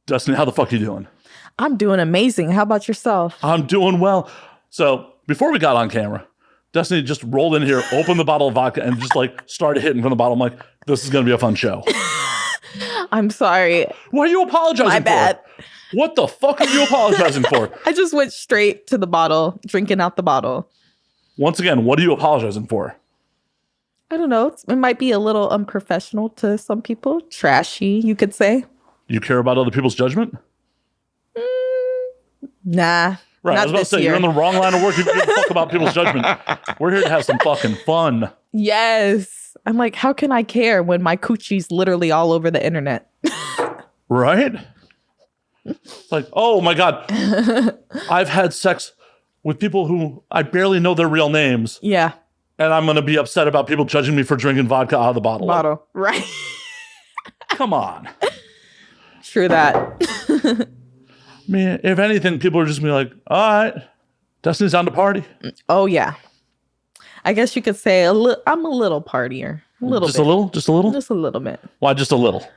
Destiny, how the fuck you doing? I'm doing amazing. How about yourself? I'm doing well. So before we got on camera, Destiny just rolled in here, opened the bottle of vodka, and just like started hitting from the bottle. I'm like, this is going to be a fun show. I'm sorry. What are you apologizing My bad. for? What the fuck are you apologizing for? I just went straight to the bottle, drinking out the bottle. Once again, what are you apologizing for? I don't know. It might be a little unprofessional to some people. Trashy, you could say. You care about other people's judgment? Nah. Right, I was about to say, you're on the wrong line of work if you give a fuck about people's judgment. We're here to have some fucking fun. Yes. I'm like, how can I care when my coochie's literally all over the internet? Right? It's like, oh my God. I've had sex with people who I barely know their real names. Yeah. And I'm going to be upset about people judging me for drinking vodka out of the bottle. Right. Come on. True that. I mean, if anything, people are just going to be like, all right, Destiny's on to party. Oh, yeah. I guess you could say I'm a little partier. A little just bit. A little? Just a little? Just a little bit. Why just a little?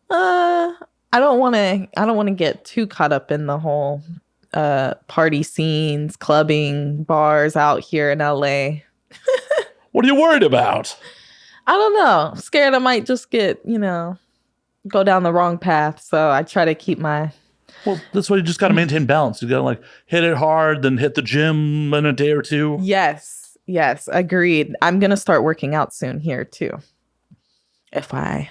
I don't want to get too caught up in the whole party scenes, clubbing, bars out here in LA. What are you worried about? I don't know. I'm scared I might just get, go down the wrong path. So I try to keep my... Well, that's why you just got to maintain balance. You got to like hit it hard, then hit the gym in a day or two. Yes, agreed. I'm going to start working out soon here too. I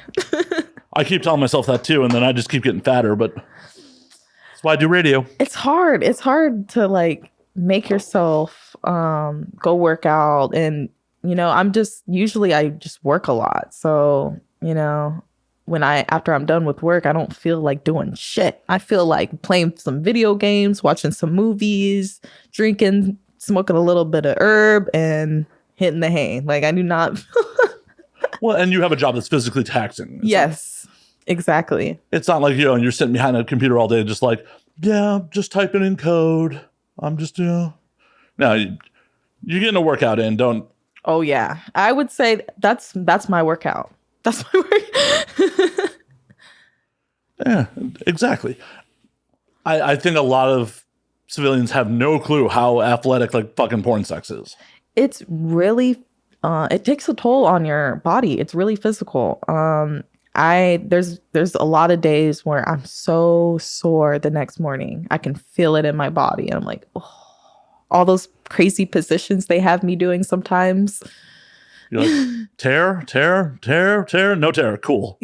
keep telling myself that too, and then I just keep getting fatter, but that's why I do radio. It's hard. It's hard to like make yourself go work out. And, I just work a lot. So, after I'm done with work, I don't feel like doing shit. I feel like playing some video games, watching some movies, drinking, smoking a little bit of herb, and hitting the hay. Like I do not. Well, and you have a job that's physically taxing. Yes, exactly. It's not like, you're sitting behind a computer all day, just like, yeah, just typing in code. I'm just, No, you're getting a workout in. Don't. Oh yeah, I would say that's my workout. That's my work. Yeah, exactly. I think a lot of civilians have no clue how athletic like fucking porn sex is. It's really, it takes a toll on your body. It's really physical. There's a lot of days where I'm so sore the next morning. I can feel it in my body. I'm like, oh, all those crazy positions they have me doing sometimes. You're like, tear, no tear, cool.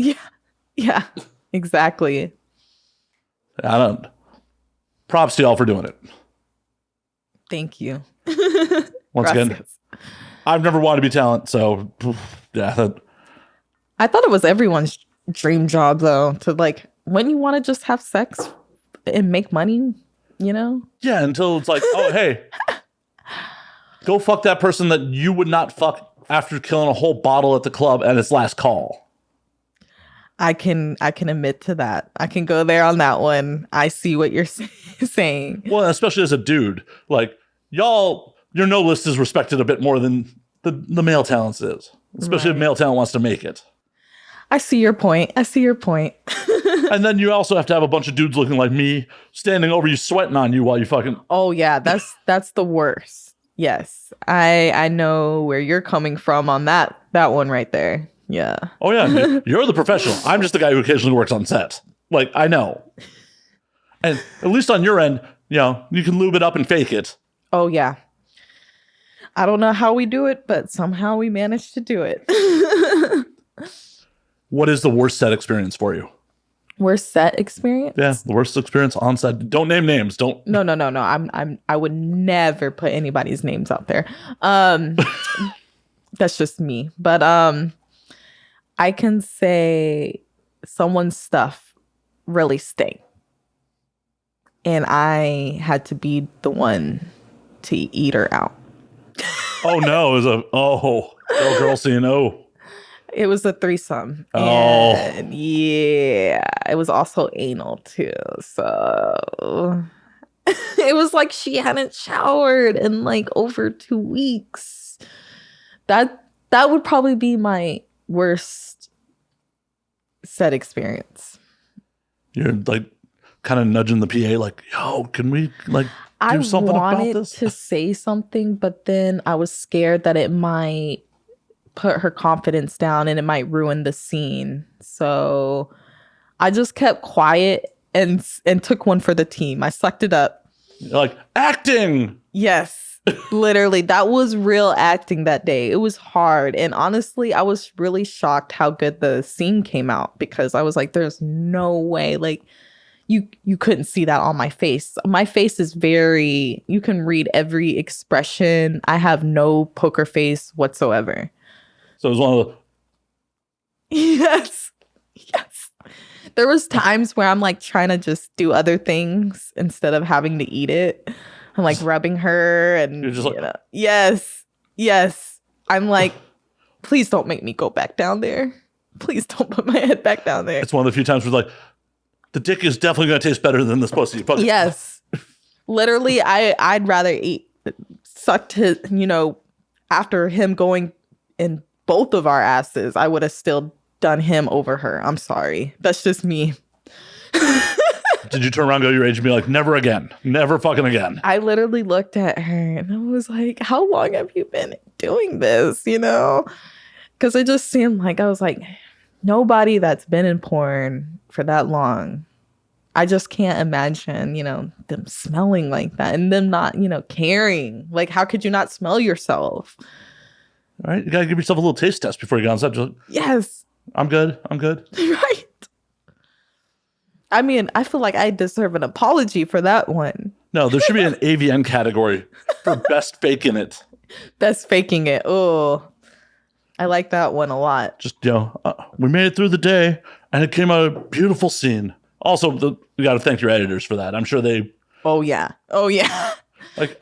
Yeah, exactly. Props to y'all for doing it. Thank you. Once again, I've never wanted to be talent, so yeah. I thought it was everyone's dream job, though, to like, when you want to just have sex and make money, Yeah, until it's like, oh, hey, go fuck that person that you would not fuck after killing a whole bottle at the club and its last call. I can admit to that. I can go there on that one. I see what you're saying. Well, especially as a dude, like your no list is respected a bit more than the male talents is, especially if male talent wants to make it. I see your point. And then you also have to have a bunch of dudes looking like me standing over you, sweating on you while you fucking. Oh yeah, that's the worst. Yes, I know where you're coming from on that one right there. Yeah. Oh yeah, you're the professional. I'm just the guy who occasionally works on set. Like I know. And at least on your end, you can lube it up and fake it. Oh yeah. I don't know how we do it, but somehow we manage to do it. What is the worst set experience for you? Worst set experience? Yeah, the worst experience on set. Don't name names. Don't. No. I would never put anybody's names out there. That's just me. But I can say someone's stuff really stank, and I had to be the one to eat her out. Oh no! It was girl scene. Oh. It was a threesome. Oh. And yeah, it was also anal too. So it was like she hadn't showered in like over 2 weeks. That would probably be my worst set experience. You're like kind of nudging the PA like, yo, can we like do something about this? I wanted to say something, but then I was scared that it might put her confidence down and it might ruin the scene. So I just kept quiet and took one for the team. I sucked it up. You're like, acting. Yes. Literally, that was real acting that day. It was hard. And honestly, I was really shocked how good the scene came out because I was like, there's no way. Like, you couldn't see that on my face. My face is very, you can read every expression. I have no poker face whatsoever. So it was one of the... Yes. Yes. There was times where I'm like trying to just do other things instead of having to eat it. I'm like rubbing her and you're just like, yes. Yes. I'm like, please don't make me go back down there. Please don't put my head back down there. It's one of the few times where like, the dick is definitely going to taste better than this pussy. Yes. Literally, I'd rather sucked his, after him going in both of our asses, I would have still done him over her. I'm sorry. That's just me. Did you turn around, go your age, and be like, never again, never fucking again? I literally looked at her and I was like, how long have you been doing this? Because it just seemed like, I was like, nobody that's been in porn for that long. I just can't imagine, them smelling like that and them not, caring. Like, how could you not smell yourself? All right. You got to give yourself a little taste test before you go on set. Like, yes. I'm good. Right. I mean, I feel like I deserve an apology for that one. No, there should be an AVN category for best faking it. Best faking it. Oh, I like that one a lot. Just, we made it through the day and it came out a beautiful scene. Also, we got to thank your editors for that. I'm sure they... Oh, yeah. Like,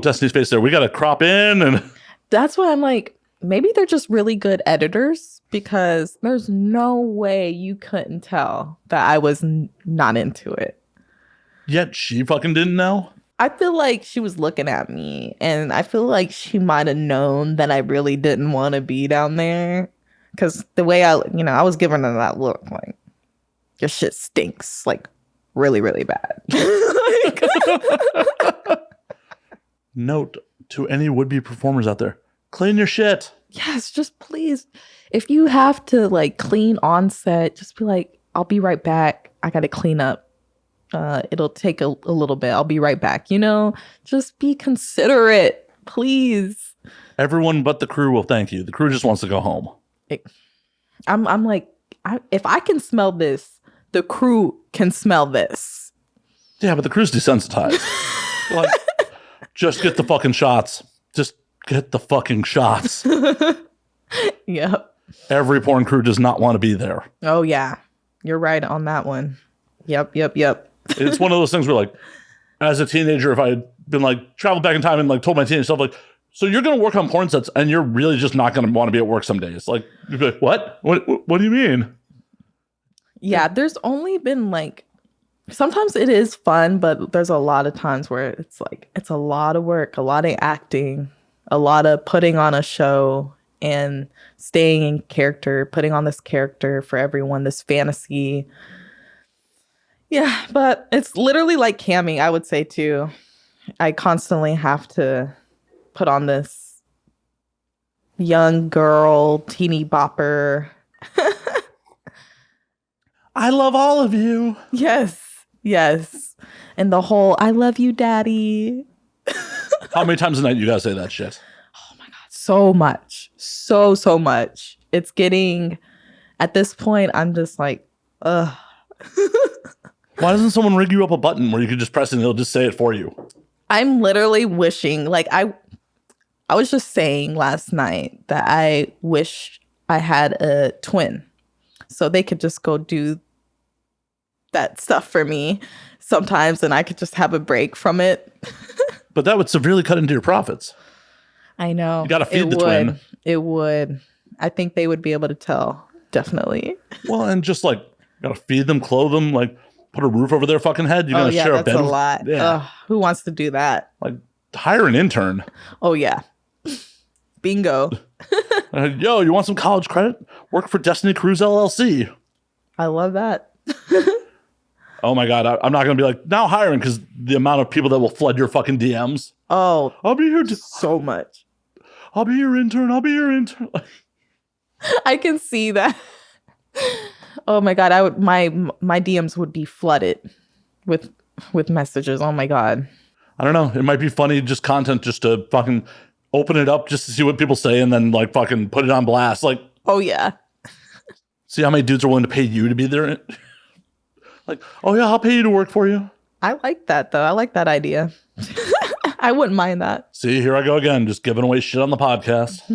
Destiny's face there. We got to crop in and... That's why I'm like, maybe they're just really good editors because there's no way you couldn't tell that I was not into it. Yet she fucking didn't know? I feel like she was looking at me and I feel like she might have known that I really didn't want to be down there. Because the way I was giving her that look like, your shit stinks. Like, really, really bad. Note to any would-be performers out there, clean your shit. Yes, just please. If you have to like clean on set, just be like, I'll be right back. I got to clean up. It'll take a little bit. I'll be right back. Just be considerate, please. Everyone but the crew will thank you. The crew just wants to go home. I'm like, if I can smell this, the crew can smell this. Yeah, but the crew's desensitized. Like, just get the fucking shots. Just get the fucking shots. Yep. Every porn crew does not want to be there. Oh, yeah. You're right on that one. Yep. It's one of those things where, like, as a teenager, if I had been, like, traveled back in time and, like, told my teenage self, like, so you're going to work on porn sets and you're really just not going to want to be at work some days. Like, you'd be like, what? What do you mean? Yeah, there's only been, like, sometimes it is fun, but there's a lot of times where it's like, it's a lot of work, a lot of acting, a lot of putting on a show and staying in character, putting on this character for everyone, this fantasy. Yeah, but it's literally like camming, I would say, too. I constantly have to put on this young girl, teeny bopper. I love all of you. Yes. And the whole, I love you, daddy. How many times a night you guys say that shit? Oh my God. So much. So much. It's getting, at this point, I'm just like, ugh. Why doesn't someone rig you up a button where you could just press it and it'll just say it for you? I'm literally wishing, like, I was just saying last night that I wish I had a twin so they could just go do that stuff for me sometimes and I could just have a break from it. But that would severely cut into your profits. I know. You got to feed the twin. It would. I think they would be able to tell. Definitely. Well, and just like, got to feed them, clothe them, like put a roof over their fucking head. You're going to share a bed. That's a lot. Yeah. Ugh, who wants to do that? Like, hire an intern. Oh, yeah. Bingo. Yo, you want some college credit? Work for Destiny Cruz LLC. I love that. Oh my God. I'm not going to be like, now hiring, because the amount of people that will flood your fucking DMs. Oh, I'll be here. So much. I'll be your intern. I'll be your intern. I can see that. Oh my God. My DMs would be flooded with messages. Oh my God. I don't know. It might be funny, just content, just to fucking open it up just to see what people say and then like fucking put it on blast. Like, oh yeah. See how many dudes are willing to pay you to be there? Like, oh yeah, I'll pay you to work for you. I like that though. I like that idea. I wouldn't mind that. See, here I go again, just giving away shit on the podcast.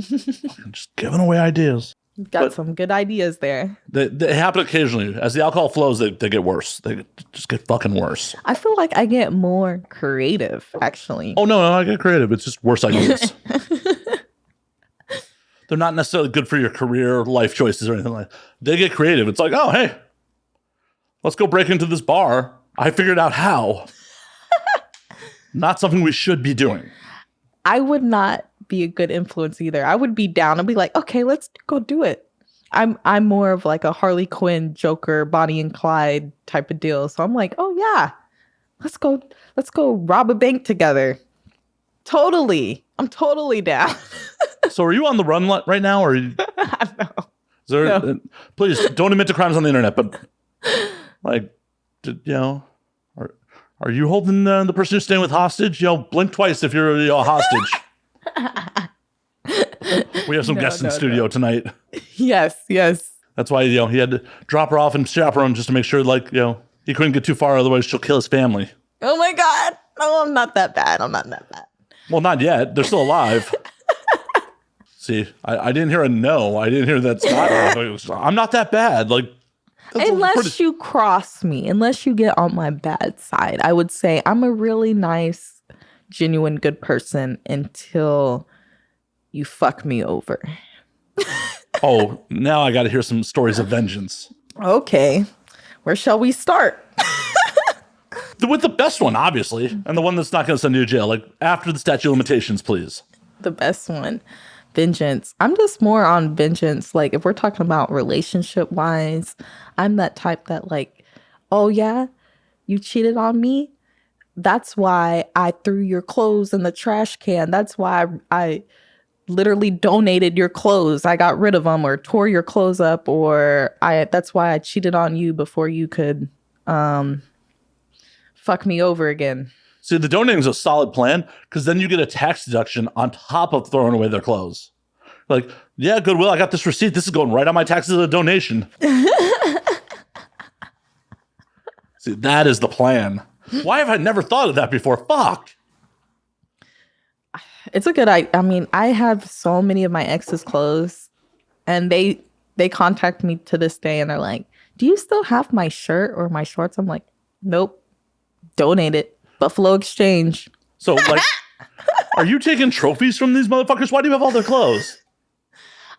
Just giving away ideas. Got some good ideas there. They happen occasionally. As the alcohol flows, they get worse. They just get fucking worse. I feel like I get more creative, actually. Oh, no, I get creative. It's just worse ideas. They're not necessarily good for your career, life choices, or anything like that. They get creative. It's like, oh, hey, let's go break into this bar. I figured out how. Not something we should be doing. I would not be a good influence either. I would be down. I'd be like, okay, let's go do it. I'm more of like a Harley Quinn, Joker, Bonnie and Clyde type of deal. So I'm like, oh yeah, let's go rob a bank together. Totally. I'm totally down. So are you on the run right now? Or No. Please don't admit to crimes on the internet, but like, are you holding the person you're staying with hostage? Blink twice if you're a hostage. We have some guests in studio tonight. Yes. That's why, he had to drop her off and chaperone just to make sure, like, he couldn't get too far. Otherwise, she'll kill his family. Oh my God. No, I'm not that bad. Well, not yet. They're still alive. See, I didn't hear a no. I didn't hear that's not. I'm not that bad. Like, unless you cross me, unless you get on my bad side, I would say I'm a really nice, genuine, good person until you fuck me over. Oh, now I got to hear some stories of vengeance. Okay. Where shall we start? With the best one, obviously, and the one that's not going to send you to jail. Like, after the statute of limitations, please. The best one. Vengeance. I'm just more on vengeance. Like, if we're talking about relationship wise, I'm that type that like, oh yeah, you cheated on me. That's why I threw your clothes in the trash can. That's why I literally donated your clothes. I got rid of them or tore your clothes up, or that's why I cheated on you before you could fuck me over again. See, the donating is a solid plan because then you get a tax deduction on top of throwing away their clothes. Like, yeah, Goodwill, I got this receipt. This is going right on my taxes as a donation. See, that is the plan. Why have I never thought of that before? Fuck. It's a good idea. I mean, I have so many of my ex's clothes, and they contact me to this day, and they're like, do you still have my shirt or my shorts? I'm like, nope. Donate it. Buffalo Exchange. So, like, are you taking trophies from these motherfuckers? Why do you have all their clothes?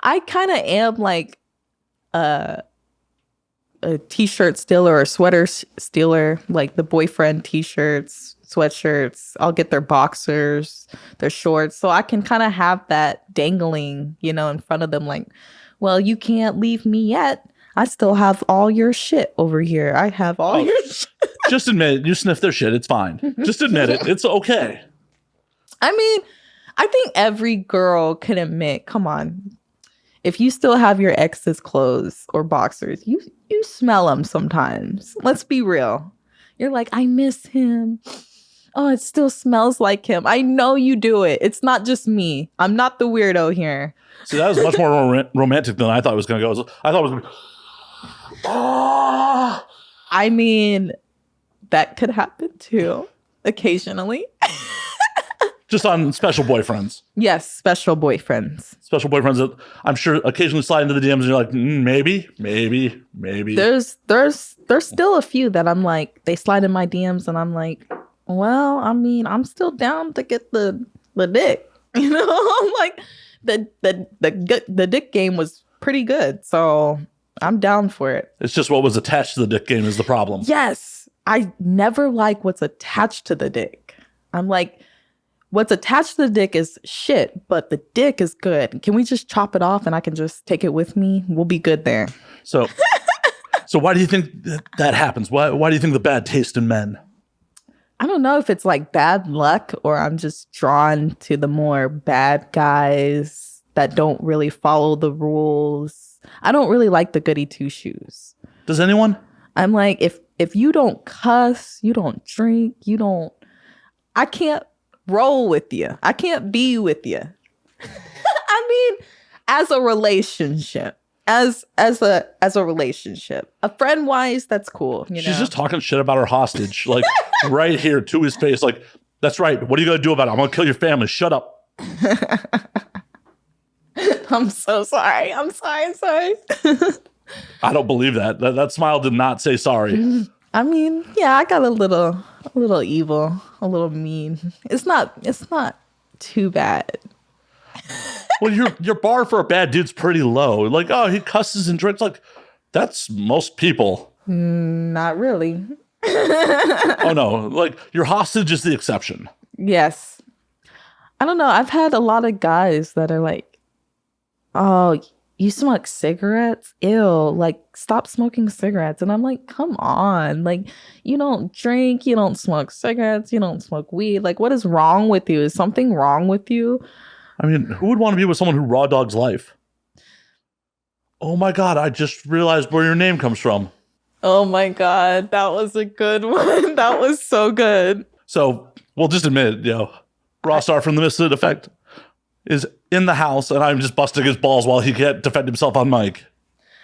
I kind of am like a t-shirt stealer or a sweater stealer, like the boyfriend t-shirts, sweatshirts. I'll get their boxers, their shorts. So I can kind of have that dangling, in front of them like, well, you can't leave me yet. I still have all your shit over here. I have all your shit. Just admit it. You sniff their shit. It's fine. Just admit it. It's okay. I mean, I think every girl can admit, come on. If you still have your ex's clothes or boxers, you smell them sometimes. Let's be real. You're like, I miss him. Oh, it still smells like him. I know you do it. It's not just me. I'm not the weirdo here. See, that was much more romantic than I thought it was going to go. I thought it was going to be... Oh! I mean, that could happen too, occasionally. Just on special boyfriends. Yes, special boyfriends. Special boyfriends that I'm sure occasionally slide into the DMs and you're like, maybe. There's still a few that I'm like, they slide in my DMs and I'm like, well, I mean, I'm still down to get the dick. I'm like, the dick game was pretty good, so I'm down for it. It's just what was attached to the dick game is the problem. Yes. I never like what's attached to the dick. I'm like, what's attached to the dick is shit, but the dick is good. Can we just chop it off and I can just take it with me? We'll be good there. So So why do you think that happens? Why do you think the bad taste in men? I don't know if it's like bad luck or I'm just drawn to the more bad guys that don't really follow the rules. I don't really like the goody two shoes. Does anyone? I'm like, if you don't cuss, you don't drink, I can't roll with you. I can't be with you. I mean, as a relationship. As a relationship, a friend wise, that's cool. She's just talking shit about her hostage, like right here to his face. Like, that's right. What are you gonna do about it? I'm gonna kill your family. Shut up. I'm so sorry. I'm sorry. I don't believe that. That smile did not say sorry. I mean, yeah, I got a little evil, a little mean. It's not too bad. Well, your bar for a bad dude's pretty low. Like, oh, he cusses and drinks. Like, that's most people. Not really. Oh, no. Like, your hostage is the exception. Yes. I don't know. I've had a lot of guys that are like, oh, you smoke cigarettes? Ew. Like, stop smoking cigarettes. And I'm like, come on. Like, you don't drink. You don't smoke cigarettes. You don't smoke weed. Like, what is wrong with you? Is something wrong with you? I mean, who would want to be with someone who raw dogs life? Oh my God, I just realized where your name comes from. Oh my God, that was a good one. That was so good. So we'll just admit, Raw Star from the Misfit Effect is in the house and I'm just busting his balls while he can't defend himself on mic.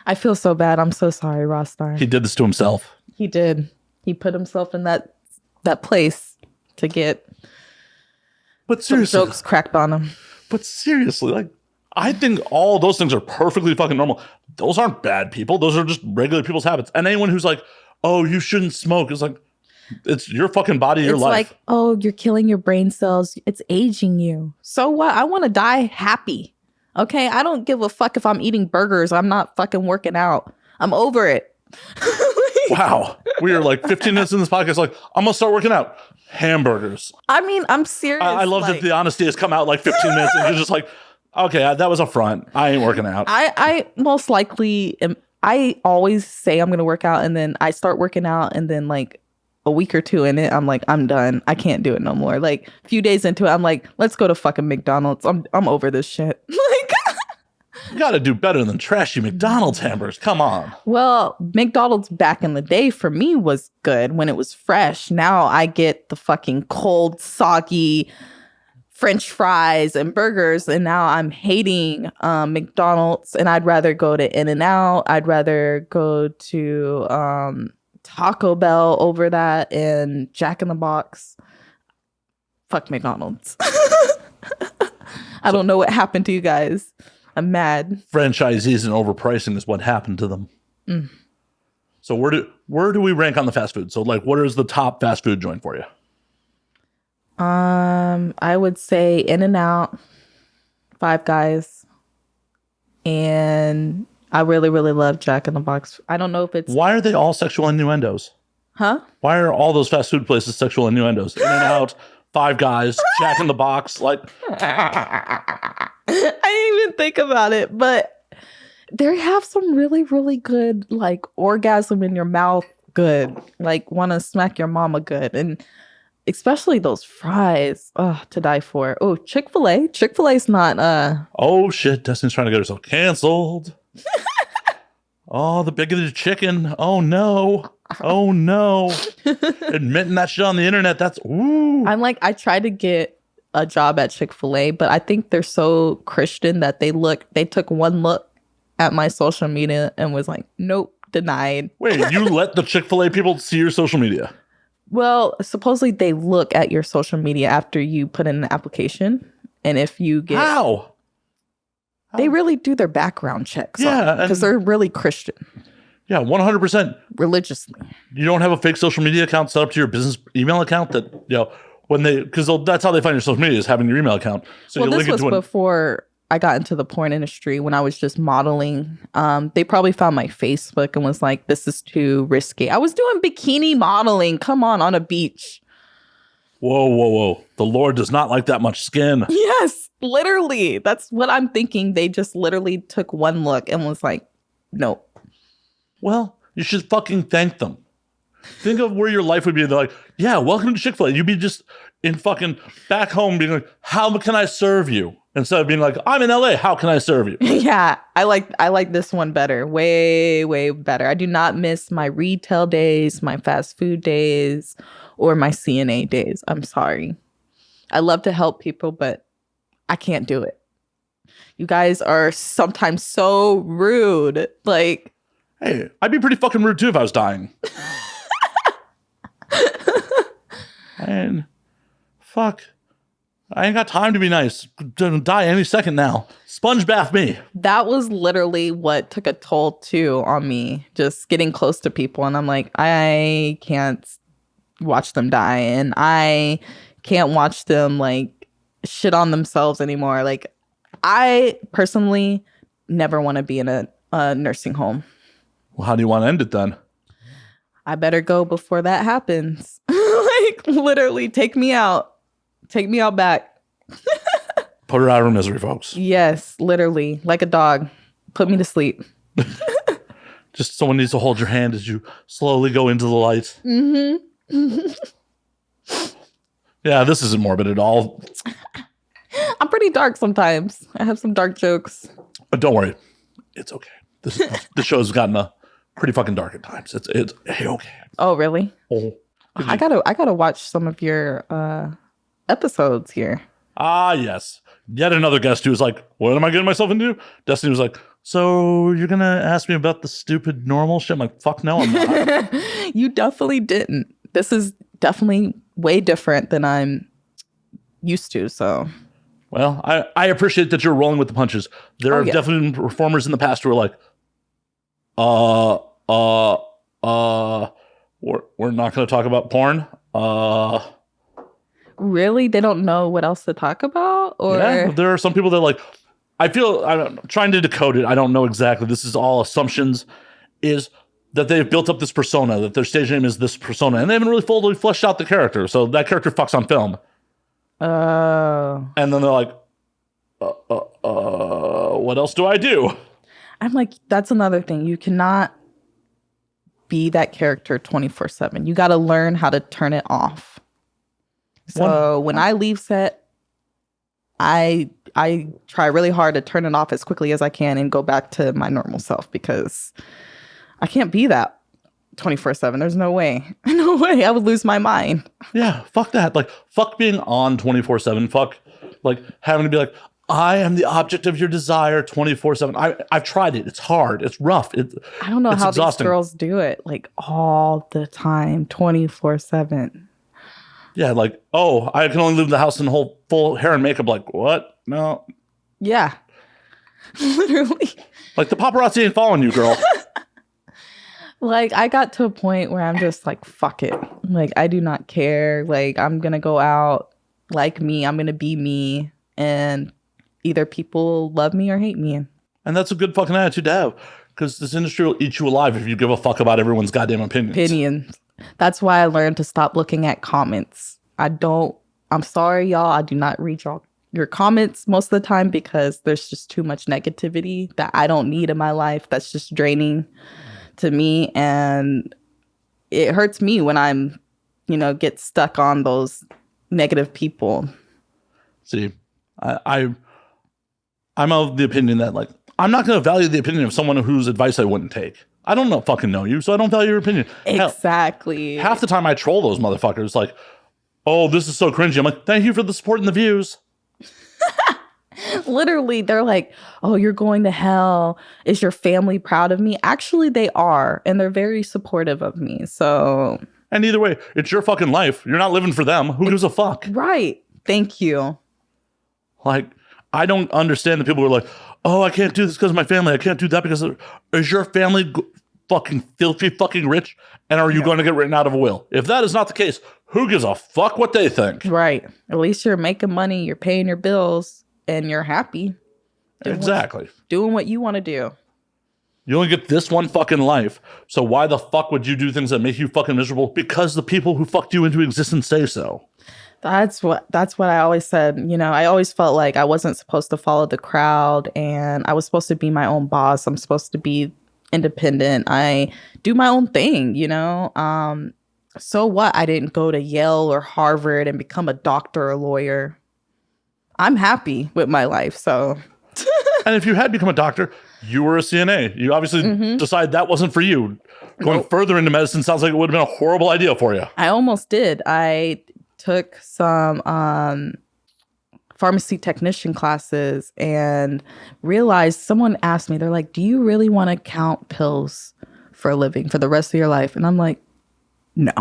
I feel so bad. I'm so sorry, Raw Star. He did this to himself. He did. He put himself in that place to get some jokes cracked on him. But seriously, like, I think all those things are perfectly fucking normal. Those aren't bad people. Those are just regular people's habits. And anyone who's like, oh, you shouldn't smoke, is like, it's your fucking body, your life. It's like, oh, you're killing your brain cells. It's aging you. So what? I want to die happy. Okay? I don't give a fuck if I'm eating burgers. I'm not fucking working out. I'm over it. Wow. We are like 15 minutes in this podcast, like, I'm going to start working out. Hamburgers. I mean, I'm serious. I love that the honesty has come out like 15 minutes and you're just like, okay, that was a front. I ain't working out. I most likely am. I always say I'm going to work out and then I start working out and then like a week or two in it, I'm like, I'm done. I can't do it no more. Like a few days into it, I'm like, let's go to fucking McDonald's. I'm over this shit. Like, you got to do better than trashy McDonald's hamburgers. Come on. Well, McDonald's back in the day for me was good when it was fresh. Now I get the fucking cold, soggy French fries and burgers. And now I'm hating McDonald's and I'd rather go to In-N-Out. I'd rather go to Taco Bell over that and Jack in the Box. Fuck McDonald's. I don't know what happened to you guys. I'm mad. Franchisees and overpricing is what happened to them. Mm. So where do we rank on the fast food? So like, what is the top fast food joint for you? I would say In-N-Out, Five Guys, and I really, really love Jack in the Box. I don't know if it's... Why are they all sexual innuendos? Huh? Why are all those fast food places sexual innuendos? In-N-Out, Five Guys, Jack in the Box, like... I didn't even think about it, but they have some really, really good, like, orgasm in your mouth good. Like, want to smack your mama good. And especially those fries. Oh, to die for. Oh, Chick-fil-A. Chick-fil-A's not... Oh, shit. Destiny's trying to get herself canceled. Oh, the bigoted chicken. Oh, no. Oh, no. Admitting that shit on the internet, that's... Ooh. I'm like, I tried to get a job at Chick-fil-A, but I think they're so Christian that they took one look at my social media and was like, nope, denied. Wait, you let the Chick-fil-A people see your social media? Well, supposedly they look at your social media after you put in an application. And if you get... How? They really do their background checks. Yeah. Because they're really Christian. Yeah, 100%. Religiously. You don't have a fake social media account set up to your business email account that, when they... Because that's how they find your social media is having your email account. So well, this was before I got into the porn industry when I was just modeling. They probably found my Facebook and was like, this is too risky. I was doing bikini modeling. Come on a beach. Whoa. The Lord does not like that much skin. Yes, literally. That's what I'm thinking. They just literally took one look and was like, nope. Well, You should fucking thank them. Think of where your life would be. They're like, yeah, welcome to Chick-fil-A. You'd be just in fucking back home being like, how can I serve you? Instead of being like, I'm in LA, how can I serve you? Yeah, I like this one better. Way, way better. I do not miss my retail days, my fast food days, or my CNA days. I'm sorry. I love to help people, but I can't do it. You guys are sometimes so rude. Like, hey, I'd be pretty fucking rude too if I was dying. And fuck. I ain't got time to be nice. Gonna die any second now. Sponge bath me. that was literally what took a toll too on me, just getting close to people. And I'm like, I can't watch them die. And I can't watch them like shit on themselves anymore. Like, I personally never want to be in a nursing home. Well, how do you want to end it then? I better go before that happens. Like, literally, take me out. Take me out back. Put her out of her misery, folks. Yes, literally, like a dog. Put me to sleep. Just someone needs to hold your hand as you slowly go into the light. Mm-hmm. Yeah, this isn't morbid at all. I'm pretty dark sometimes. I have some dark jokes. But don't worry. It's okay. This show's gotten pretty fucking dark at times. It's hey, okay. Oh, really? Oh. I gotta watch some of your episodes here. Ah, yes. Yet another guest who was like, what am I getting myself into? Destiny was like, so you're going to ask me about the stupid normal shit? I'm like, fuck no, I'm not. You definitely didn't. This is definitely way different than I'm used to, so. Well, I appreciate that you're rolling with the punches. There are definitely been performers in the past who are like, we're not going to talk about porn. Really? They don't know what else to talk about? Or yeah, there are some people that like, I'm trying to decode it. I don't know exactly. This is all assumptions, is that they've built up this persona, that their stage name is this persona, and they haven't really fully fleshed out the character. So that character fucks on film. Oh. And then they're like, what else do I do? I'm like, that's another thing. You cannot be that character 24/7. You got to learn how to turn it off. So when I leave set, I try really hard to turn it off as quickly as I can and go back to my normal self, because I can't be that 24/7. There's no way. No way. I would lose my mind. Yeah, fuck that. Like, fuck being on 24/7. Fuck, like, having to be like, I am the object of your desire 24/7. I've tried it. It's hard. It's rough. I don't know how exhausting. These girls do it, like, all the time, 24/7. Yeah, like, oh, I can only leave the house in full hair and makeup. Like, what? No. Yeah. Literally. Like, the paparazzi ain't following you, girl. Like, I got to a point where I'm just like, fuck it. Like, I do not care. Like, I'm going to go out like me. I'm going to be me. And either people love me or hate me. And that's a good fucking attitude to have, because this industry will eat you alive if you give a fuck about everyone's goddamn opinions. That's why I learned to stop looking at comments. I'm sorry, y'all. I do not read your comments most of the time, because there's just too much negativity that I don't need in my life. That's just draining to me. And it hurts me when I'm, get stuck on those negative people. See, I'm of the opinion that, like, I'm not going to value the opinion of someone whose advice I wouldn't take. I don't fucking know you, so I don't value your opinion. Exactly. Half the time I troll those motherfuckers, like, oh, this is so cringy. I'm like, thank you for the support and the views. Literally, they're like, oh, you're going to hell. Is your family proud of me? Actually, they are, and they're very supportive of me, so. And either way, it's your fucking life. You're not living for them. Who gives a fuck? Right. Thank you. Like, I don't understand the people who are like, oh, I can't do this because of my family. I can't do that because is your family fucking filthy fucking rich? And are you going to get written out of a will? If that is not the case, who gives a fuck what they think? Right. At least you're making money, you're paying your bills, and you're happy. Exactly. Doing what you want to do. You only get this one fucking life. So why the fuck would you do things that make you fucking miserable? Because the people who fucked you into existence say so. That's what I always said. I always felt like I wasn't supposed to follow the crowd, and I was supposed to be my own boss. I'm supposed to be independent. I do my own thing, you know? So what? I didn't go to Yale or Harvard and become a doctor or lawyer. I'm happy with my life, so. And if you had become a doctor, you were a CNA. You obviously decided that wasn't for you. Going further into medicine sounds like it would have been a horrible idea for you. I almost did. I took some pharmacy technician classes and realized, someone asked me, they're like, do you really want to count pills for a living for the rest of your life? And I'm like, no.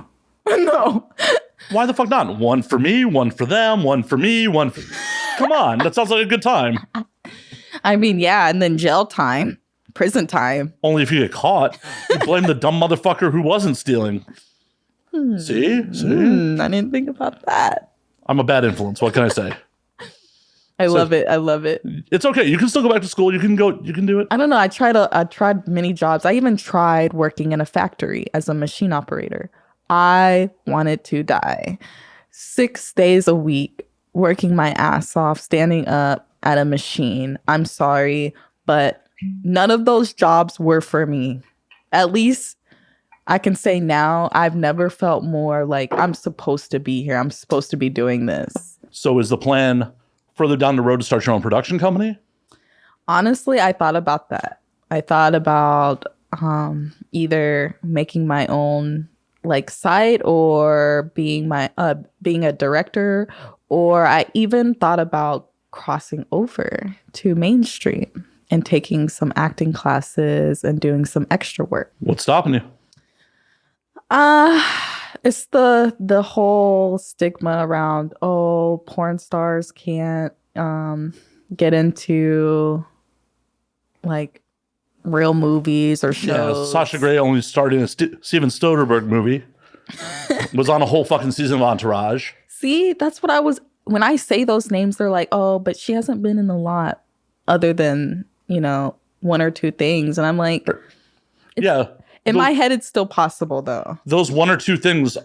No. Why the fuck not? One for me, one for them, one for me, one for... Come on, that sounds like a good time. I mean, yeah, and then jail time, prison time. Only if you get caught. You blame the dumb motherfucker who wasn't stealing. See? I didn't think about that. I'm a bad influence. What can I say? I love it. I love it. It's okay. You can still go back to school. You can do it. I don't know. I tried many jobs. I even tried working in a factory as a machine operator. I wanted to die. 6 days a week, working my ass off, standing up at a machine. I'm sorry, but none of those jobs were for me. At least I can say now, I've never felt more like I'm supposed to be here. I'm supposed to be doing this. So is the plan further down the road to start your own production company? Honestly, I thought about that. I thought about either making my own like site or being a director, or I even thought about crossing over to mainstream and taking some acting classes and doing some extra work. What's stopping you? It's the whole stigma around, oh, porn stars can't get into like real movies or shows. Yeah, Sasha Grey only starred in a Steven Soderbergh movie. Was on a whole fucking season of Entourage. See, that's what I was... When I say those names, they're like, oh, but she hasn't been in a lot other than, you know, one or two things. And I'm like... Yeah. In my head, it's still possible, though. Those one or two things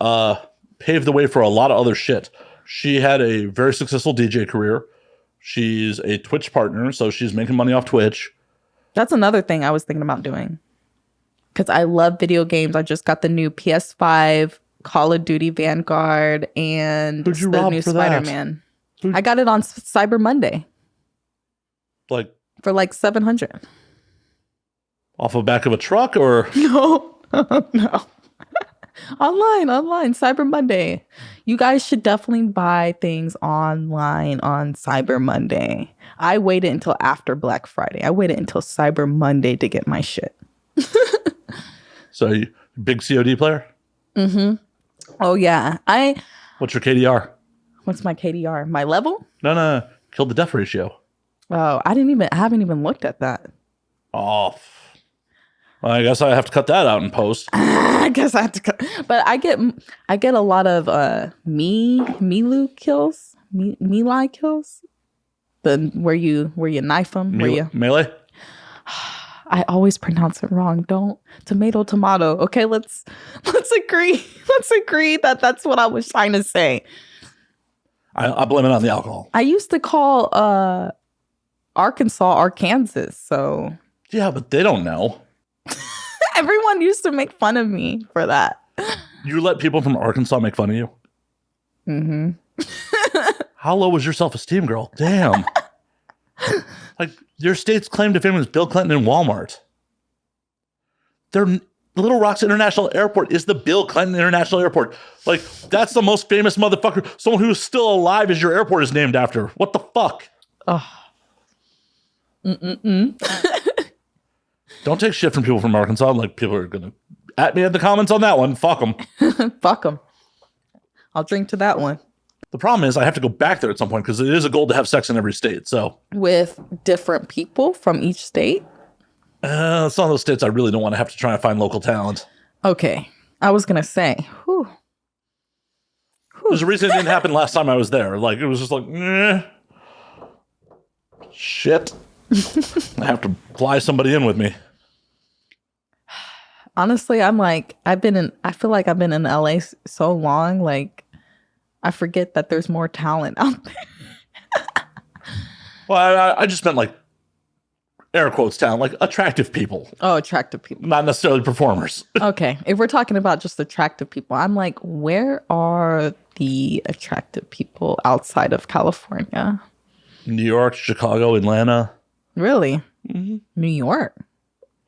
paved the way for a lot of other shit. She had a very successful DJ career. She's a Twitch partner, so she's making money off Twitch. That's another thing I was thinking about doing. Because I love video games. I just got the new PS5, Call of Duty Vanguard, and the new Spider-Man. I got it on Cyber Monday. Like for like $700. Off the back of a truck or? No. No. Online, Cyber Monday. You guys should definitely buy things online on Cyber Monday. I waited until after Black Friday. I waited until Cyber Monday to get my shit. So, you big COD player? Mm-hmm. Oh, yeah. What's your KDR? What's my KDR? My level? No. Kill the death ratio. Oh, I haven't even looked at that. Oh, well, I guess I have to cut that out in post. I guess I have to cut. But I get a lot of Milu kills, Melee kills. Where you knife them. Melee? I always pronounce it wrong. Don't tomato. Okay, let's agree. Let's agree that that's what I was trying to say. I blame it on the alcohol. I used to call Arkansas. So yeah, but they don't know. Everyone used to make fun of me for that. You let people from Arkansas make fun of you? Mm-hmm. How low was your self-esteem, girl? Damn. Like, your state's claim to fame is Bill Clinton and Walmart. Little Rock's International Airport is the Bill Clinton International Airport. Like, that's the most famous motherfucker. Someone who is still alive as your airport is named after. What the fuck? Oh. Don't take shit from people from Arkansas. Like, people are going to at me in the comments on that one. Fuck them. Fuck them. I'll drink to that one. The problem is I have to go back there at some point because it is a goal to have sex in every state. So with different people from each state? Some of those states I really don't want to have to try and find local talent. Okay. I was going to say, whew. There's a reason it didn't happen last time I was there. Like, it was just like, shit. I have to fly somebody in with me. Honestly, I'm like, I feel like I've been in LA so long, like, I forget that there's more talent out there. Well, I just meant like air quotes talent, like attractive people, Oh, attractive people. not necessarily performers. Okay. If we're talking about just attractive people, I'm like, where are the attractive people outside of California? New York, Chicago, Atlanta. Really? New York?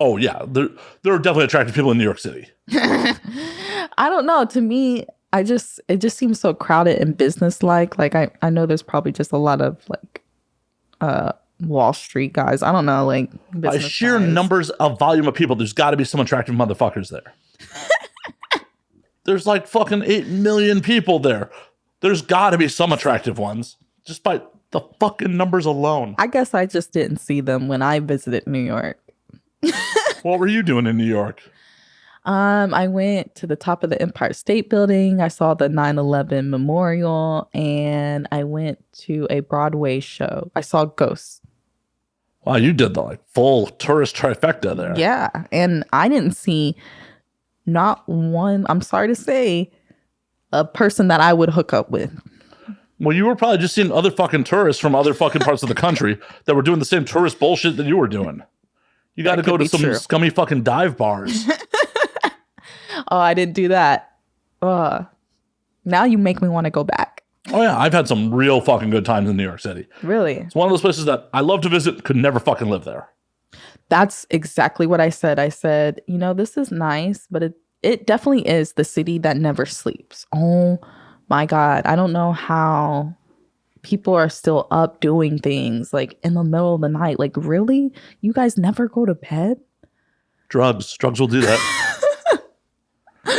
Oh yeah, there are definitely attractive people in New York City. I don't know. To me, it just seems so crowded and business-like. Like I know there's probably just a lot of like Wall Street guys. I don't know, like By business sheer guys. numbers of volume of people, there's got to be some attractive motherfuckers there. There's like fucking 8 million people there. There's got to be some attractive ones just by the fucking numbers alone. I guess I just didn't see them when I visited New York. What were you doing in New York? I went to the top of the Empire State Building. I saw the 9/11 memorial, and I went to a Broadway show. I saw Ghosts. Wow, you did the like full tourist trifecta there. Yeah, and I didn't see not one, I'm sorry to say, a person that I would hook up with. Well, you were probably just seeing other fucking tourists from other fucking parts of the country that were doing the same tourist bullshit that you were doing. You got to go to some scummy fucking dive bars. Oh, I didn't do that. Now you make me want to go back. Oh yeah, I've had some real fucking good times in New York City. Really? It's one of those places that I love to visit, could never fucking live there. That's exactly what I said. I said, this is nice, but it definitely is the city that never sleeps. Oh my God. I don't know how people are still up doing things like in the middle of the night. Like, really? You guys never go to bed? Drugs will do that.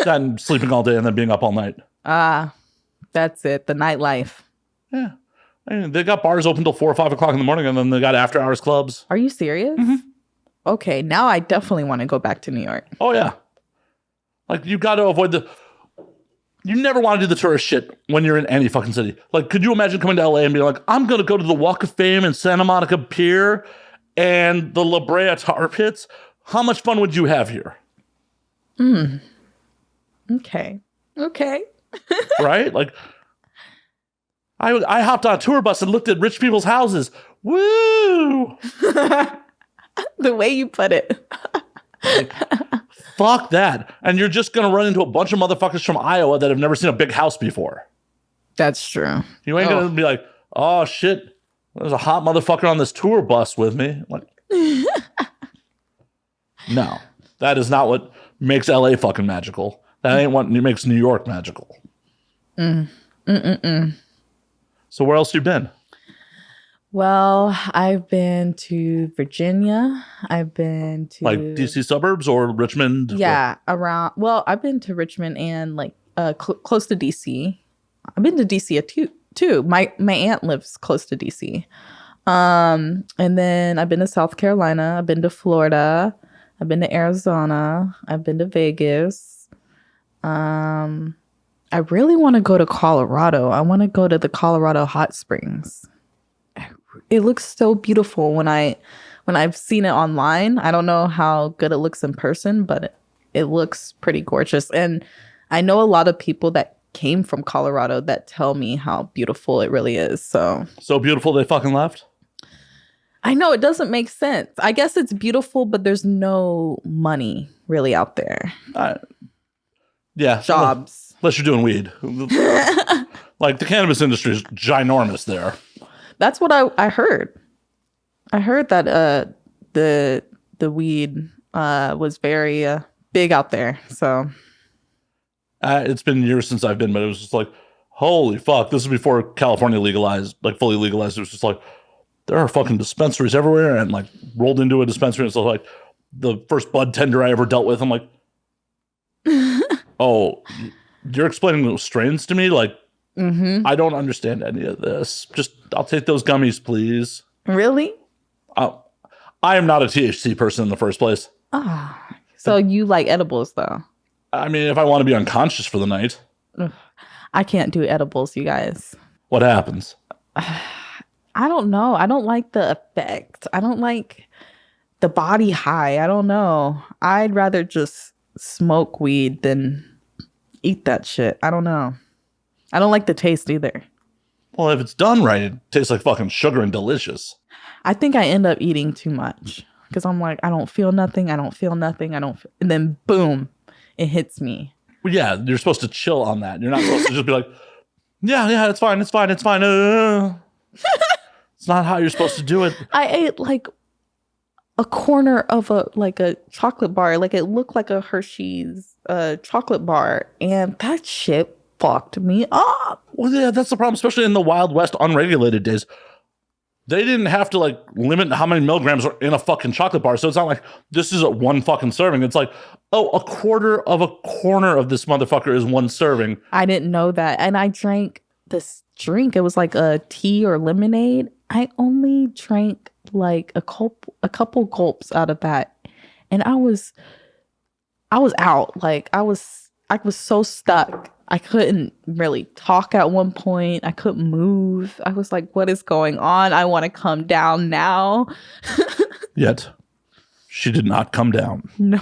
And sleeping all day and then being up all night. That's it. The nightlife. Yeah. I mean, they got bars open till 4 or 5 o'clock in the morning, and then they got after hours clubs. Are you serious? Mm-hmm. Okay, now I definitely want to go back to New York. Oh, yeah. Like, you got to avoid you never want to do the tourist shit when you're in any fucking city. Like, could you imagine coming to LA and being like, I'm going to go to the Walk of Fame and Santa Monica Pier and the La Brea Tar Pits? How much fun would you have here? Okay. Right? Like, I hopped on a tour bus and looked at rich people's houses. Woo! The way you put it. Like, fuck that. And you're just going to run into a bunch of motherfuckers from Iowa that have never seen a big house before. That's true. You ain't going to be like, oh, shit, there's a hot motherfucker on this tour bus with me. Like, no, that is not what makes LA fucking magical. That ain't what makes New York magical. So where else you been? Well, I've been to Virginia. I've been to like DC suburbs or Richmond. Yeah, around. Well, I've been to Richmond and like close to DC. I've been to DC too. My aunt lives close to DC. And then I've been to South Carolina. I've been to Florida. I've been to Arizona. I've been to Vegas. I really want to go to Colorado. I want to go to the Colorado hot springs. It looks so beautiful when I've seen it online. I don't know how good it looks in person, but it looks pretty gorgeous. And I know a lot of people that came from Colorado that tell me how beautiful it really is. So beautiful they fucking left? I know it doesn't make sense. I guess it's beautiful, but there's no money really out there. Yeah. Jobs. Unless you're doing weed. Like the cannabis industry is ginormous there. That's what I heard. I heard that the weed was very big out there. So it's been years since I've been, but it was just like, holy fuck. This is before California legalized, like fully legalized. It was just like, there are fucking dispensaries everywhere, and like rolled into a dispensary. And so like the first bud tender I ever dealt with, I'm like, oh, you're explaining those strains to me? Like, I don't understand any of this. Just, I'll take those gummies, please. Really? I am not a THC person in the first place. So you like edibles, though? I mean, if I want to be unconscious for the night. I can't do edibles, you guys. What happens? I don't know. I don't like the effect. I don't like the body high. I don't know. I'd rather just smoke weed than eat that shit. I don't know. I don't like the taste either. Well, if it's done right, it tastes like fucking sugar and delicious. I think I end up eating too much. because I'm like, I don't feel nothing. And then boom, it hits me. Well, yeah, you're supposed to chill on that. You're not supposed to just be like, yeah, it's fine. It's not how you're supposed to do it. I ate like a corner of a chocolate bar. Like it looked like a Hershey's chocolate bar. And that shit fucked me up. Well, yeah, that's the problem, especially in the Wild West unregulated days. They didn't have to like limit how many milligrams are in a fucking chocolate bar. So it's not like this is one fucking serving. It's like, oh, a quarter of a corner of this motherfucker is one serving. I didn't know that. And I drank this drink. It was like a tea or lemonade. I only drank like a couple gulps out of that. And I was out. Like I was so stuck. I couldn't really talk at one point. I couldn't move. I was like, what is going on? I want to come down now. Yet, she did not come down. No.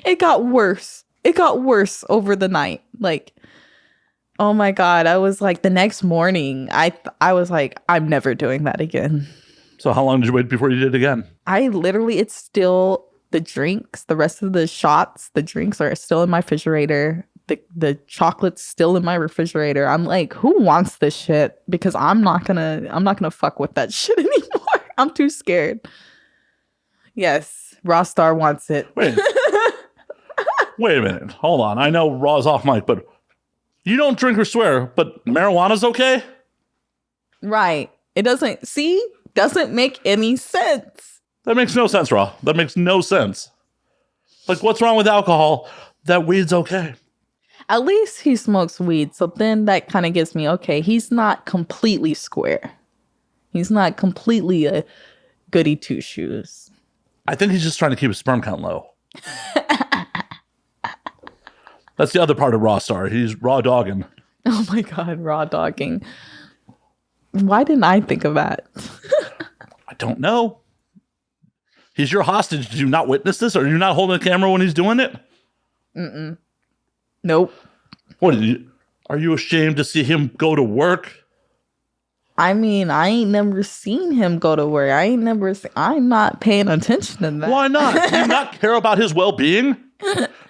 It got worse. It got worse over the night. Like, oh my God. I was like, the next morning, I was like, I'm never doing that again. So how long did you wait before you did it again? It's still... The drinks, the rest of the shots, the drinks are still in my refrigerator. The chocolate's still in my refrigerator. I'm like, who wants this shit? Because I'm not gonna fuck with that shit anymore. I'm too scared. Yes, Raw Star wants it. Wait a minute. Hold on. I know Raw's off mic, but you don't drink or swear, but marijuana's okay? Right. It doesn't make any sense. That makes no sense, Raw. That makes no sense. Like, what's wrong with alcohol? That weed's okay. At least he smokes weed. So then that kind of gives me, okay, he's not completely square. He's not completely a goody two shoes. I think he's just trying to keep his sperm count low. That's the other part of Raw Star. He's raw dogging. Oh my God, raw dogging. Why didn't I think of that? I don't know. He's your hostage. Did you not witness this? Are you not holding a camera when he's doing it? Nope. Are you ashamed to see him go to work? I mean, I ain't never seen him go to work. I'm not paying attention to that. Why not? Do you not care about his well-being?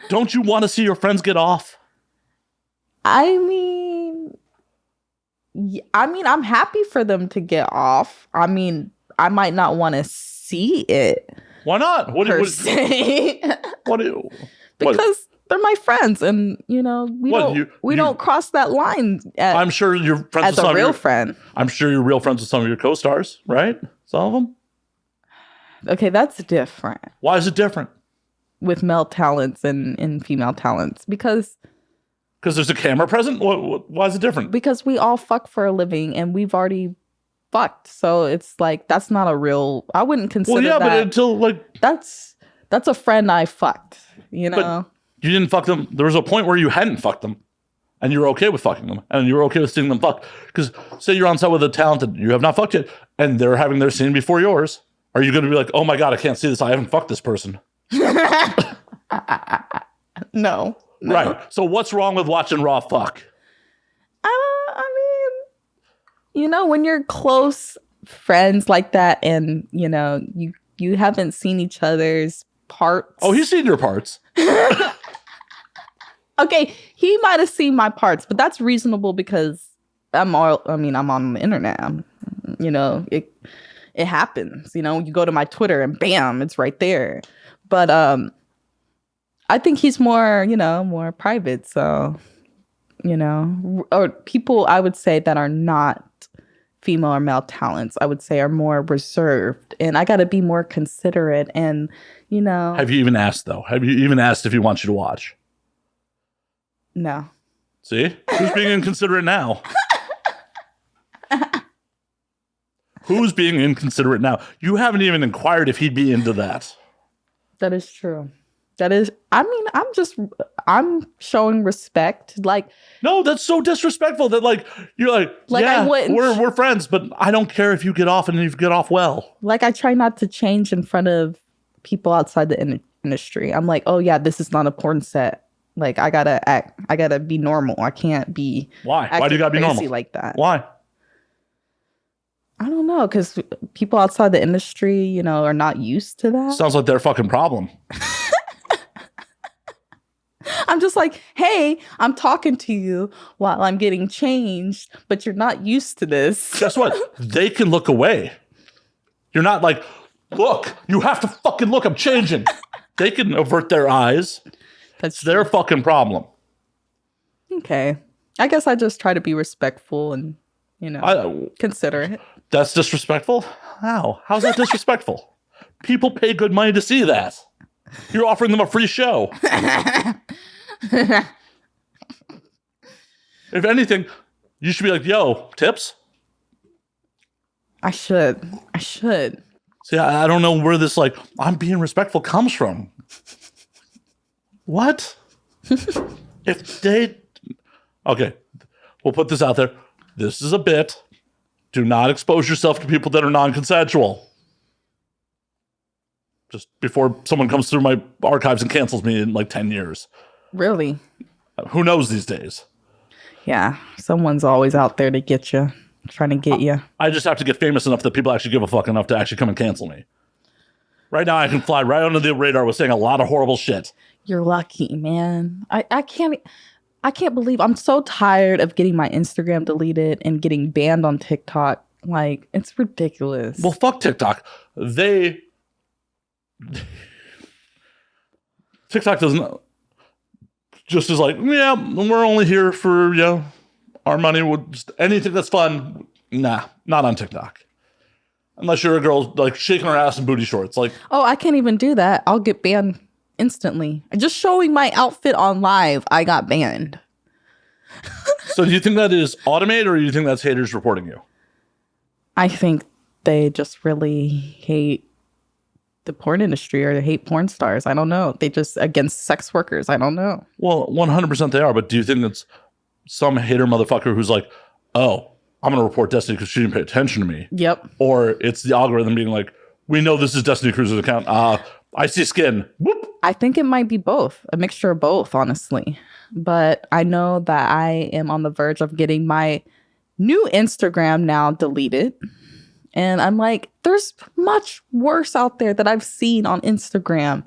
Don't you want to see your friends get off? I mean, I'm happy for them to get off. I mean, I might not want to see it. Why not? Because they're my friends, and we don't cross that line. I'm sure you're friends with as a real friend. I'm sure you're real friends with some of your co-stars, right? Some of them. Okay, that's different. Why is it different? With male talents and female talents, because there's a camera present. Why is it different? Because we all fuck for a living, and we've already fucked, so it's like that's not a real. I wouldn't consider. Well, yeah, but until like that's a friend I fucked. But you didn't fuck them. There was a point where you hadn't fucked them, and you were okay with fucking them, and you were okay with seeing them fuck. Because say you're on set with a talent that you have not fucked yet, and they're having their scene before yours. Are you going to be like, oh my God, I can't see this. I haven't fucked this person. No. Right. So what's wrong with watching Raw fuck? When you're close friends like that, and you haven't seen each other's parts. Oh, he's seen your parts. Okay, he might have seen my parts, but that's reasonable because I'm on the internet. It happens. You go to my Twitter and bam, it's right there. But I think he's more private. So, or people I would say that are not female or male talents, I would say are more reserved, and I got to be more considerate. And have you even asked though? Have you even asked if he wants you to watch? No. See, who's being inconsiderate now? Who's being inconsiderate now? You haven't even inquired if he'd be into that. That is true. That is, I'm showing respect. Like, no, that's so disrespectful that you're like yeah, we're friends, but I don't care if you get off and if you get off well. Like, I try not to change in front of people outside the industry. I'm like, oh yeah, this is not a porn set. Like, I gotta be normal. I can't be. Why? Why do you gotta be normal like that? Why? I don't know, because people outside the industry, you know, are not used to that. Sounds like their fucking problem. I'm just like, hey, I'm talking to you while I'm getting changed, but you're not used to this. Guess what? They can look away. You're not like, look, you have to fucking look, I'm changing. They can avert their eyes. That's their fucking problem. Okay. I guess I just try to be respectful and, you know, considerate. That's disrespectful? How? How's that disrespectful? People pay good money to see that. You're offering them a free show. If anything, you should be like, yo, tips? I should. See, I don't know where this, like, I'm being respectful comes from. What? If they... Okay, we'll put this out there. This is a bit. Do not expose yourself to people that are non-consensual. Just before someone comes through my archives and cancels me in like 10 years. Really? Who knows these days? Yeah, someone's always out there to get you, trying to get you. I just have to get famous enough that people actually give a fuck enough to actually come and cancel me. Right now, I can fly right under the radar with saying a lot of horrible shit. You're lucky, man. I can't believe I'm so tired of getting my Instagram deleted and getting banned on TikTok. Like, it's ridiculous. Well, fuck TikTok. TikTok doesn't just is like, yeah, we're only here for, you know, our money. Would just anything that's fun. Nah, not on TikTok. Unless you're a girl like shaking her ass in booty shorts. Like, oh, I can't even do that. I'll get banned instantly. Just showing my outfit on live, I got banned. So do you think that is automated, or do you think that's haters reporting you? I think they just really hate the porn industry, or they hate porn stars. I don't know. They just against sex workers. I don't know. Well, 100% they are. But do you think it's some hater motherfucker who's like, oh, I'm going to report Destiny because she didn't pay attention to me? Yep. Or it's the algorithm being like, we know this is Destiny Cruz's account. I see skin. Whoop. I think it might be both, a mixture of both, honestly. But I know that I am on the verge of getting my new Instagram now deleted. And I'm like, there's much worse out there that I've seen on Instagram.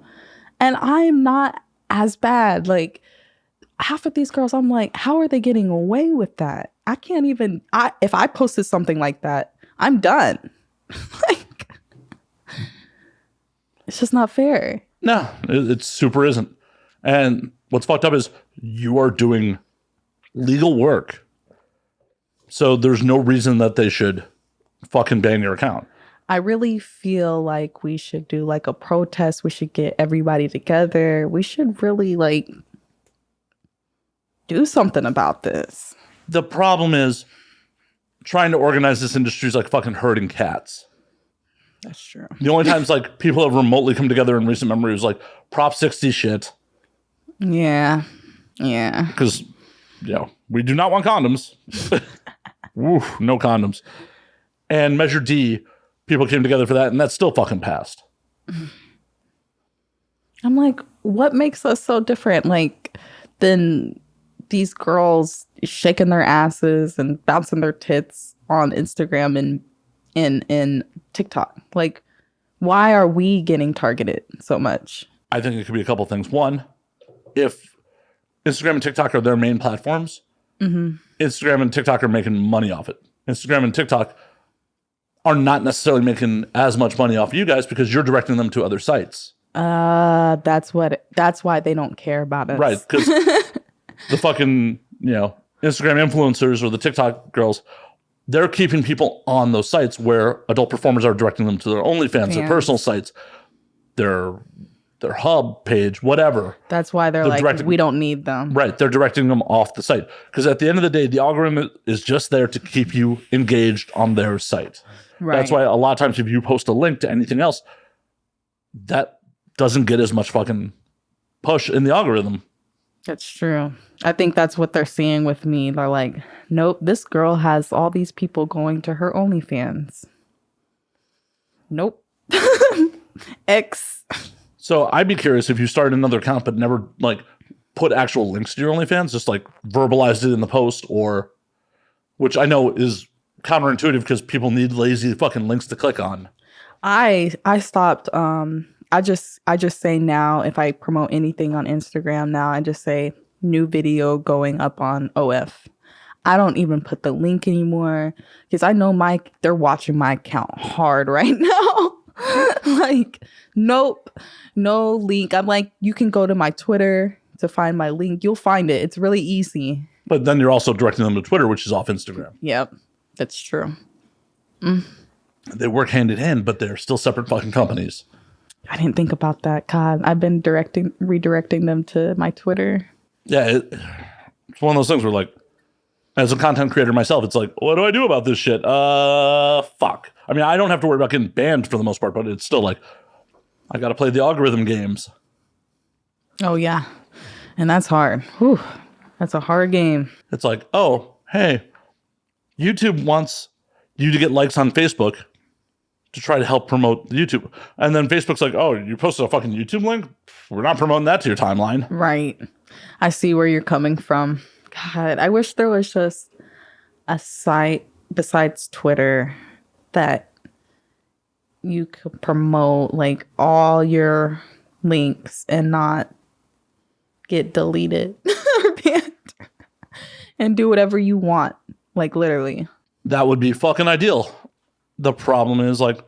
And I'm not as bad. Like, half of these girls, I'm like, how are they getting away with that? I can't even, if I posted something like that, I'm done. Like, it's just not fair. No, it super isn't. And what's fucked up is you are doing legal work. So there's no reason that they should fucking ban your account. I really feel like we should do like a protest. We should get everybody together. We should really like do something about this. The problem is trying to organize this industry is like fucking herding cats. That's true. The only times like people have remotely come together in recent memory was like Prop 60 shit. Yeah. Yeah. Because, you know, we do not want condoms. Woo, no condoms. And Measure D, people came together for that, and that's still fucking passed. I'm like, what makes us so different? Like, than these girls shaking their asses and bouncing their tits on Instagram and in TikTok. Like, why are we getting targeted so much? I think it could be a couple things. One, if Instagram and TikTok are their main platforms, Instagram and TikTok are making money off it. Instagram and TikTok are not necessarily making as much money off you guys because you're directing them to other sites. That's why they don't care about us. Right, because the fucking, you know, Instagram influencers or the TikTok girls, they're keeping people on those sites where adult performers are directing them to their OnlyFans, their personal sites, their hub page, whatever. That's why they're like, we don't need them. Right. They're directing them off the site. Because at the end of the day, the algorithm is just there to keep you engaged on their site. Right. That's why a lot of times if you post a link to anything else, that doesn't get as much fucking push in the algorithm. That's true. I think that's what they're seeing with me. They're like, nope, this girl has all these people going to her OnlyFans. Nope. X. So I'd be curious if you started another account but never like put actual links to your OnlyFans, just like verbalized it in the post, or which I know is counterintuitive because people need lazy fucking links to click on. I stopped. I just say now, if I promote anything on Instagram now, I just say new video going up on OF. I don't even put the link anymore because I know they're watching my account hard right now. Like, nope, no link. I'm like, you can go to my Twitter to find my link. You'll find it. It's really easy. But then you're also directing them to Twitter, which is off Instagram. Yep, that's true. They work hand in hand, but they're still separate fucking companies. I didn't think about that. God, I've been redirecting them to my Twitter. Yeah, it's one of those things where, like, as a content creator myself, it's like, what do I do about this shit? Fuck. I mean, I don't have to worry about getting banned for the most part, but it's still like, I got to play the algorithm games. Oh, yeah. And that's hard. Whew. That's a hard game. It's like, oh, hey, YouTube wants you to get likes on Facebook to try to help promote the YouTube. And then Facebook's like, oh, you posted a fucking YouTube link? We're not promoting that to your timeline. Right. I see where you're coming from. God, I wish there was just a site besides Twitter that you could promote like all your links and not get deleted or banned and do whatever you want. Like, literally. That would be fucking ideal. The problem is, like,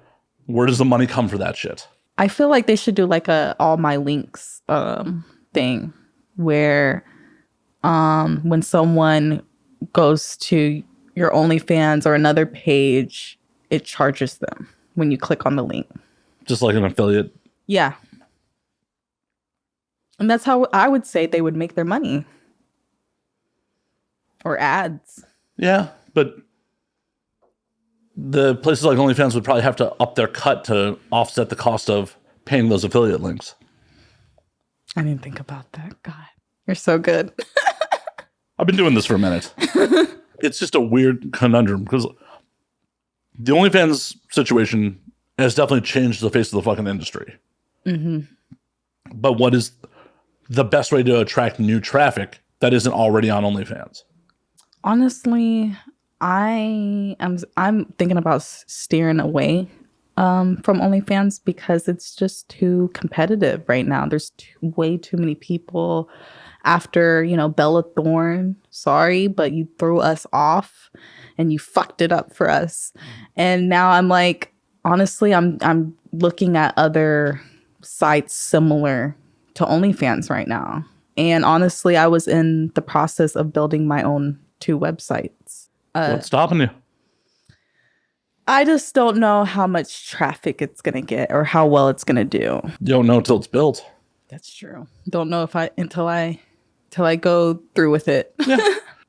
where does the money come for that shit? I feel like they should do like a all my links thing where when someone goes to your OnlyFans or another page, it charges them when you click on the link. Just like an affiliate? Yeah. And that's how I would say they would make their money. Or ads. Yeah, but the places like OnlyFans would probably have to up their cut to offset the cost of paying those affiliate links. I didn't think about that. God, you're so good. I've been doing this for a minute. It's just a weird conundrum because the OnlyFans situation has definitely changed the face of the fucking industry. Mm-hmm. But what is the best way to attract new traffic that isn't already on OnlyFans? Honestly, I'm thinking about steering away from OnlyFans because it's just too competitive right now. There's way too many people. After, Bella Thorne, sorry, but you threw us off and you fucked it up for us. And now I'm like, honestly, I'm looking at other sites similar to OnlyFans right now. And honestly, I was in the process of building my own 2 websites. What's stopping you? I just don't know how much traffic it's going to get or how well it's going to do. You don't know until it's built. That's true. Don't know until I go through with it. Yeah.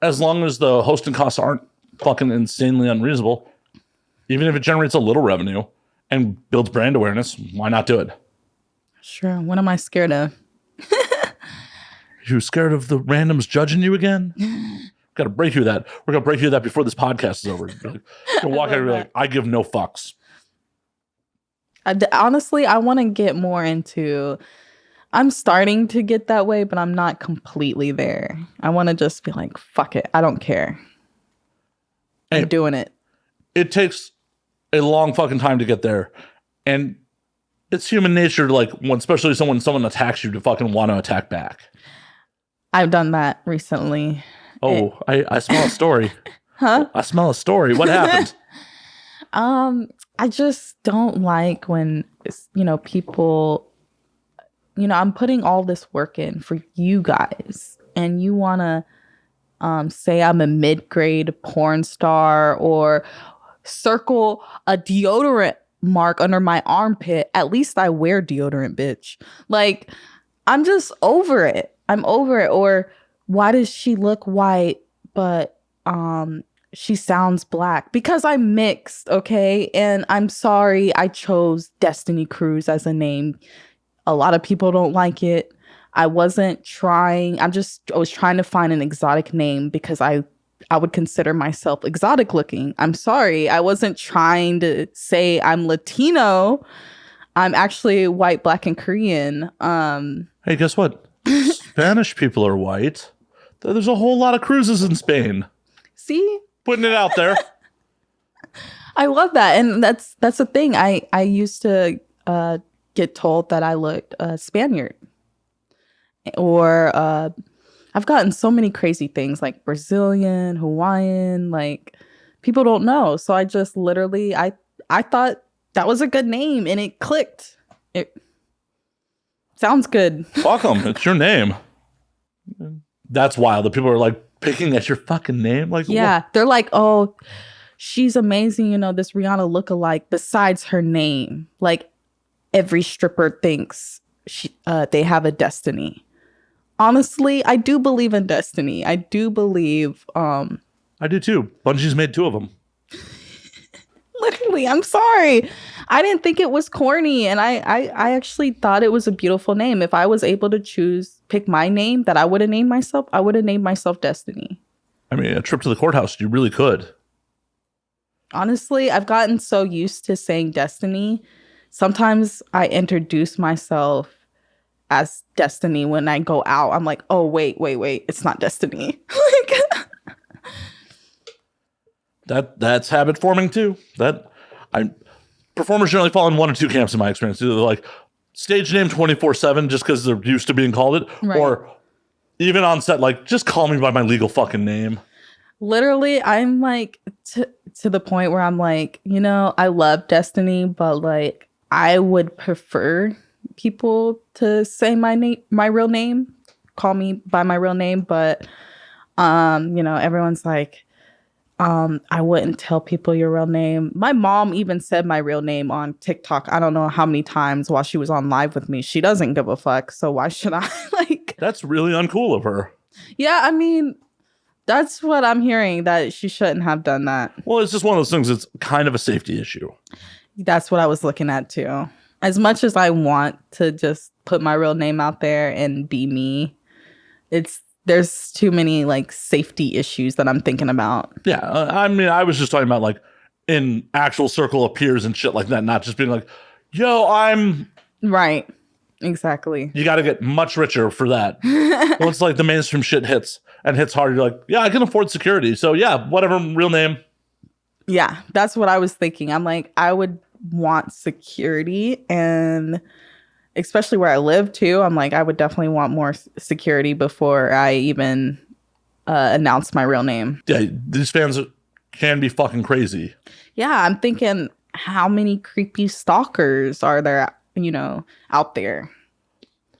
As long as the hosting costs aren't fucking insanely unreasonable, even if it generates a little revenue and builds brand awareness, why not do it? Sure. What am I scared of? You scared of the randoms judging you again? Got to break you that. We're going to break you that before this podcast is over. You're gonna walk out and be like, I give no fucks. Honestly, I want to get more into... I'm starting to get that way, but I'm not completely there. I want to just be like, fuck it. I don't care. I'm doing it. It takes a long fucking time to get there. And it's human nature to, like, when, especially someone attacks you, to fucking want to attack back. I've done that recently. Oh, I smell a story. Huh? I smell a story. What happened? I just don't like when, people... I'm putting all this work in for you guys, and you want to say I'm a mid-grade porn star or circle a deodorant mark under my armpit. At least I wear deodorant, bitch. Like, I'm just over it. I'm over it. Or why does she look white, but she sounds black? Because I'm mixed, okay? And I'm sorry I chose Destiny Cruz as a name. A lot of people don't like it. I wasn't trying. I was trying to find an exotic name because I would consider myself exotic looking. I'm sorry. I wasn't trying to say I'm Latino. I'm actually white, black, and Korean. Hey, guess what? Spanish people are white. There's a whole lot of cruises in Spain. See? Putting it out there. I love that. And that's the thing. I used to get told that I looked Spaniard. Or I've gotten so many crazy things like Brazilian, Hawaiian, like people don't know. So I just literally, I thought that was a good name and it clicked. It sounds good. Welcome. It's your name. That's wild. The people are like picking at your fucking name. Like, yeah, what? they're like, oh, she's amazing. You know, this Rihanna lookalike besides her name. Like every stripper thinks they have a destiny. Honestly, I do believe in destiny. I do believe. I do too. Bungie's made 2 of them. Literally, I'm sorry. I didn't think it was corny, and I actually thought it was a beautiful name. If I was able to pick my name that I would have named myself, I would have named myself Destiny. I mean, a trip to the courthouse, you really could. Honestly, I've gotten so used to saying Destiny. Sometimes I introduce myself as Destiny when I go out. I'm like, oh, wait, it's not Destiny. That's habit forming too. Performers generally fall in one or two camps in my experience. Either like stage name 24/7 just because they're used to being called it, right. Or even on set, like just call me by my legal fucking name. Literally, I'm like to the point where I'm like, you know, I love Destiny, but like I would prefer people to say my real name, call me by my real name, but you know, everyone's like, I wouldn't tell people your real name. My mom even said my real name on TikTok. I don't know how many times while she was on live with me. She doesn't give a fuck. So why should I like? That's really uncool of her. Yeah, I mean, that's what I'm hearing, that she shouldn't have done that. Well, it's just one of those things. It's kind of a safety issue. That's what I was looking at too. As much as I want to just put my real name out there and be me, there's too many like safety issues that I'm thinking about. Yeah, I mean, I was just talking about like in actual circle of peers and shit like that, not just being like, yo, I'm... Right, exactly. You got to get much richer for that. Once like the mainstream shit hits and hits hard, you're like, yeah, I can afford security. So yeah, whatever, real name. Yeah, that's what I was thinking. I'm like, I would want security, and especially where I live too, I'm like, I would definitely want more security before I even announce my real name. Yeah, these fans can be fucking crazy. Yeah, I'm thinking, how many creepy stalkers are there, you know, out there?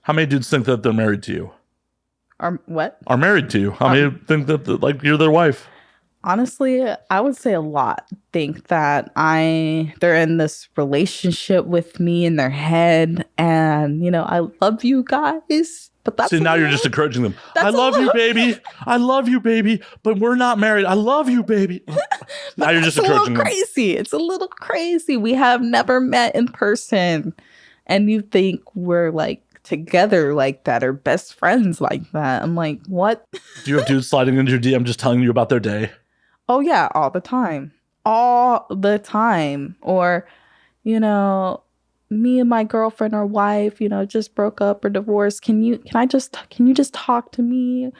How many dudes think that they're married to you? Are what? Are married to you? How many think that like you're their wife? Honestly, I would say a lot think that they're in this relationship with me in their head, and you know, I love you guys. But that's now you're just encouraging them. I love you, baby. I love you, baby. But we're not married. I love you, baby. Now you're just encouraging them. It's a little crazy. We have never met in person, and you think we're like together like that, or best friends like that. I'm like, what? Do you have dudes sliding into your DM just telling you about their day? Oh, yeah, all the time. All the time. Or, you know, me and my girlfriend or wife, you know, just broke up or divorced. Can you just talk to me?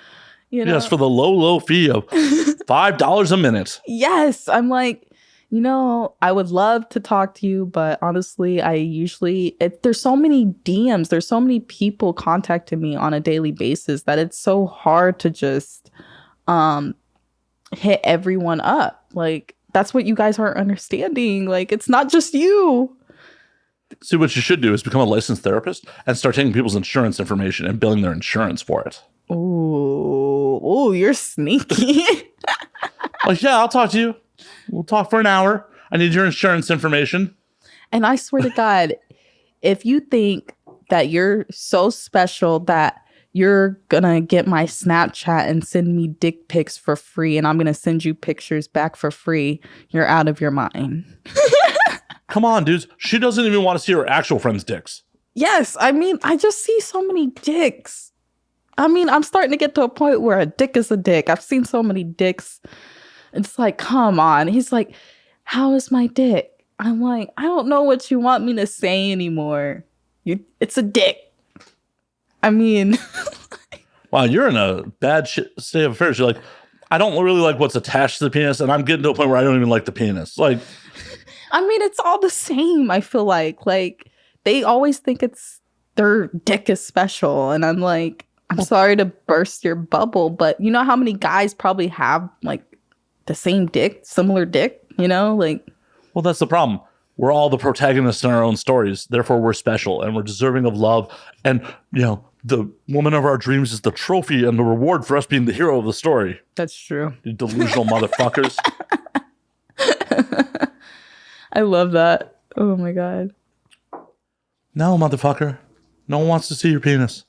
You know? Yes, for the low fee of $5 a minute. Yes. I'm like, you know, I would love to talk to you, but honestly, there's so many DMs, there's so many people contacting me on a daily basis that it's so hard to just hit everyone up. Like, that's what you guys aren't understanding. Like, it's not just you. See, what you should do is become a licensed therapist and start taking people's insurance information and billing their insurance for it. Ooh, you're sneaky. Like, yeah, I'll talk to you. We'll talk for an hour. I need your insurance information. And I swear to God, if you think that you're so special that you're gonna get my Snapchat and send me dick pics for free, and I'm gonna send you pictures back for free, you're out of your mind. Come on, dudes. She doesn't even want to see her actual friends' dicks. Yes, I mean, I just see so many dicks. I mean, I'm starting to get to a point where a dick is a dick. I've seen so many dicks. It's like, come on. He's like, how is my dick? I'm like, I don't know what you want me to say anymore. It's a dick. I mean. Wow, you're in a bad state of affairs. You're like, I don't really like what's attached to the penis, and I'm getting to a point where I don't even like the penis. Like, I mean, it's all the same. I feel like they always think it's their dick is special, and I'm like, I'm sorry to burst your bubble, but you know how many guys probably have like the same dick, similar dick, you know, like. Well, that's the problem. We're all the protagonists in our own stories. Therefore, we're special and we're deserving of love. And, you know, the woman of our dreams is the trophy and the reward for us being the hero of the story. That's true. You delusional motherfuckers. I love that. Oh, my God. No, motherfucker. No one wants to see your penis.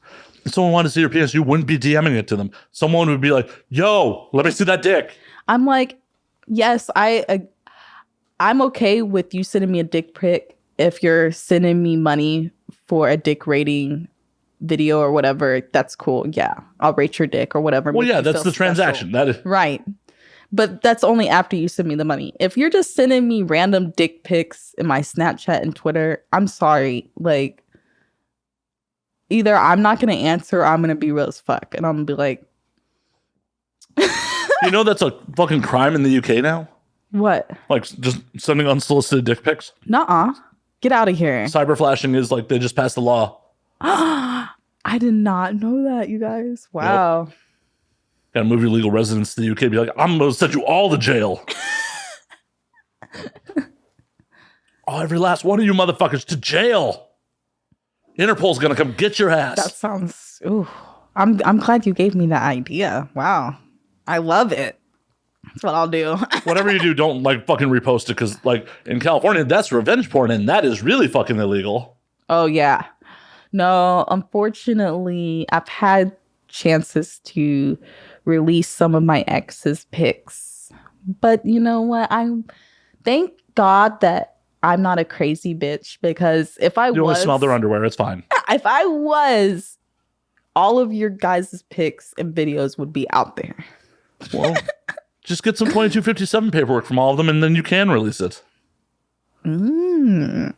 If someone wanted to see your penis, you wouldn't be DMing it to them. Someone would be like, yo, let me see that dick. I'm like, yes, I'm okay with you sending me a dick pic if you're sending me money for a dick rating video or whatever. That's cool. Yeah, I'll rate your dick or whatever. Well, yeah, that's the transaction. That is right. But that's only after you send me the money. If you're just sending me random dick pics in my Snapchat and Twitter, I'm sorry. Like, either I'm not going to answer or I'm going to be real as fuck. And I'm going to be like... You know that's a fucking crime in the UK now? What? Like, just sending unsolicited dick pics? Nuh-uh. Get out of here. Cyber flashing is like, they just passed the law. I did not know that, you guys. Wow. Yep. Gotta move your legal residence to the UK. Be like, I'm gonna send you all to jail. Oh, every last one of you motherfuckers to jail. Interpol's gonna come get your ass. That sounds... Ooh. I'm glad you gave me that idea. Wow. I love it. That's what I'll do. Whatever you do, don't like fucking repost it, because like in California, that's revenge porn, and that is really fucking illegal. Oh, yeah. No, unfortunately, I've had chances to release some of my ex's pics. But you know what? Thank God that I'm not a crazy bitch, because if I was... You only smell their underwear, it's fine. If I was, all of your guys' pics and videos would be out there. Well, just get some 2257 paperwork from all of them, and then you can release it. The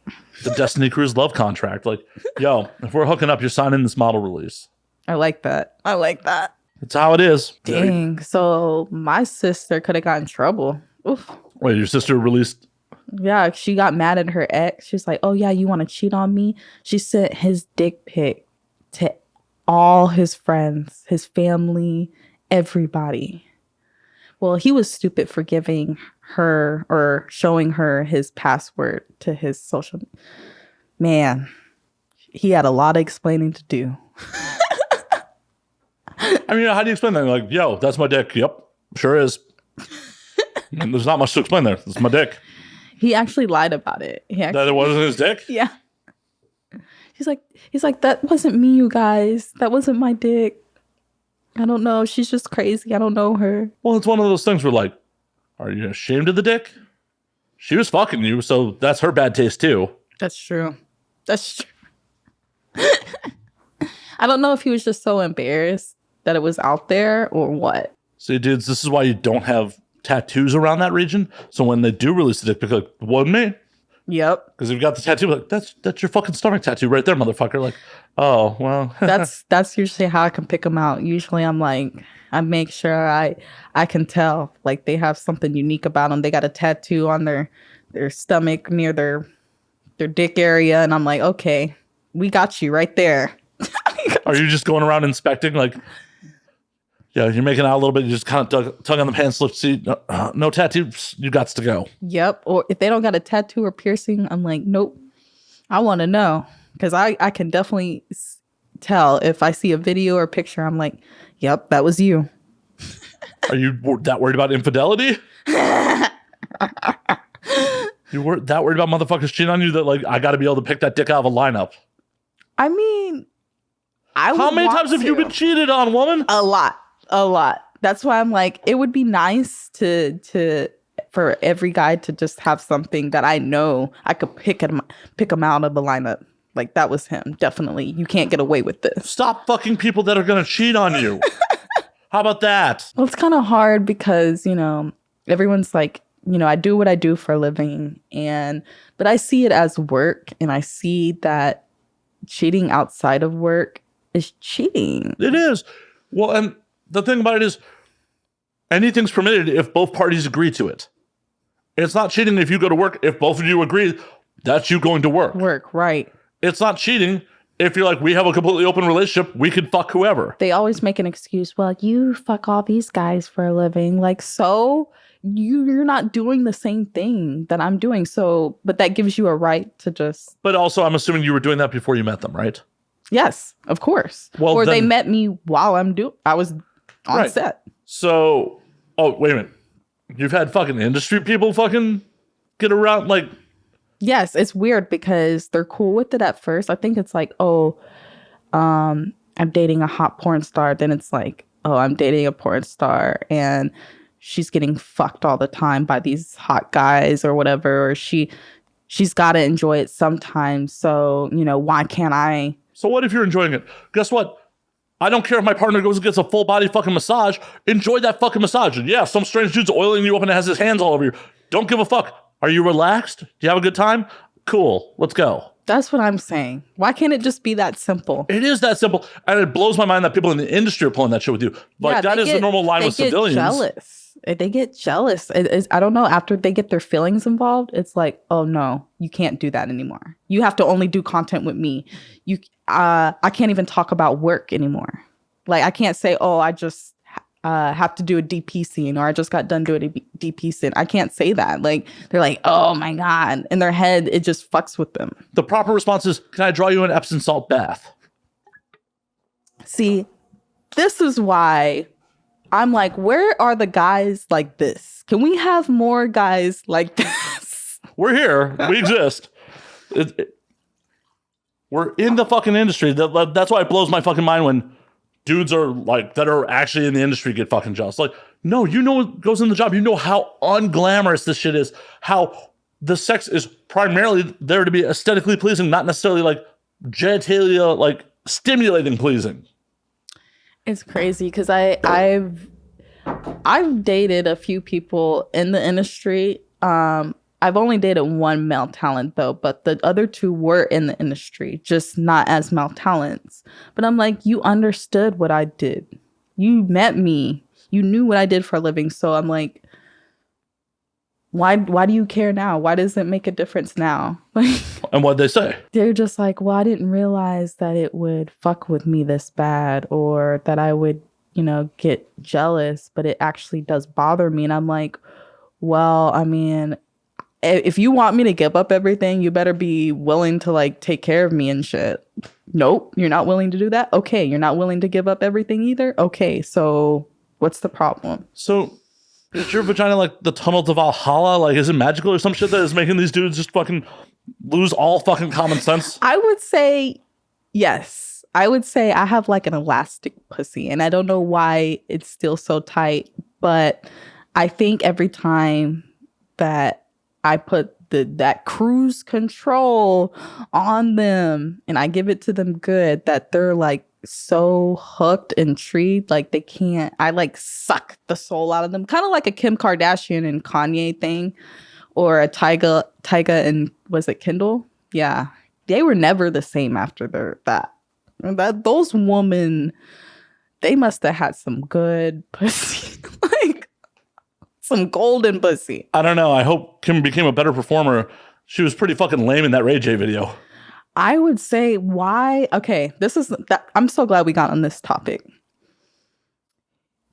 Destiny Cruz love contract. Like, yo, if we're hooking up, you're signing this model release. I like that. I like that. That's how it is. Dang. So my sister could have got in trouble. Oof. Wait, your sister released? Yeah, she got mad at her ex. She was like, oh, yeah, you want to cheat on me? She sent his dick pic to all his friends, his family, everybody. Well, he was stupid for giving her or showing her his password to his social. Man, he had a lot of explaining to do. I mean, how do you explain that? Like, yo, that's my dick. Yep, sure is. And there's not much to explain there. It's my dick. He actually lied about it. That it wasn't his dick? Yeah. He's like, that wasn't me, you guys. That wasn't my dick. I don't know. She's just crazy. I don't know her. Well, it's one of those things where, like, are you ashamed of the dick? She was fucking you, so that's her bad taste, too. That's true. That's true. I don't know if he was just so embarrassed that it was out there or what. See, dudes, this is why you don't have tattoos around that region. So when they do release the dick pic, like, wasn't me? Yep. Because if you've got the tattoo, like, that's your fucking stomach tattoo right there, motherfucker. Like, oh, well. that's usually how I can pick them out. Usually I'm like, I make sure I can tell. Like, they have something unique about them. They got a tattoo on their stomach near their dick area. And I'm like, okay, we got you right there. Are you just going around inspecting? Like, yeah, you're making out a little bit. You just kind of tug on the pants slip. See, no tattoos. You got to go. Yep. Or if they don't got a tattoo or piercing, I'm like, nope. I want to know, because I can definitely tell if I see a video or picture. I'm like, yep, that was you. Are you that worried about infidelity? You were that worried about motherfuckers cheating on you that, like, I got to be able to pick that dick out of a lineup? I mean, how many times have you been cheated on, woman? A lot. That's why I'm like, it would be nice for every guy to just have something that I know I could pick him out of the lineup. Like, that was him. Definitely. You can't get away with this. Stop fucking people that are going to cheat on you. How about that? Well, it's kind of hard because, everyone's like, I do what I do for a living, but I see it as work, and I see that cheating outside of work is cheating. It is. Well, and the thing about it is, anything's permitted if both parties agree to it. It's not cheating if you go to work if both of you agree that's you going to work. Work, right. It's not cheating if you're like, we have a completely open relationship, we can fuck whoever. They always make an excuse. Well, you fuck all these guys for a living. Like, so you're not doing the same thing that I'm doing. So, but that gives you a right to just. But also, I'm assuming you were doing that before you met them, right? Yes, of course. Well, or then, they met me while I was on set. So, wait a minute. You've had fucking industry people fucking get around, like. Yes, it's weird because they're cool with it at first. I think it's like, I'm dating a hot porn star. Then it's like, I'm dating a porn star and she's getting fucked all the time by these hot guys or whatever. Or she's got to enjoy it sometimes. So, why can't I? So what if you're enjoying it? Guess what? I don't care if my partner goes and gets a full body fucking massage. Enjoy that fucking massage. And yeah, some strange dude's oiling you up and has his hands all over you. Don't give a fuck. Are you relaxed? Do you have a good time? Cool. Let's go. That's what I'm saying. Why can't it just be that simple? It is that simple. And it blows my mind that people in the industry are pulling that shit with you. Like, that is the normal line with civilians. They get jealous. I don't know. After they get their feelings involved, it's like, oh, no, you can't do that anymore. You have to only do content with me. I can't even talk about work anymore. Like, I can't say, I just have to do a DP scene, or I just got done doing a DP scene. I can't say that. Like, they're like, oh my God. In their head, it just fucks with them. The proper response is, can I draw you an Epsom salt bath? See, this is why I'm like, where are the guys like this? Can we have more guys like this? We're here. We exist. We're in the fucking industry. That's why it blows my fucking mind when dudes are like, that are actually in the industry get fucking jealous. Like, no, what goes in the job. You know how unglamorous this shit is. How the sex is primarily there to be aesthetically pleasing, not necessarily like genitalia, like stimulating pleasing. It's crazy because I've dated a few people in the industry. I've only dated one male talent though, but the other two were in the industry, just not as male talents. But I'm like, you understood what I did. You met me. You knew what I did for a living. So I'm like, why do you care now? Why does it make a difference now? And what'd they say? They're just like, well, I didn't realize that it would fuck with me this bad, or that I would, get jealous, but it actually does bother me. And I'm like, well, I mean, if you want me to give up everything, you better be willing to like take care of me and shit. Nope, you're not willing to do that? Okay, you're not willing to give up everything either? Okay, so what's the problem? So is your vagina like the tunnel to Valhalla? Like, is it magical or some shit that is making these dudes just fucking lose all fucking common sense? I would say yes. I would say I have like an elastic pussy, and I don't know why it's still so tight, but I think every time that I put that cruise control on them and I give it to them good, that they're like so hooked, intrigued, like they can't. I like suck the soul out of them, kind of like a Kim Kardashian and Kanye thing, or a Tyga and was it Kendall? Yeah, they were never the same after that. Those women, they must have had some good pussy, like some golden pussy. I don't know. I hope Kim became a better performer. She was pretty fucking lame in that Ray J video. I would say why. Okay, I'm so glad we got on this topic.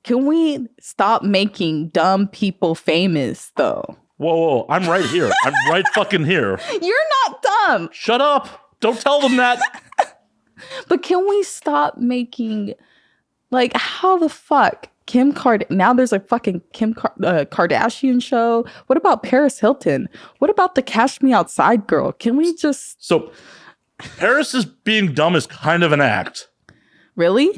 Can we stop making dumb people famous, though? Whoa, I'm right here. I'm right fucking here. You're not dumb. Shut up. Don't tell them that. But can we stop making, like, how the fuck? Now there's a fucking Kardashian show. What about Paris Hilton? What about the Cash Me Outside girl? Can we just... So, Paris is being dumb is kind of an act. Really?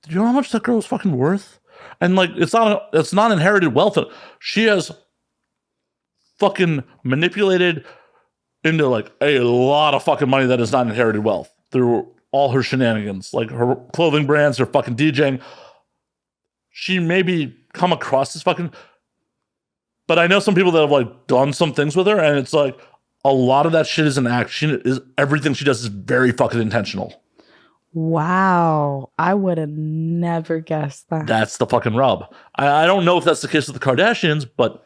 Do you know how much that girl is fucking worth? And, like, it's not inherited wealth. She has fucking manipulated into, like, a lot of fucking money that is not inherited wealth through all her shenanigans. Like, her clothing brands, her fucking DJing. She maybe come across as fucking... But I know some people that have, like, done some things with her, and it's like, a lot of that shit is an act. Everything she does is very fucking intentional. Wow. I would have never guessed that. That's the fucking rub. I don't know if that's the case with the Kardashians, but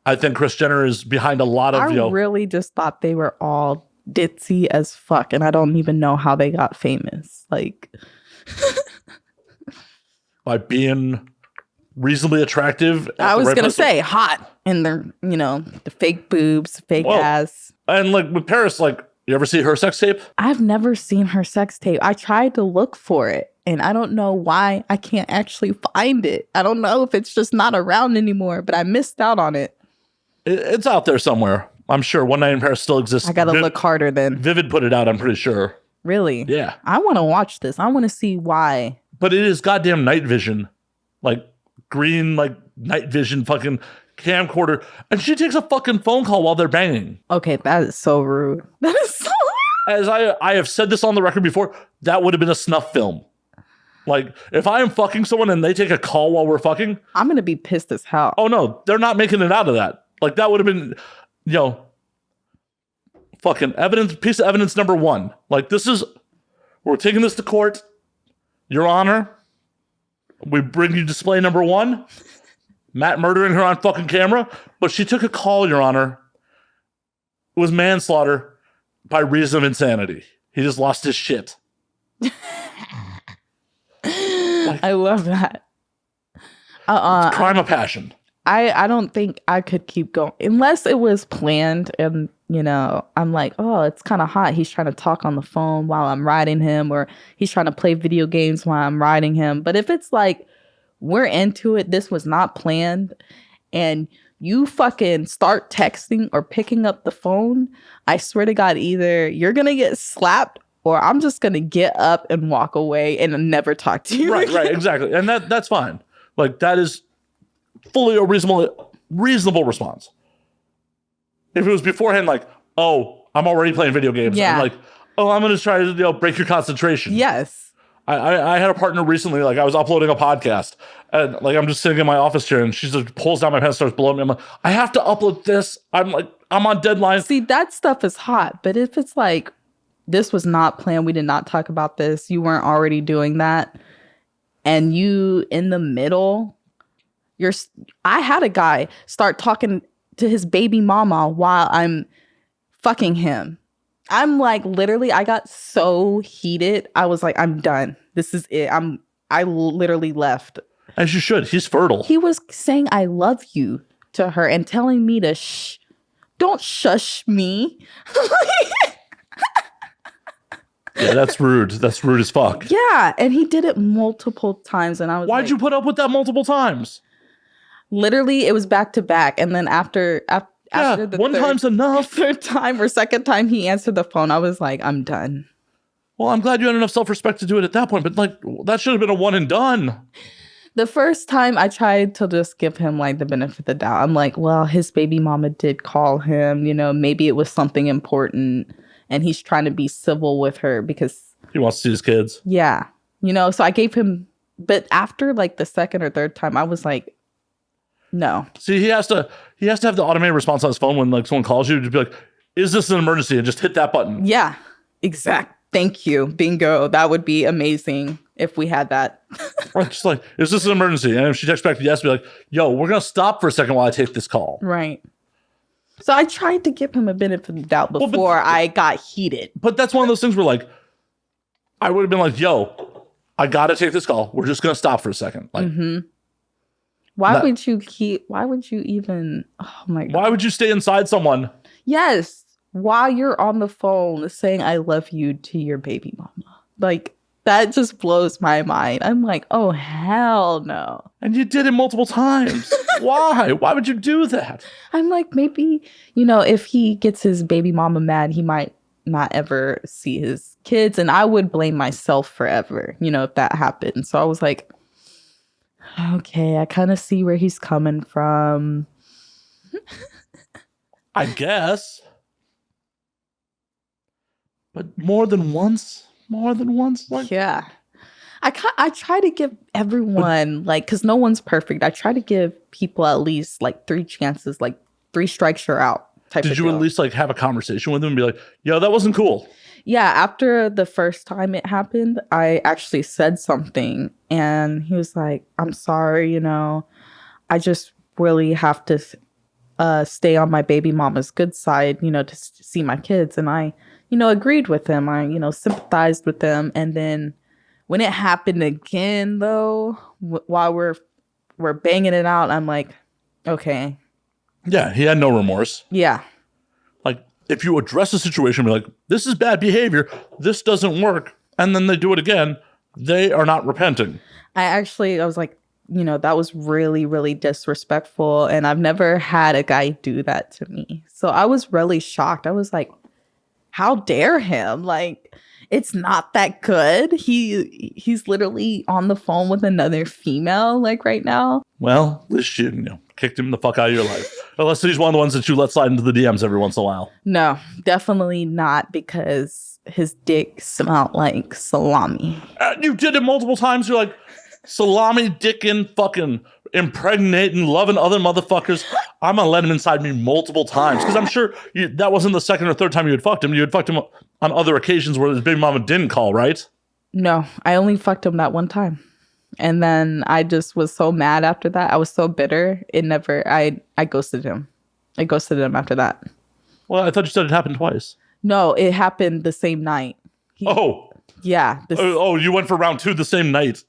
I think Kris Jenner is behind a lot of, I really just thought they were all ditzy as fuck, and I don't even know how they got famous. Like, by being reasonably attractive. I was going to say hot, and they're, the fake boobs, fake ass. And like with Paris, like, you ever see her sex tape? I've never seen her sex tape. I tried to look for it, and I don't know why I can't actually find it. I don't know if it's just not around anymore, but I missed out on it. It's out there somewhere. I'm sure One Night in Paris still exists. I got to look harder then. Vivid put it out, I'm pretty sure. Really? Yeah. I want to watch this. I want to see why. But it is goddamn night vision. Like green, like night vision fucking camcorder. And she takes a fucking phone call while they're banging. Okay, that is so rude. That is so rude. As I have said this on the record before, that would have been a snuff film. Like, if I am fucking someone and they take a call while we're fucking, I'm going to be pissed as hell. Oh, no, they're not making it out of that. Like, that would have been, fucking piece of evidence number one. Like, we're taking this to court. Your Honor, we bring you display number one. Matt murdering her on fucking camera. But she took a call, Your Honor. It was manslaughter by reason of insanity. He just lost his shit. I love that. Crime of passion. I don't think I could keep going unless it was planned and, I'm like, oh, it's kind of hot. He's trying to talk on the phone while I'm riding him, or he's trying to play video games while I'm riding him. But if it's like, we're into it, this was not planned, and you fucking start texting or picking up the phone, I swear to God, either you're going to get slapped or I'm just going to get up and walk away and never talk to you. Right, exactly. And that's fine. Like, that is fully a reasonable response. If it was beforehand, like, oh, I'm already playing video games. Yeah. I'm like, oh, I'm going to try to break your concentration. Yes. I had a partner recently, like, I was uploading a podcast, and like, I'm just sitting in my office chair, and she just pulls down my pants, starts blowing me. I'm like, I have to upload this. I'm like, I'm on deadline. See, that stuff is hot. But if it's like, this was not planned, we did not talk about this, you weren't already doing that, and you in the middle, I had a guy start talking to his baby mama while I'm fucking him. I'm like, literally, I got so heated. I was like, I'm done. This is it. I literally left. As you should. He's fertile. He was saying, I love you to her and telling me to don't shush me. Yeah, that's rude. That's rude as fuck. Yeah. And he did it multiple times. And I was Why'd you put up with that multiple times? Literally, it was back to back. And then after the one time's enough. Third time or second time he answered the phone, I was like, I'm done. Well, I'm glad you had enough self-respect to do it at that point, but like, that should have been a one and done. The first time I tried to just give him like the benefit of the doubt. I'm like, well, his baby mama did call him, maybe it was something important and he's trying to be civil with her because he wants to see his kids. Yeah. So I gave him, but after like the second or third time, I was like, no. See, he has to have the automated response on his phone when like someone calls you to be like, is this an emergency? And just hit that button. Yeah, exact. Thank you. Bingo. That would be amazing if we had that. Right, just like, is this an emergency? And if she texts back yes, be like, yo, we're going to stop for a second while I take this call. Right. So I tried to give him a benefit of the doubt before I got heated. But that's one of those things where like, I would have been like, yo, I got to take this call. We're just going to stop for a second. Like, Why would you even, oh my God. Why would you stay inside someone? Yes. While you're on the phone saying, I love you to your baby mama. Like, that just blows my mind. I'm like, oh, hell no. And you did it multiple times. Why? Why would you do that? I'm like, maybe, if he gets his baby mama mad, he might not ever see his kids. And I would blame myself forever, if that happened. So I was like, okay, I kind of see where he's coming from. I guess. But more than once? Like, yeah. I try to give everyone, because no one's perfect. I try to give people at least, 3 chances, 3 strikes you're out type of Did you deal. at least, have a conversation with them and be like, yo, that wasn't cool? Yeah, after the first time it happened, I actually said something. And he was like, I'm sorry, I just really have to stay on my baby mama's good side, to see my kids. And I, agreed with him. I, sympathized with them. And then when it happened again, though, while we're banging it out, I'm like, okay. Yeah, he had no remorse. Yeah. Like, if you address the situation, be like, this is bad behavior, this doesn't work, and then they do it again, they are not repenting. I was like, that was really, really disrespectful. And I've never had a guy do that to me. So I was really shocked. I was like, how dare him? Like, it's not that good. He's literally on the phone with another female, like right now. Well, at least you kicked him the fuck out of your life. Unless he's one of the ones that you let slide into the DMs every once in a while. No, definitely not, because his dick smelled like salami. You did it multiple times. You're like, salami dicking, fucking impregnating, loving other motherfuckers. I'm gonna let him inside me multiple times, because I'm sure that wasn't the second or third time you had fucked him. You had fucked him on other occasions where his big mama didn't call, right? No, I only fucked him that one time. And then I just was so mad after that. I was so bitter. I ghosted him. I ghosted him after that. Well, I thought you said it happened twice. No, it happened the same night. Yeah. You went for round 2 the same night.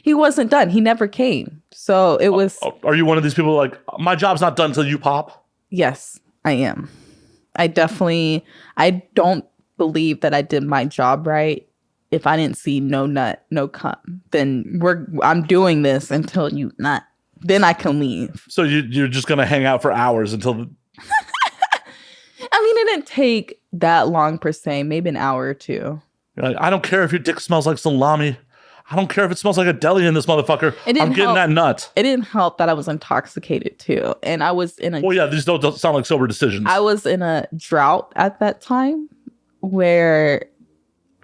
He wasn't done. He never came. So it was... Are you one of these people like, my job's not done until you pop? Yes, I am. I don't believe that I did my job right. If I didn't see no nut, no cum, then I'm doing this until you nut. Then I can leave. So you're just going to hang out for hours until... I mean, it didn't take that long per se. Maybe an hour or two. You're like, I don't care if your dick smells like salami. I don't care if it smells like a deli in this motherfucker. I'm getting that nut. It didn't help that I was intoxicated too. And I was in a... Well, yeah, these don't sound like sober decisions. I was in a drought at that time where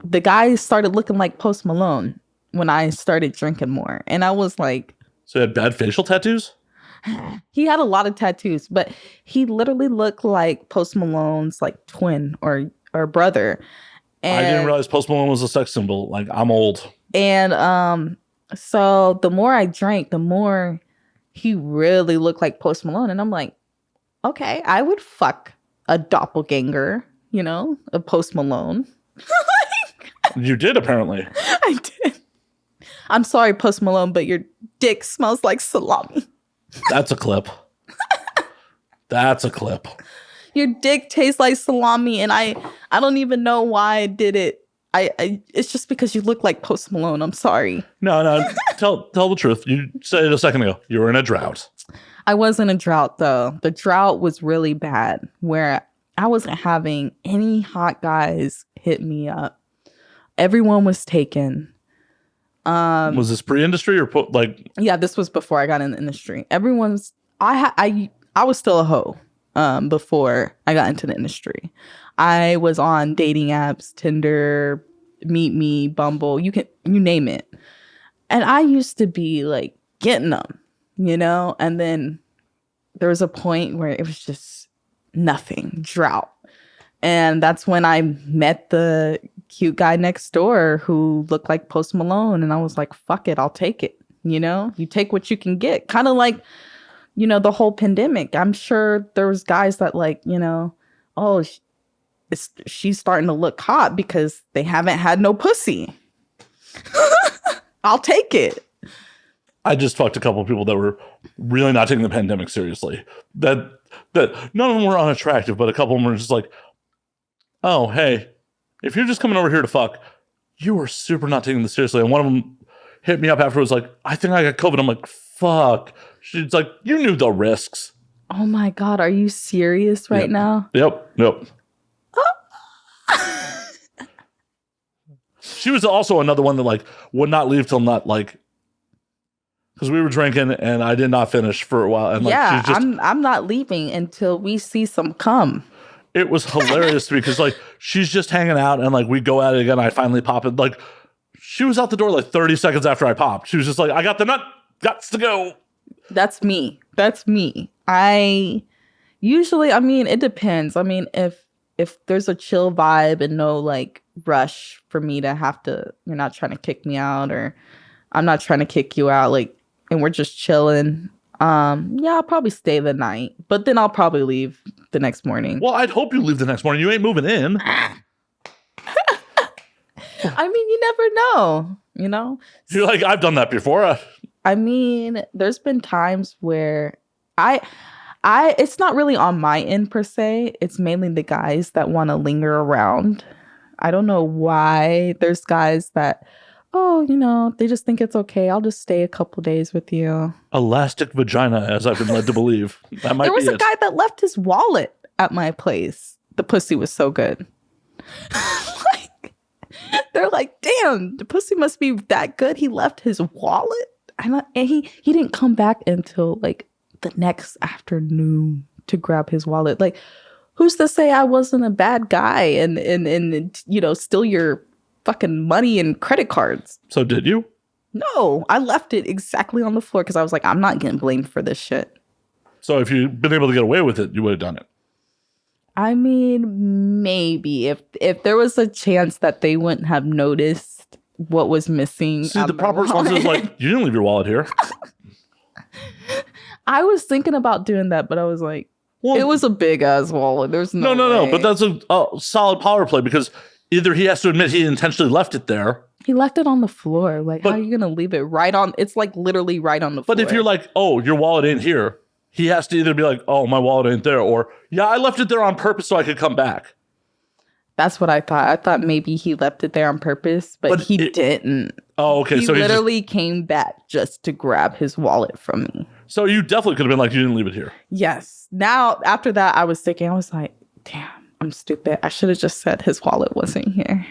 the guy started looking like Post Malone when I started drinking more. And I was like... So he had bad facial tattoos? He had a lot of tattoos, but he literally looked like Post Malone's like twin or brother. And I didn't realize Post Malone was a sex symbol. Like, I'm old. And so the more I drank, the more he really looked like Post Malone. And I'm like, okay, I would fuck a doppelganger, a Post Malone. You did, apparently. I did. I'm sorry, Post Malone, but your dick smells like salami. That's a clip. That's a clip. Your dick tastes like salami, and I don't even know why I did it. It's just because you look like Post Malone. I'm sorry. No. Tell the truth. You said it a second ago. You were in a drought. I was in a drought, though. The drought was really bad, where I wasn't having any hot guys hit me up. Everyone was taken. Was this pre-industry or Yeah, this was before I got in the industry. I was still a hoe before I got into the industry. I was on dating apps, Tinder, Meet Me, Bumble, you name it. And I used to be like getting them, and then there was a point where it was just nothing, drought. And that's when I met the cute guy next door who looked like Post Malone. And I was like, fuck it, I'll take it. You take what you can get. Kind of like, the whole pandemic. I'm sure there was guys that like, she's starting to look hot because they haven't had no pussy. I'll take it. I just fucked a couple of people that were really not taking the pandemic seriously. That none of them were unattractive, but a couple of them were just like, oh, hey, if you're just coming over here to fuck, you are super not taking this seriously. And one of them hit me up afterwards like, I think I got COVID. I'm like, fuck. She's like, you knew the risks. Oh my God, are you serious right now? Yep. She was also another one that like would not leave till nut, like, because we were drinking and I did not finish for a while. And like, yeah, I'm not leaving until we see some cum. It was hilarious to me because like she's just hanging out and like we go at it again. I finally pop it. Like she was out the door like 30 seconds after I popped. She was just like, I got the nut, gots to go. That's me. I usually, it depends. If there's a chill vibe and no like rush for me to have to, you're not trying to kick me out or I'm not trying to kick you out, like, and we're just chilling, Yeah, I'll probably stay the night, but then I'll probably leave the next morning. Well, I'd hope you leave the next morning. You ain't moving in. I mean, you never know, you know? You're like, I've done that before. I mean, there's been times where it's not really on my end per se. It's mainly the guys that want to linger around. I don't know why. There's guys that, oh, you know, they just think it's okay. I'll just stay a couple days with you. Elastic vagina, as I've been led to believe. That might there was be a guy that left his wallet at my place. The pussy was so good. They're like, damn, the pussy must be that good. He left his wallet. And he didn't come back until like the next afternoon to grab his wallet. Like, who's to say I wasn't a bad guy and you know, steal your fucking money and credit cards? So did you? No, I left it exactly on the floor because I was like, I'm not getting blamed for this shit. So if you'd been able to get away with it, you would have done it. I mean, maybe if there was a chance that they wouldn't have noticed what was missing. See, the proper response is like, you didn't leave your wallet here. I was thinking about doing that, but I was like, well, it was a big ass wallet. There's no way. But that's a solid power play because either he has to admit he intentionally left it there. He left it on the floor. Like, how are you going to leave it right on? It's like literally right on the floor. But if you're like, oh, your wallet ain't here, he has to either be like, oh, my wallet ain't there, or yeah, I left it there on purpose so I could come back. That's what I thought. I thought maybe he left it there on purpose, but he didn't. Oh, okay. He literally came back just to grab his wallet from me. So you definitely could have been like, you didn't leave it here. Yes. Now, after that, I was thinking, I was like, damn, I'm stupid. I should have just said his wallet wasn't here.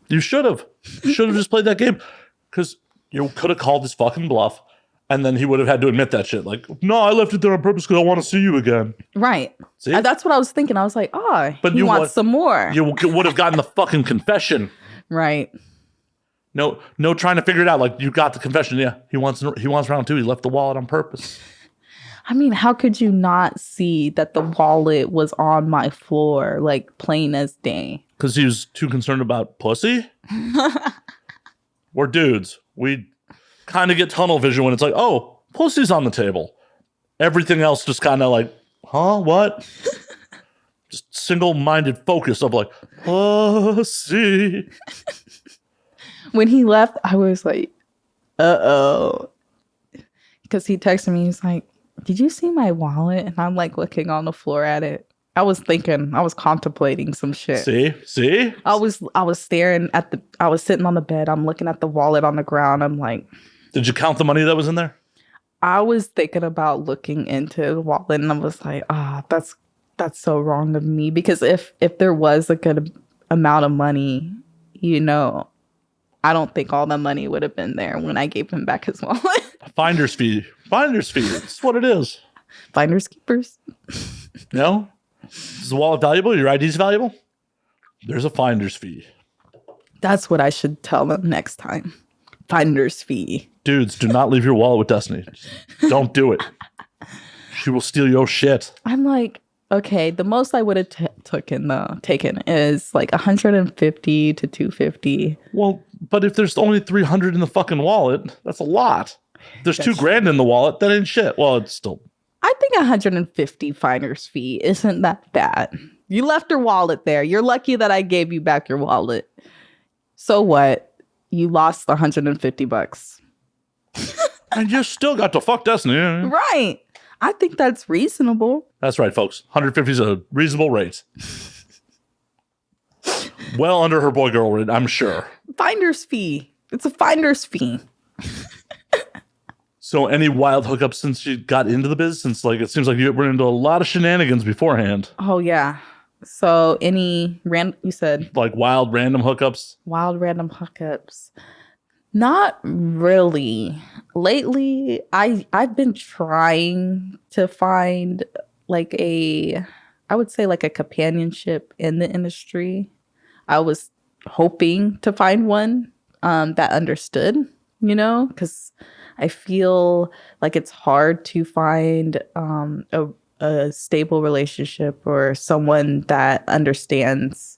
You should have. You should have just played that game. Because you could have called his fucking bluff. And then he would have had to admit that shit. Like, no, I left it there on purpose because I want to see you again. Right. See? That's what I was thinking. I was like, oh, but he wants some more. You would have gotten the fucking confession. Right. No trying to figure it out. Like, you got the confession. Yeah, he wants round two. He left the wallet on purpose. I mean, how could you not see that the wallet was on my floor, like plain as day? Because he was too concerned about pussy? We're dudes. We kind of get tunnel vision when it's like, oh, pussy's on the table. Everything else just kind of like, huh, what? Just single-minded focus of like, pussy. When he left, I was like, uh-oh. Because he texted me, he's like, did you see my wallet? And I'm like looking on the floor at it. I was contemplating some shit. See? I was staring at I was sitting on the bed. I'm looking at the wallet on the ground. I'm like, did you count the money that was in there? I was thinking about looking into the wallet and I was like, that's so wrong of me. Because if there was a good amount of money, you know, I don't think all the money would have been there when I gave him back his wallet. Finder's fee. That's what it is. Finders keepers. No? Is the wallet valuable? Your ID's valuable? There's a finder's fee. That's what I should tell them next time. Finder's fee. Dudes, do not leave your wallet with Destiny. Don't do it. She will steal your shit. I'm like, okay, the most I would have taken is like 150 to 250. Well, but if there's only 300 in the fucking wallet, that's a lot. There's that's $2,000 in the wallet. That ain't shit. Well, it's still. I think 150 finder's fee isn't that bad. You left your wallet there. You're lucky that I gave you back your wallet. So what? You lost $150. And you still got to fuck Destiny. Right. I think that's reasonable. That's right, folks. 150 is a reasonable rate. Well under her boy-girl rate, I'm sure. Finder's fee. It's a finder's fee. So any wild hookups since you got into the biz? Since like it seems like you were into a lot of shenanigans beforehand. Oh, yeah. So you said? Like wild random hookups? Wild random hookups. Not really. Lately, I've been trying to find like I would say like a companionship in the industry. I was hoping to find one that understood, you know, because I feel like it's hard to find a stable relationship or someone that understands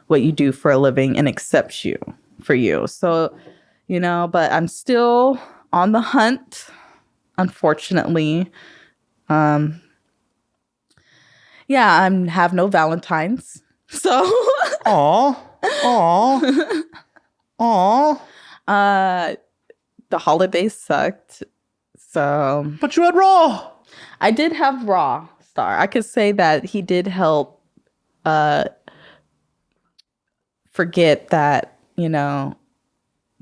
what you do for a living and accepts you for you. So, you know, but I'm still on the hunt. unfortunately. Yeah, I have no Valentines. So Aw. the holidays sucked. So But you had Raw. I did have Raw Star. I could say that he did help forget that,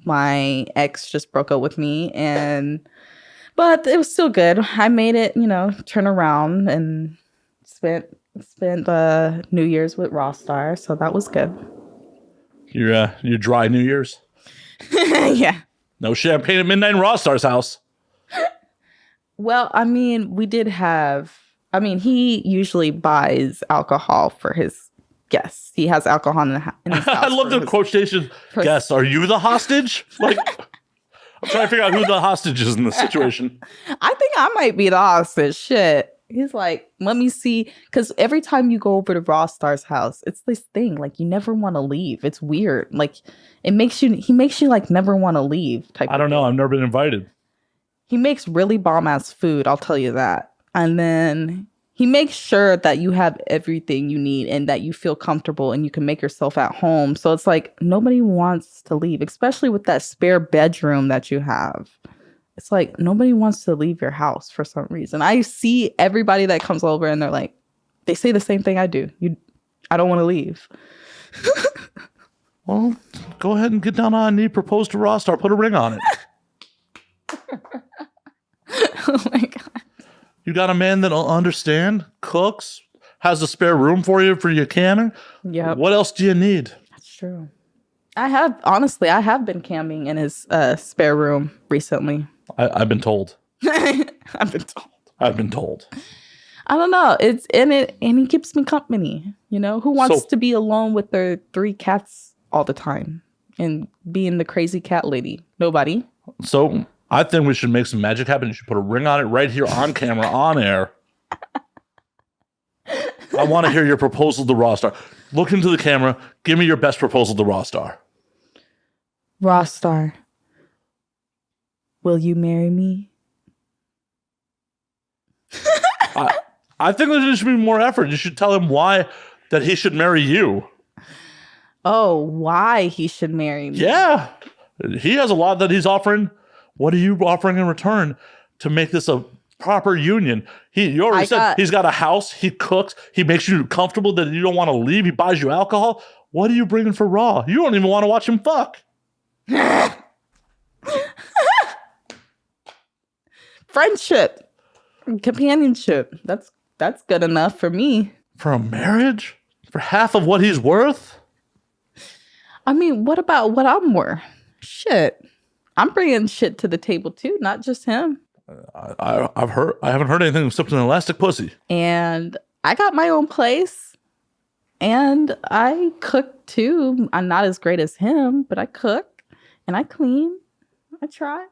my ex just broke up with me, but it was still good. I made it, turn around and spent New Year's with Raw Star, so that was good. Your dry New Year's? Yeah. No champagne at midnight in Raw Star's house. Well, I mean, he usually buys alcohol for his guests. He has alcohol in his house. I love the quotation, guests. Are you the hostage? Like, I'm trying to figure out who the hostage is in this situation. I think I might be the hostage. Shit. He's like, let me see. Because every time you go over to Raw Star's house, it's this thing. Like, you never want to leave. It's weird. Like, he makes you like never want to leave. I don't know. I've never been invited. He makes really bomb-ass food. I'll tell you that. And then he makes sure that you have everything you need and that you feel comfortable and you can make yourself at home. So it's like nobody wants to leave, especially with that spare bedroom that you have. It's like nobody wants to leave your house for some reason. I see everybody that comes over and they're like, they say the same thing I do. I don't want to leave. Well, go ahead and get down on a knee, propose to Raw Star, put a ring on it. Oh my God. You got a man that'll understand, cooks, has a spare room for your camming. Yeah. What else do you need? That's true. I have been camming in his spare room recently. I've been told. I've been told. I don't know. And he keeps me company. Who wants to be alone with their 3 cats all the time and being the crazy cat lady? Nobody. So I think we should make some magic happen. You should put a ring on it right here on camera, on air. I want to hear your proposal to Raw Star. Look into the camera. Give me your best proposal to Raw Star. Raw Star, will you marry me? I think there should be more effort. You should tell him why that he should marry you. Oh, why he should marry me? Yeah. He has a lot that he's offering. What are you offering in return to make this a proper union? You already said he's got a house. He cooks. He makes you comfortable that you don't want to leave. He buys you alcohol. What are you bringing for Raw? You don't even want to watch him fuck. Friendship, companionship. That's good enough for me. For a marriage? For half of what he's worth? I mean, what about what I'm worth? Shit. I'm bringing shit to the table too, not just him. I haven't heard anything except an elastic pussy. And I got my own place. And I cook too. I'm not as great as him, but I cook and I clean. I try.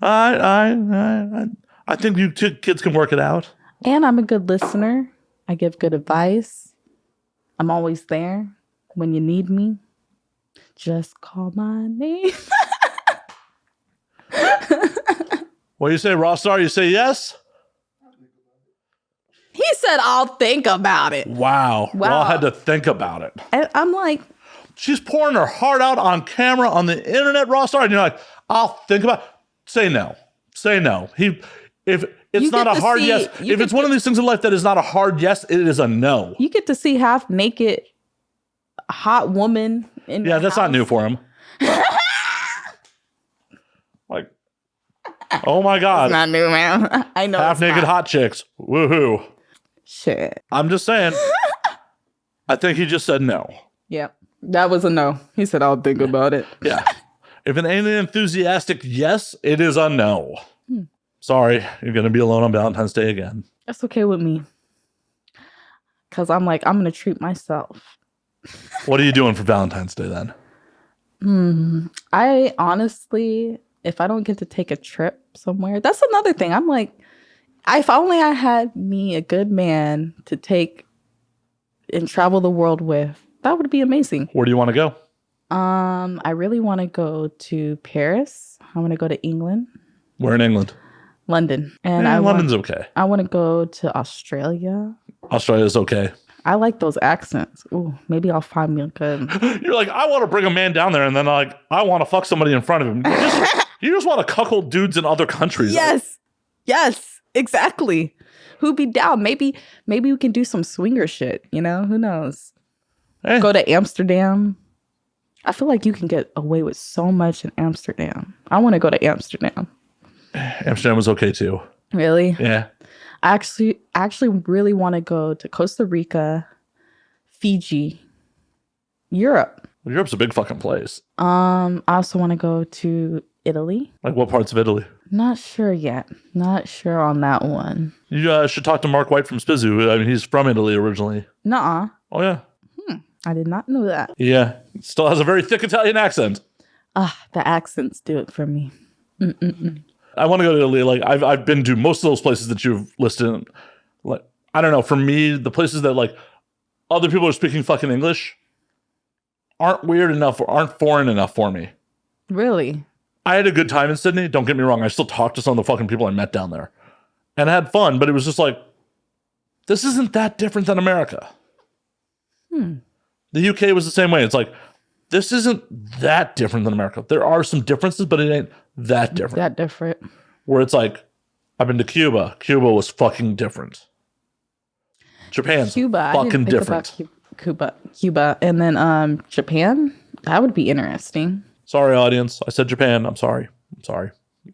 I think you two kids can work it out. And I'm a good listener. I give good advice. I'm always there when you need me. Just call my name. What do you say, Raw Star? You say yes? He said, I'll think about it. Wow. Raw had to think about it. And I'm like, she's pouring her heart out on camera on the internet, Raw Star, and you're like, I'll think about it. Say no. Say no. If it's not a hard yes, if it's one of these things in life that is not a hard yes, it is a no. You get to see half naked hot woman in Yeah, that's not new for him. Like, oh my God. It's not new, man. I know. Half naked hot chicks. Woohoo. Shit. I'm just saying. I think he just said no. Yep. That was a no. He said, I'll think about it. Yeah. If it ain't an enthusiastic yes, it is a no. Sorry, you're going to be alone on Valentine's Day again. That's okay with me. Because I'm like, I'm going to treat myself. What are you doing for Valentine's Day then? I honestly, if I don't get to take a trip somewhere, that's another thing. I'm like, if only I had me a good man to take and travel the world with, that would be amazing. Where do you want to go? I really want to go to Paris. I want to go to England. Where in England? London. And London's okay. I want to go to Australia. Australia's okay. I like those accents. Ooh, maybe I'll find me a good. You're like, I want to bring a man down there, and then like, I want to fuck somebody in front of him. You just want to cuckold dudes in other countries. Yes. Yes, exactly. Who'd be down? Maybe we can do some swinger shit, you know? Who knows? Hey. Go to Amsterdam. I feel like you can get away with so much in Amsterdam. I want to go to Amsterdam. Amsterdam was okay too. Really? Yeah. I actually really want to go to Costa Rica, Fiji, Europe. Well, Europe's a big fucking place. I also want to go to Italy. Like what parts of Italy? Not sure yet. Not sure on that one. You should talk to Mark White from Spizzu. I mean, he's from Italy originally. Nuh-uh. Oh, yeah. I did not know that. Yeah. Still has a very thick Italian accent. The accents do it for me. I want to go to Italy. Like, I've been to most of those places that you've listed. Like, I don't know. For me, the places that, like, other people are speaking fucking English aren't weird enough or aren't foreign enough for me. Really? I had a good time in Sydney. Don't get me wrong. I still talked to some of the fucking people I met down there. And I had fun, but it was just like, this isn't that different than America. The UK was the same way. It's like, this isn't that different than America. There are some differences, but it ain't that different. Where it's like, I've been to Cuba. Cuba was fucking different. Japan's fucking different. Cuba. And then Japan? That would be interesting. Sorry, audience. I said Japan. I'm sorry.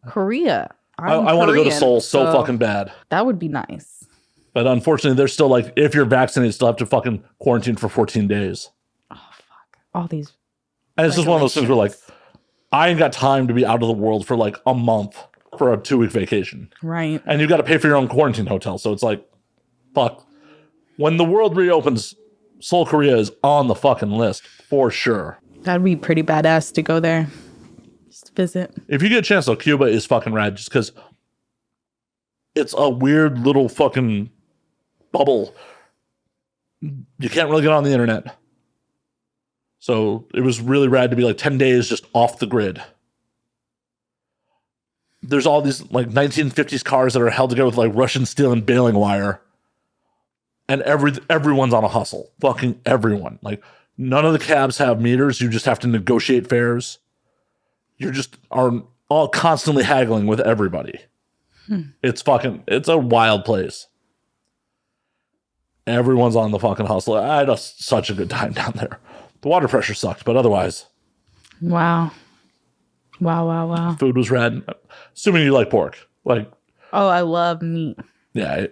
Korea. I want to go to Seoul so fucking bad. That would be nice. But unfortunately, they're still like, if you're vaccinated, you still have to fucking quarantine for 14 days. Oh, fuck. All these. And it's just one of those things where like, I ain't got time to be out of the world for like a month for a 2-week vacation. Right. And you got to pay for your own quarantine hotel. So it's like, fuck. When the world reopens, Seoul, Korea is on the fucking list for sure. That'd be pretty badass to go there. Just visit. If you get a chance though, Cuba is fucking rad just because it's a weird little fucking bubble. You can't really get on the internet. So it was really rad to be like 10 days just off the grid. There's all these like 1950s cars that are held together with like Russian steel and baling wire. And everyone's on a hustle. Fucking everyone. Like none of the cabs have meters. You just have to negotiate fares. You just are all constantly haggling with everybody. It's a wild place. Everyone's on the fucking hustle. I had such a good time down there. The water pressure sucked, but otherwise. Wow. Food was rad. Assuming you like pork. Like. Oh, I love meat. Yeah.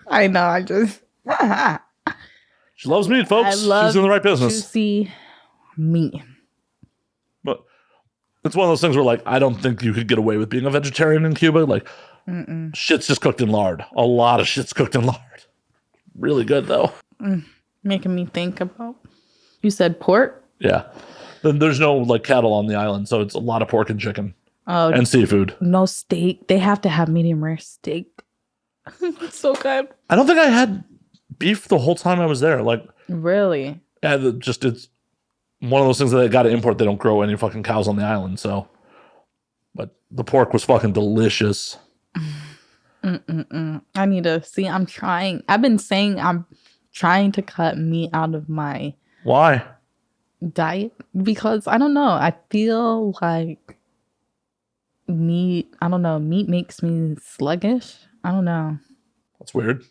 I know. I just. She loves meat, folks. She's in the right business. Juicy meat. But it's one of those things where, like, I don't think you could get away with being a vegetarian in Cuba. Like, shit's just cooked in lard. A lot of shit's cooked in lard. Really good, though. Making me think about. You said pork? Yeah. Then there's no, like, cattle on the island, so it's a lot of pork and chicken. Oh, and seafood. No steak. They have to have medium rare steak. It's so good. I don't think I had beef the whole time I was there. Like, really? Yeah, it's one of those things that they got to import. They don't grow any fucking cows on the island, so. But the pork was fucking delicious. I need to see. I'm trying. I've been saying I'm trying to cut meat out of my Why? diet because I don't know. I feel like meat. I don't know. Meat makes me sluggish. I don't know. That's weird.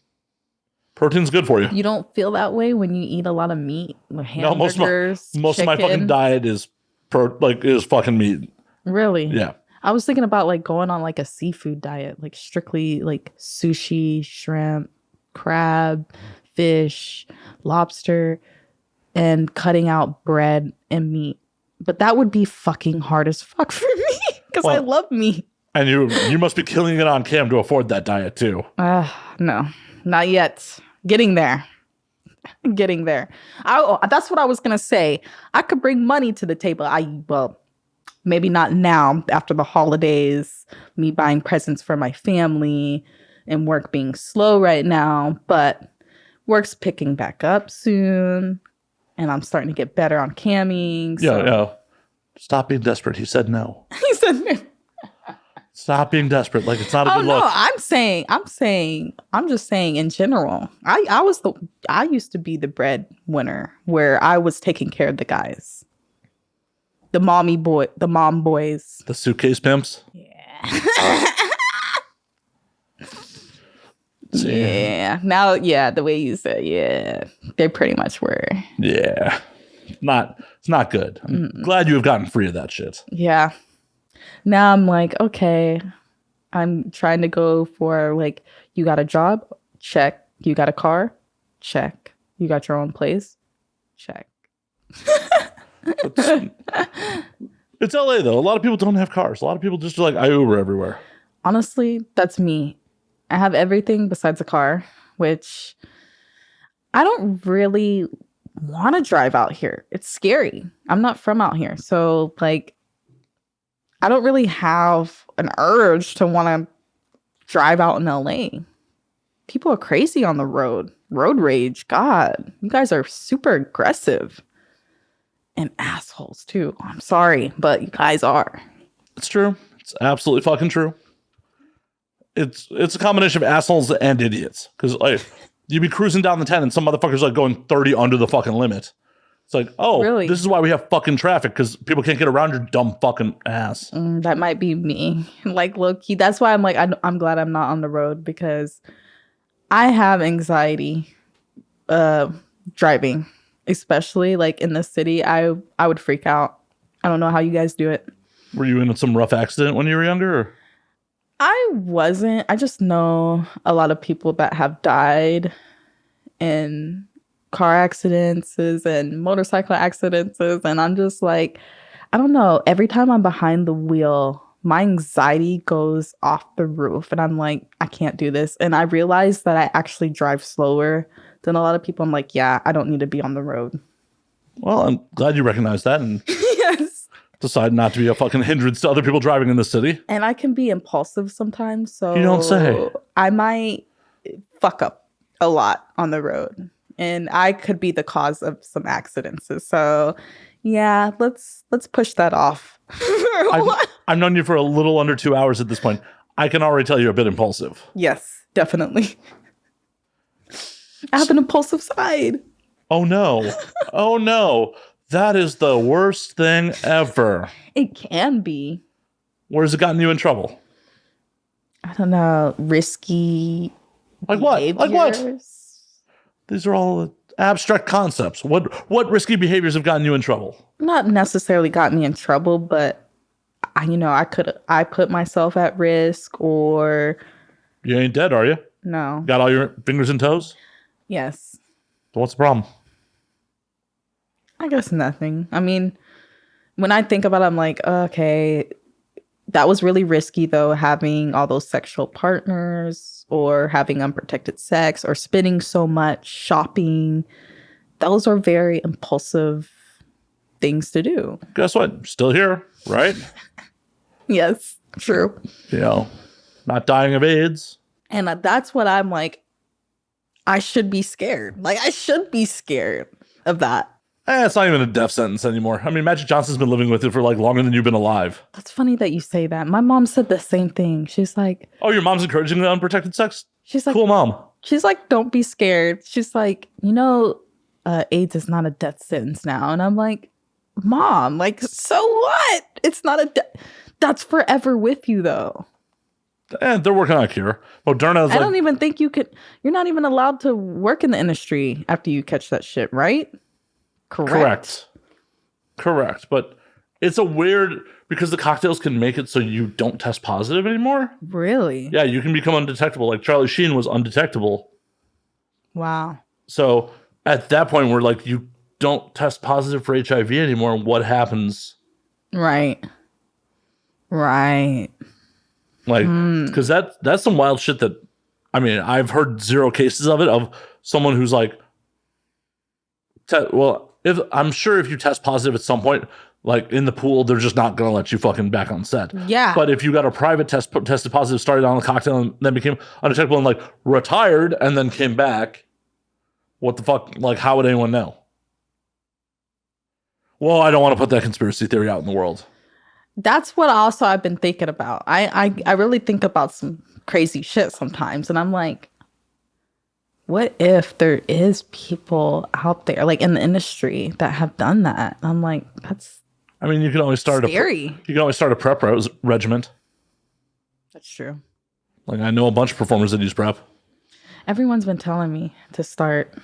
Protein's good for you. You don't feel that way when you eat a lot of meat, like hamburgers. No, most of my fucking diet is fucking meat. Really? Yeah. I was thinking about like going on like a seafood diet, like strictly like sushi, shrimp, crab, fish, lobster, and cutting out bread and meat. But that would be fucking hard as fuck for me because I love meat. And you must be killing it on cam to afford that diet too. No, not yet. Getting there. That's what I was gonna say. I could bring money to the table. Maybe not now after the holidays, me buying presents for my family and work being slow right now, but work's picking back up soon and I'm starting to get better on camming. Yeah. Stop being desperate. He said no. He said no. Stop being desperate. Like, it's not a Oh good no, look. I'm just saying in general. I used to be the breadwinner where I was taking care of the guys. The mom boys. The suitcase pimps. Yeah. Yeah. Now, yeah, the way you said, yeah, they pretty much were. Yeah. It's not good. I'm glad you have gotten free of that shit. Yeah. Now I'm like, okay, I'm trying to go for like, you got a job? Check. You got a car? Check. You got your own place? Check. It's LA though. A lot of people don't have cars. A lot of people just are like, I Uber everywhere. Honestly, that's me. I have everything besides a car, which I don't really want to drive out here. It's scary. I'm not from out here. So, like, I don't really have an urge to want to drive out in LA. People are crazy on the road. Road rage. God, you guys are super aggressive. And assholes, too. I'm sorry, but you guys are. It's true. It's absolutely fucking true. It's a combination of assholes and idiots. Because like you'd be cruising down the 10 and some motherfucker's like going 30 under the fucking limit. It's like, oh, really? This is why we have fucking traffic, because people can't get around your dumb fucking ass. That might be me. Like, low-key. That's why I'm like, I'm glad I'm not on the road, because I have anxiety driving. Especially like in the city, I would freak out. I don't know how you guys do it. Were you in some rough accident when you were younger? Or? I wasn't. I just know a lot of people that have died in car accidents and motorcycle accidents. And I'm just like, I don't know. Every time I'm behind the wheel, my anxiety goes off the roof. And I'm like, I can't do this. And I realized that I actually drive slower than a lot of people. I'm like, yeah, I don't need to be on the road. Well, I'm glad you recognize that and yes, decide not to be a fucking hindrance to other people driving in the city. And I can be impulsive sometimes, so you don't say. I might fuck up a lot on the road, and I could be the cause of some accidents. So, yeah, let's push that off. I've known you for a little under 2 hours at this point. I can already tell you're a bit impulsive. Yes, definitely. I have an impulsive side. Oh no. Oh no. That is the worst thing ever. It can be. Where's it gotten you in trouble? I don't know. Risky. Like what? Like what? These are all abstract concepts. What risky behaviors have gotten you in trouble? Not necessarily got me in trouble, but I put myself at risk, or you ain't dead, are you? No. Got all your fingers and toes? Yes. So what's the problem? I guess nothing. I mean, when I think about it, I'm like, okay, that was really risky though, having all those sexual partners or having unprotected sex or spending so much, shopping. Those are very impulsive things to do. Guess what? You're still here, right? Yes, true. You know, not dying of AIDS. And that's what I'm like, I should be scared. Like, I should be scared of that. It's not even a death sentence anymore. I mean, Magic Johnson's been living with it for like longer than you've been alive. That's funny that you say that. My mom said the same thing. She's like, oh, your mom's encouraging the unprotected sex? She's like, cool mom. She's like, don't be scared. She's like, AIDS is not a death sentence now. And I'm like, Mom, like, so what? It's not that's forever with you though. And they're working on a cure. Moderna's I don't even think you're not even allowed to work in the industry after you catch that shit, right? Correct. But it's a weird, because the cocktails can make it so you don't test positive anymore. Really? Yeah, you can become undetectable. Like Charlie Sheen was undetectable. Wow. So at that point, we're like, you don't test positive for HIV anymore. What happens? Right. Like, because that's some wild shit that, I mean, I've heard zero cases of it, of someone who's like, I'm sure if you test positive at some point, like in the pool, they're just not going to let you fucking back on set. Yeah. But if you got a private tested positive, started on a cocktail and then became undetectable and like retired and then came back, what the fuck? Like, how would anyone know? Well, I don't want to put that conspiracy theory out in the world. That's what also I've been thinking about. I really think about some crazy shit sometimes, and I'm like, what if there is people out there like in the industry that have done that? I'm like, that's I mean, you can always start scary. you can always start a prep regiment. That's true. Like I know a bunch of performers that use prep. Everyone's been telling me to start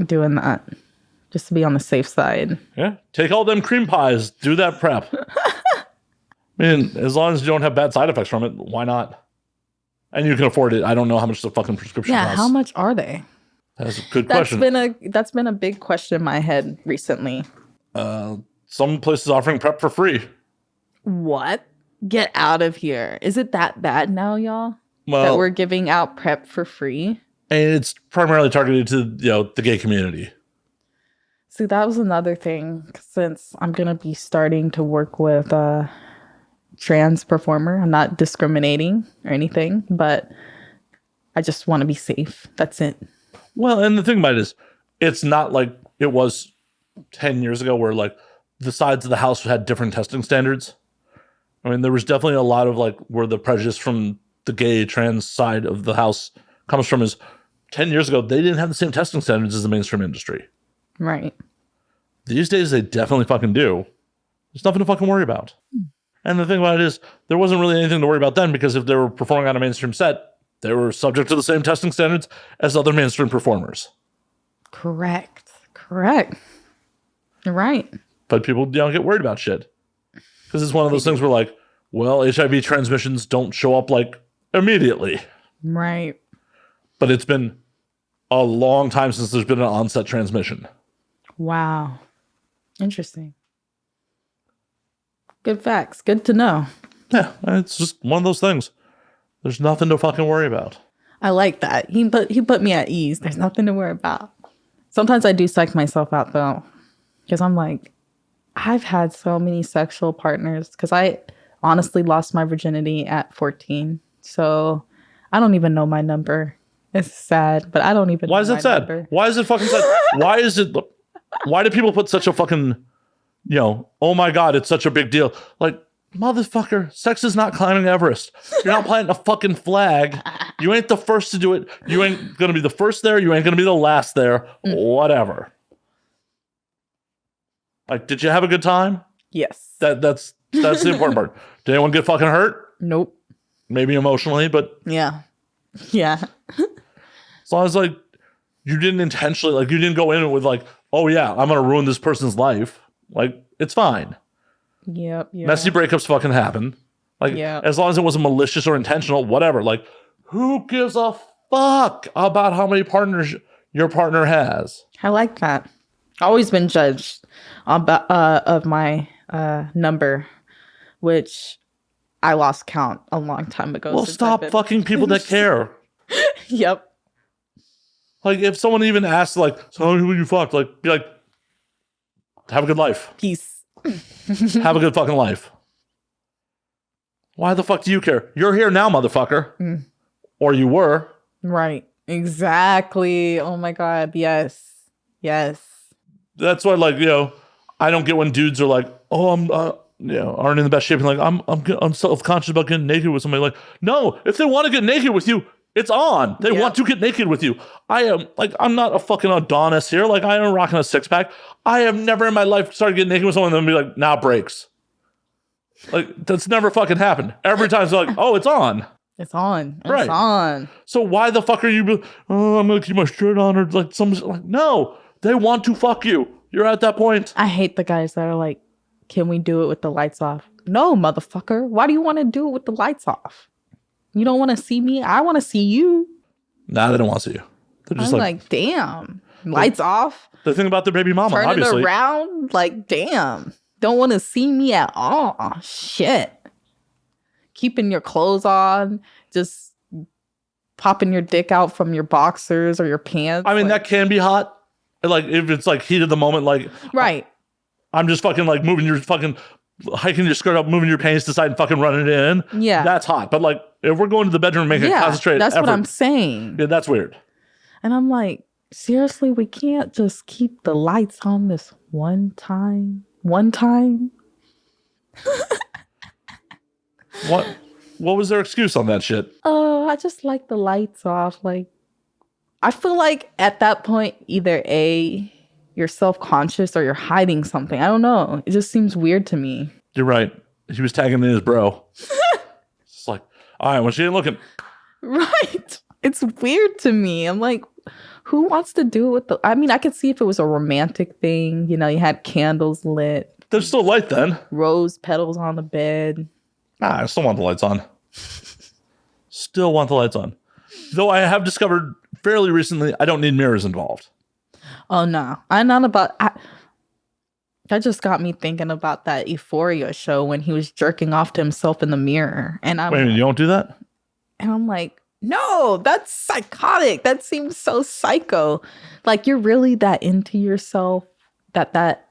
doing that just to be on the safe side. Yeah, take all them cream pies, do that prep. I mean, as long as you don't have bad side effects from it, why not? And you can afford it. I don't know how much the fucking prescription costs. How much are they? That's a good question. That's been a big question in my head recently. Some places offering prep for free. What? Get out of here. Is it that bad now, y'all? Well, that we're giving out prep for free? And it's primarily targeted to, the gay community. See, that was another thing, since I'm going to be starting to work with a trans performer. I'm not discriminating or anything, but I just want to be safe. That's it. Well, and the thing about it is, it's not like it was 10 years ago where like the sides of the house had different testing standards. I mean, there was definitely a lot of like where the prejudice from the gay trans side of the house comes from is 10 years ago, they didn't have the same testing standards as the mainstream industry. Right. These days, they definitely fucking do. There's nothing to fucking worry about. And the thing about it is, there wasn't really anything to worry about then because if they were performing on a mainstream set, they were subject to the same testing standards as other mainstream performers. Correct. You're right. But people don't get worried about shit. Because it's one of those things where like, well, HIV transmissions don't show up like immediately. Right. But it's been a long time since there's been an onset transmission. Wow. Interesting. Good facts. Good to know. Yeah, it's just one of those things. There's nothing to fucking worry about. I like that. He put me at ease. There's nothing to worry about. Sometimes I do psych myself out though. Because I'm like, I've had so many sexual partners. Because I honestly lost my virginity at 14. So I don't even know my number. It's sad, but I don't even know my number. Why is it sad? Why is it fucking sad? Why do people put such a fucking, oh my God, it's such a big deal. Like, motherfucker, sex is not climbing Everest. You're not planting a fucking flag. You ain't the first to do it. You ain't going to be the first there. You ain't going to be the last there. Whatever. Like, did you have a good time? Yes. That's the important part. Did anyone get fucking hurt? Nope. Maybe emotionally, but yeah. As long as like you didn't intentionally, like you didn't go in with like, oh yeah, I'm gonna ruin this person's life. Like it's fine. Yep. Messy breakups fucking happen. Like as long as it wasn't malicious or intentional, whatever. Like who gives a fuck about how many partners your partner has? I like that. Always been judged of my number, which I lost count a long time ago. Well, stop fucking people that care. Yep. Like if someone even asks, like, so who you fucked? Like, be like, have a good life. Peace. Have a good fucking life. Why the fuck do you care? You're here now, motherfucker. Or you were. Right. Exactly. Oh my God. Yes. That's why, like, I don't get when dudes are like, oh, I'm, aren't in the best shape. And like, I'm self-conscious about getting naked with somebody. Like, no, if they want to get naked with you, it's on. They want to get naked with you. I'm not a fucking Adonis here. Like, I am rocking a six-pack. I have never in my life started getting naked with someone and then be like, now breaks. Like, that's never fucking happened. Every time it's like, oh, it's on. It's on. Right. It's on. So why the fuck are you, I'm going to keep my shirt on or like no, they want to fuck you. You're at that point. I hate the guys that are like, can we do it with the lights off? No, motherfucker. Why do you want to do it with the lights off? You don't want to see me? I want to see you. Nah, they don't want to see you. They're just like, damn. Lights off. The thing about their baby mama, Turn obviously. it around. Like, damn. Don't want to see me at all. Shit. Keeping your clothes on. Just popping your dick out from your boxers or your pants. I mean, that can be hot. Like, if it's like heat of the moment, like. Right. I'm just fucking like moving your fucking, hiking your skirt up, moving your panties to the side and fucking running it in. Yeah. That's hot. But like, if we're going to the bedroom and making a concentrated that's effort. what I'm saying. Yeah, that's weird. And I'm like, seriously, we can't just keep the lights on this one time? What was their excuse on that shit? Oh, I just like the lights off. Like, I feel like at that point, either A, you're self-conscious or you're hiding something. I don't know. It just seems weird to me. You're right. He was tagging in his bro. It's like, all right, when she ain't looking. Right. It's weird to me. I'm like, who wants to do it with the... I mean, I could see if it was a romantic thing. You know, you had candles lit. There's still light then. Rose petals on the bed. I still want the lights on. Still want the lights on. Though I have discovered fairly recently, I don't need mirrors involved. Oh, no. I'm not about... That just got me thinking about that Euphoria show when he was jerking off to himself in the mirror. And Wait a minute, you don't do that? And I'm like, no, that's psychotic. That seems so psycho. Like, you're really that into yourself that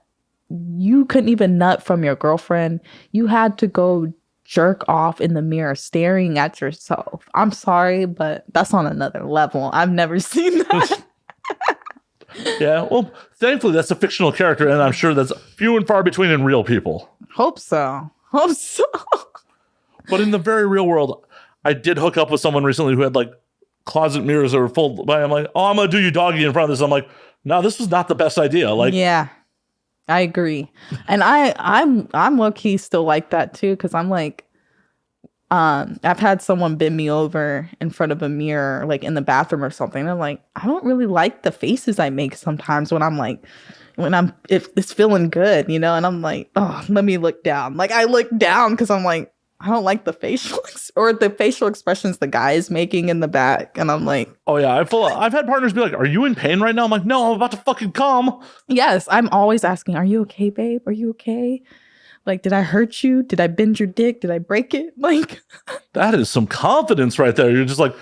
you couldn't even nut from your girlfriend. You had to go jerk off in the mirror staring at yourself. I'm sorry, but that's on another level. I've never seen that. Yeah, well, thankfully that's a fictional character, and I'm sure that's few and far between in real people. Hope so. But in the very real world, I did hook up with someone recently who had like closet mirrors that were full. I'm like, oh, I'm gonna do you doggy in front of this. I'm like, no, this was not the best idea. Like, yeah, I agree, and I'm low key still like that too, because I'm like, I've had someone bend me over in front of a mirror, like in the bathroom or something. And I'm like, I don't really like the faces I make sometimes if it's feeling good, you know? And I'm like, oh, let me look down. Like, I look down because I'm like, I don't like the facial expressions the guy is making in the back. And I'm like, oh yeah, I've had partners be like, are you in pain right now? I'm like, no, I'm about to fucking come. Yes, I'm always asking, are you okay, babe? Are you okay? Like, did I hurt you? Did I bend your dick? Did I break it? Like, that is some confidence right there. You're just like,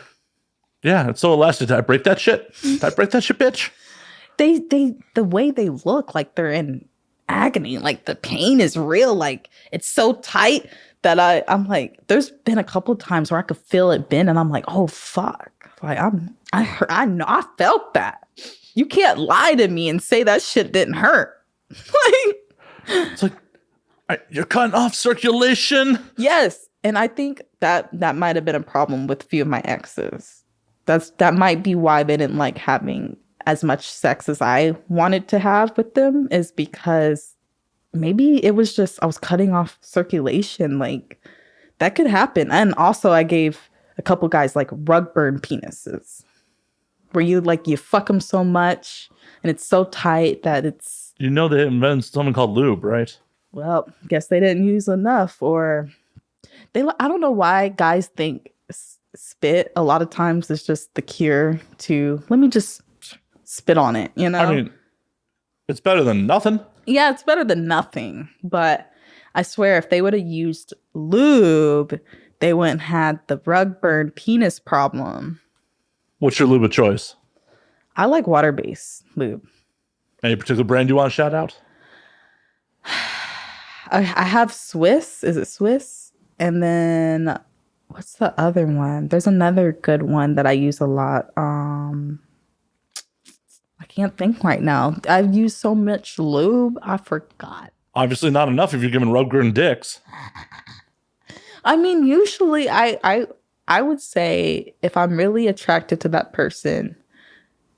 yeah, it's so elastic. Did I break that shit? Did I break that shit, bitch? The way they look, like they're in agony, like the pain is real. Like, it's so tight that I'm like, there's been a couple times where I could feel it bend, and I'm like, oh fuck, like I know I felt that. You can't lie to me and say that shit didn't hurt. Like, it's like, you're cutting off circulation. Yes. And I think that might have been a problem with a few of my exes. That might be why they didn't like having as much sex as I wanted to have with them, is because maybe it was just I was cutting off circulation. Like, that could happen. And also I gave a couple guys like rug burn penises, where you fuck them so much and it's so tight that it's... You know they invented something called lube, right? Well, guess they didn't use enough, or I don't know why guys think spit a lot of times is just the cure to, let me just spit on it, you know? I mean, it's better than nothing. Yeah, it's better than nothing. But I swear, if they would have used lube, they wouldn't have the rug burn penis problem. What's your lube of choice? I like water-based lube. Any particular brand you want to shout out? I have Swiss. Is it Swiss? And then what's the other one? There's another good one that I use a lot. I can't think right now. I've used so much lube, I forgot. Obviously not enough if you're giving rug-burn dicks. I mean, usually I would say if I'm really attracted to that person,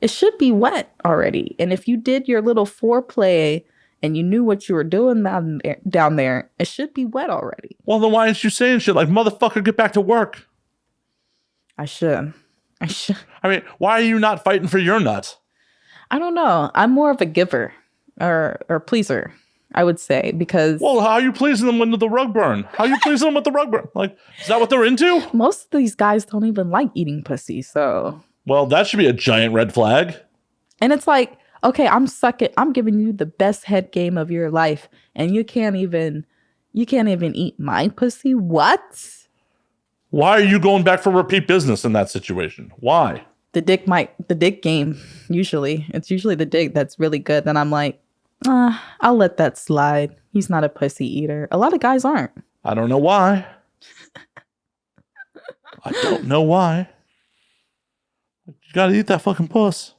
it should be wet already. And if you did your little foreplay and you knew what you were doing down there, it should be wet already. Well, then why aren't you saying shit like, motherfucker, get back to work? I should. I mean, why are you not fighting for your nut? I don't know. I'm more of a giver or pleaser, I would say, because... Well, how are you pleasing them with the rug burn? How are you pleasing them with the rug burn? Like, is that what they're into? Most of these guys don't even like eating pussy, so... Well, that should be a giant red flag. And it's like, okay, I'm giving you the best head game of your life, and you can't even eat my pussy? What? Why are you going back for repeat business in that situation? Why? The dick game, usually. It's usually the dick that's really good. Then I'm like, I'll let that slide. He's not a pussy eater. A lot of guys aren't. I don't know why. I don't know why. You gotta eat that fucking puss.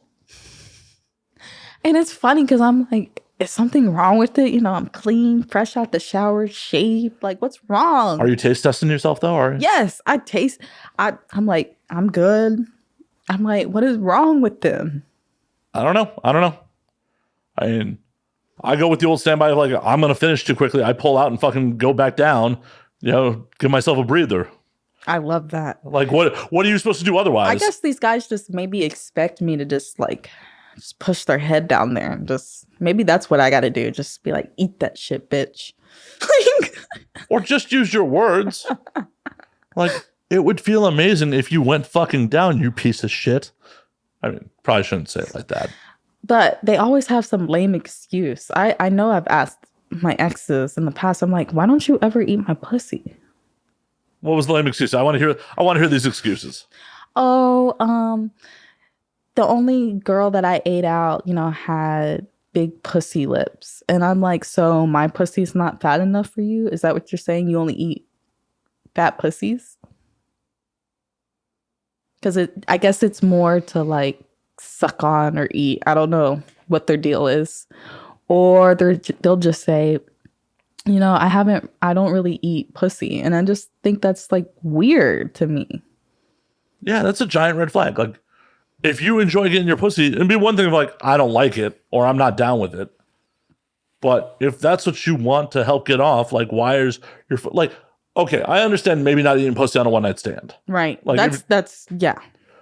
And it's funny because I'm like, is something wrong with it? You know, I'm clean, fresh out the shower, shaved. Like, what's wrong? Are you taste testing yourself though? Or Yes, I'm like, I'm good. I'm like, what is wrong with them? I don't know. I mean, I go with the old standby of like, I'm going to finish too quickly. I pull out and fucking go back down, give myself a breather. I love that. Like, what are you supposed to do otherwise? I guess these guys just maybe expect me to just push their head down there and maybe that's what I got to do. Just be like, eat that shit, bitch. Or just use your words. Like, it would feel amazing if you went fucking down, you piece of shit. I mean, probably shouldn't say it like that. But they always have some lame excuse. I know I've asked my exes in the past, I'm like, why don't you ever eat my pussy? What was the lame excuse? I want to hear these excuses. Oh, the only girl that I ate out, had big pussy lips. And I'm like, so my pussy's not fat enough for you? Is that what you're saying? You only eat fat pussies? Because I guess it's more to like suck on or eat. I don't know what their deal is. Or they'll just say, I don't really eat pussy. And I just think that's like weird to me. Yeah, that's a giant red flag. Like, if you enjoy getting your pussy, it'd be one thing of like, I don't like it or I'm not down with it. But if that's what you want to help get off, like, why is your like, okay, I understand maybe not eating pussy on a one night stand. Right. Like that's yeah.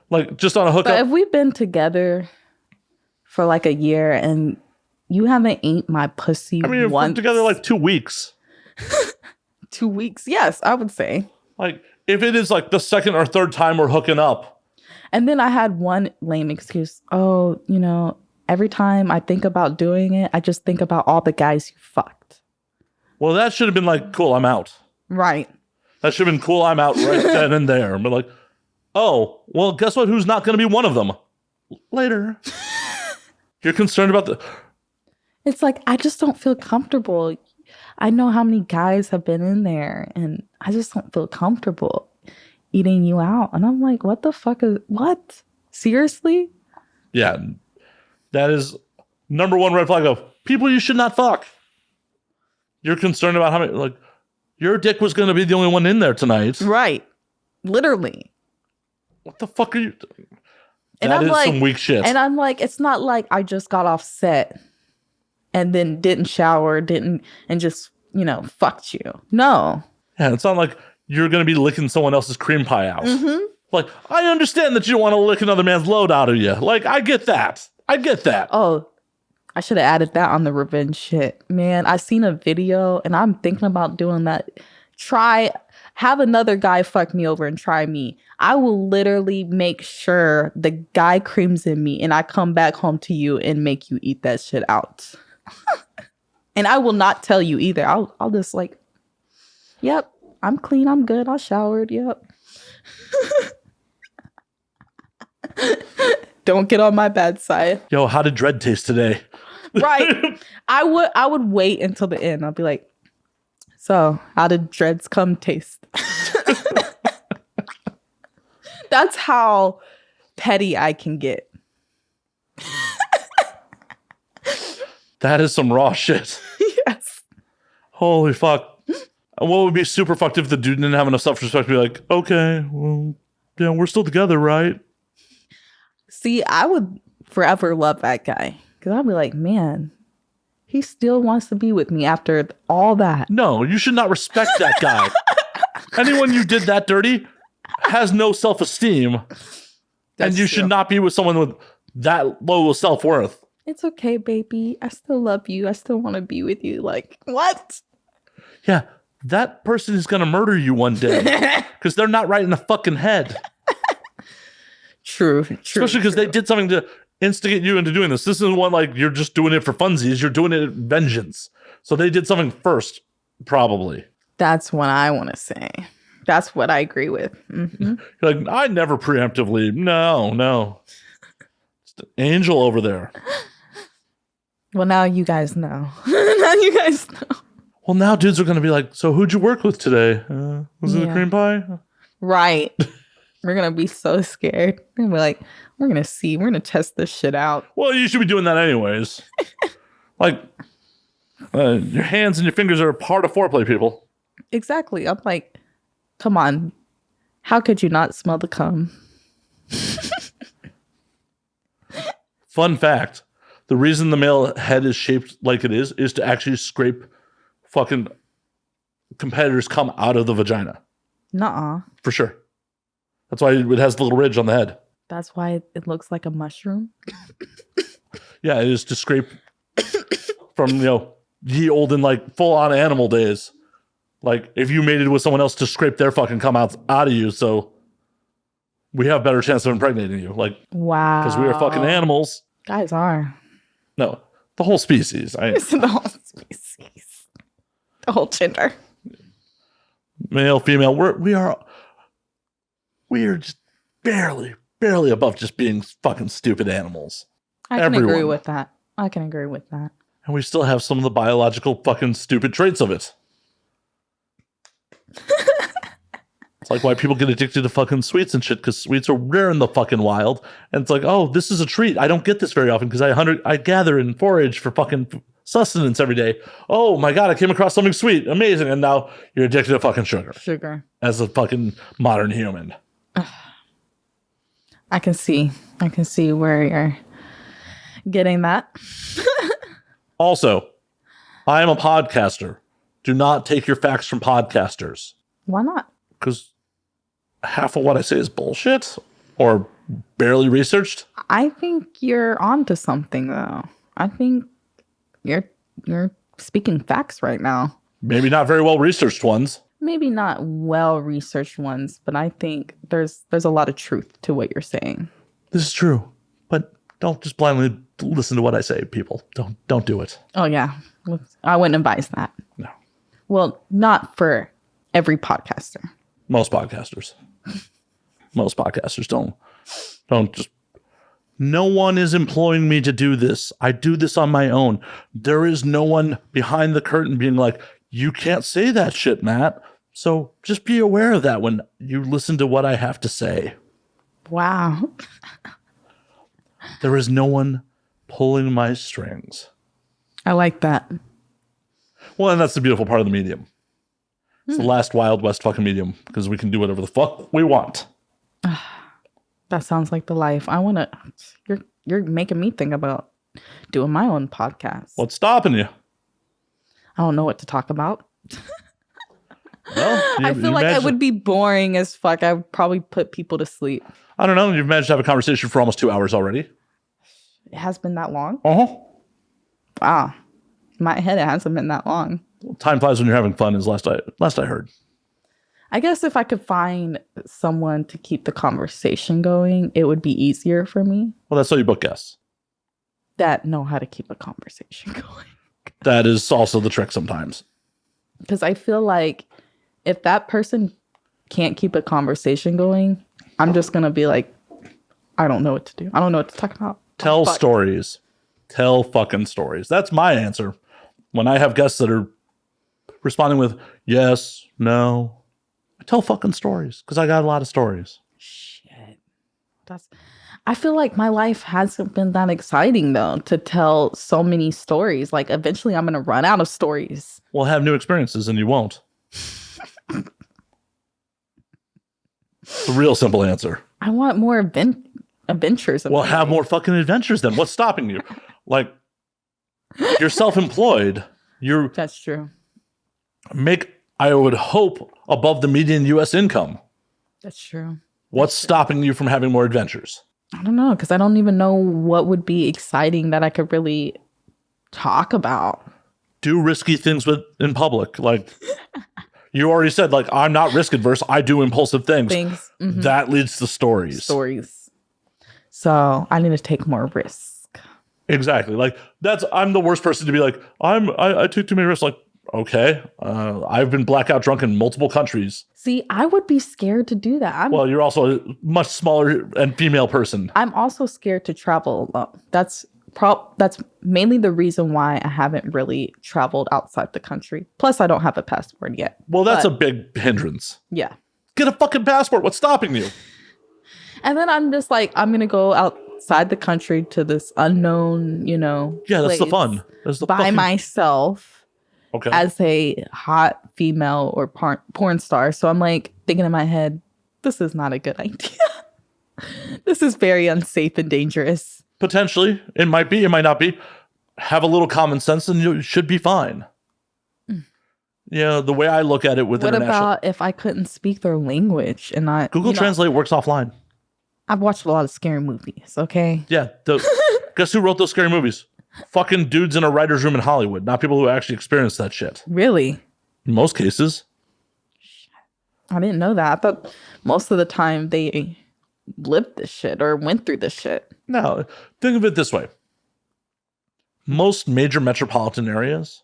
Like just on a hookup. But if we've been together for like a year and you haven't ate my pussy once. We're together like 2 weeks. 2 weeks. Yes, I would say. Like if it is like the second or third time we're hooking up. And then I had one lame excuse. Oh, every time I think about doing it, I just think about all the guys you fucked. Well, that should have been like, cool, I'm out. Right. That should have been cool, I'm out right then and there. But like, oh, well, guess what? Who's not going to be one of them? Later. You're concerned about the... It's like, I just don't feel comfortable. I know how many guys have been in there, and I just don't feel comfortable eating you out. And I'm like, what the fuck is... What? Seriously? Yeah. That is number one red flag of people you should not fuck. You're concerned about how many... Like, your dick was going to be the only one in there tonight. Right. Literally. What the fuck are you... That is some weak shit. And I'm like, it's not like I just got off set and then didn't shower, and just, fucked you. No. Yeah, it's not like you're going to be licking someone else's cream pie out. Mm-hmm. Like, I understand that you don't want to lick another man's load out of you. Like, I get that. Oh, I should have added that on the revenge shit. Man, I seen a video and I'm thinking about doing that. Have another guy fuck me over and try me. I will literally make sure the guy creams in me and I come back home to you and make you eat that shit out. And I will not tell you either. I'll just like, yep, I'm clean, I'm good, I showered, yep. Don't get on my bad side. Yo, how did Dread taste today? Right. I would wait until the end. I'll be like, so how did Dreads come taste? That's how petty I can get. That is some raw shit. Yes. Holy fuck. What would be super fucked if the dude didn't have enough self-respect to be like, okay, well, yeah, we're still together, right? See, I would forever love that guy. Because I'd be like, man, he still wants to be with me after all that. No, you should not respect that guy. Anyone you did that dirty has no self-esteem. And you should not be with someone with that low of self-worth. It's okay, baby. I still love you. I still want to be with you. Like, what? Yeah, that person is going to murder you one day. Because they're not right in the fucking head. True. Especially because they did something to instigate you into doing this. This isn't one like you're just doing it for funsies. You're doing it at vengeance. So they did something first, probably. That's what I want to say. That's what I agree with. Mm-hmm. You're like, I never preemptively. No. It's an angel over there. Well, now you guys know. Well, now dudes are going to be like, so who'd you work with today? Was it a cream pie? Right. We're going to be so scared. We're going to be like, we're going to test this shit out. Well, you should be doing that anyways. Like, your hands and your fingers are a part of foreplay, people. Exactly. I'm like, come on. How could you not smell the cum? Fun fact. The reason the male head is shaped like it is to actually scrape fucking competitors' cum out of the vagina. Nuh-uh. For sure. That's why it has the little ridge on the head. That's why it looks like a mushroom. Yeah, it is to scrape from, ye olden, like, full-on animal days. Like, if you mated with someone else to scrape their fucking cum out of you, so we have better chance of impregnating you. Like, wow. Because we are fucking animals. Guys are. No, the whole species. The whole species. The whole gender. Male, female, we are just barely above just being fucking stupid animals. I can agree with that. And we still have some of the biological fucking stupid traits of it. It's like why people get addicted to fucking sweets and shit, because sweets are rare in the fucking wild. And it's like, oh, this is a treat. I don't get this very often because I gather and forage for fucking sustenance every day. Oh my God, I came across something sweet. Amazing. And now you're addicted to fucking sugar. As a fucking modern human. I can see where you're getting that. Also, I am a podcaster. Do not take your facts from podcasters. Why not? Because half of what I say is bullshit or barely researched. I think you're onto something, though. I think you're speaking facts right now. Maybe not very well researched ones. Maybe not well researched ones, but I think there's a lot of truth to what you're saying. This is true, but don't just blindly listen to what I say, people. Don't do it. Oh yeah, I wouldn't advise that. No. Well, not for every podcaster. Most podcasters don't just. No one is employing me to do this. I do this on my own. There is no one behind the curtain being like, you can't say that shit, Matt. So just be aware of that when you listen to what I have to say. Wow. There is no one pulling my strings. I like that. Well, and that's the beautiful part of the medium. It's the last Wild West fucking medium because we can do whatever the fuck we want. That sounds like the life. You're making me think about doing my own podcast. What's stopping you? I don't know what to talk about. Well, I feel like I would be boring as fuck. I would probably put people to sleep. I don't know. You've managed to have a conversation for almost 2 hours already. It has been that long? Uh-huh. Wow. In my head, it hasn't been that long. Time flies when you're having fun is last I heard. I guess if I could find someone to keep the conversation going, it would be easier for me. Well, that's how you book guests. That know how to keep a conversation going. That is also the trick sometimes. Because I feel like if that person can't keep a conversation going, I'm just going to be like, I don't know what to do. I don't know what to talk about. Tell stories. Tell fucking stories. That's my answer. When I have guests that are responding with yes, no, I tell fucking stories because I got a lot of stories. Shit. I feel like my life hasn't been that exciting though to tell so many stories. Like eventually I'm going to run out of stories. We'll have new experiences and you won't. The real simple answer. I want more adventures. Well, have more fucking adventures then. What's stopping you? Like, you're self-employed. That's true. I would hope, above the median U.S. income. That's true. What's stopping you from having more adventures? I don't know, because I don't even know what would be exciting that I could really talk about. Do risky things in public. Like, you already said, like, I'm not risk adverse. I do impulsive things. Mm-hmm. That leads to stories. So I need to take more risks. Exactly. Like, I'm the worst person to be like, I took too many risks. Like, okay. I've been blackout drunk in multiple countries. See, I would be scared to do that. Well, you're also a much smaller and female person. I'm also scared to travel alone. That's mainly the reason why I haven't really traveled outside the country. Plus, I don't have a passport yet. Well, that's a big hindrance. Yeah. Get a fucking passport. What's stopping you? And then I'm just like, I'm going to go outside outside the country to this unknown, Yeah, that's the place fun. That's the by myself Okay. as a hot female or porn star. So I'm like thinking in my head, this is not a good idea. This is very unsafe and dangerous. Potentially. It might be. It might not be. Have a little common sense and you should be fine. The way I look at it with what international... about if I couldn't speak their language and not... Google Translate works offline. I've watched a lot of scary movies, okay? Yeah. Guess who wrote those scary movies? Fucking dudes in a writer's room in Hollywood, not people who actually experienced that shit. Really? In most cases. I didn't know that. I thought most of the time they lived this shit or went through this shit. No, think of it this way. Most major metropolitan areas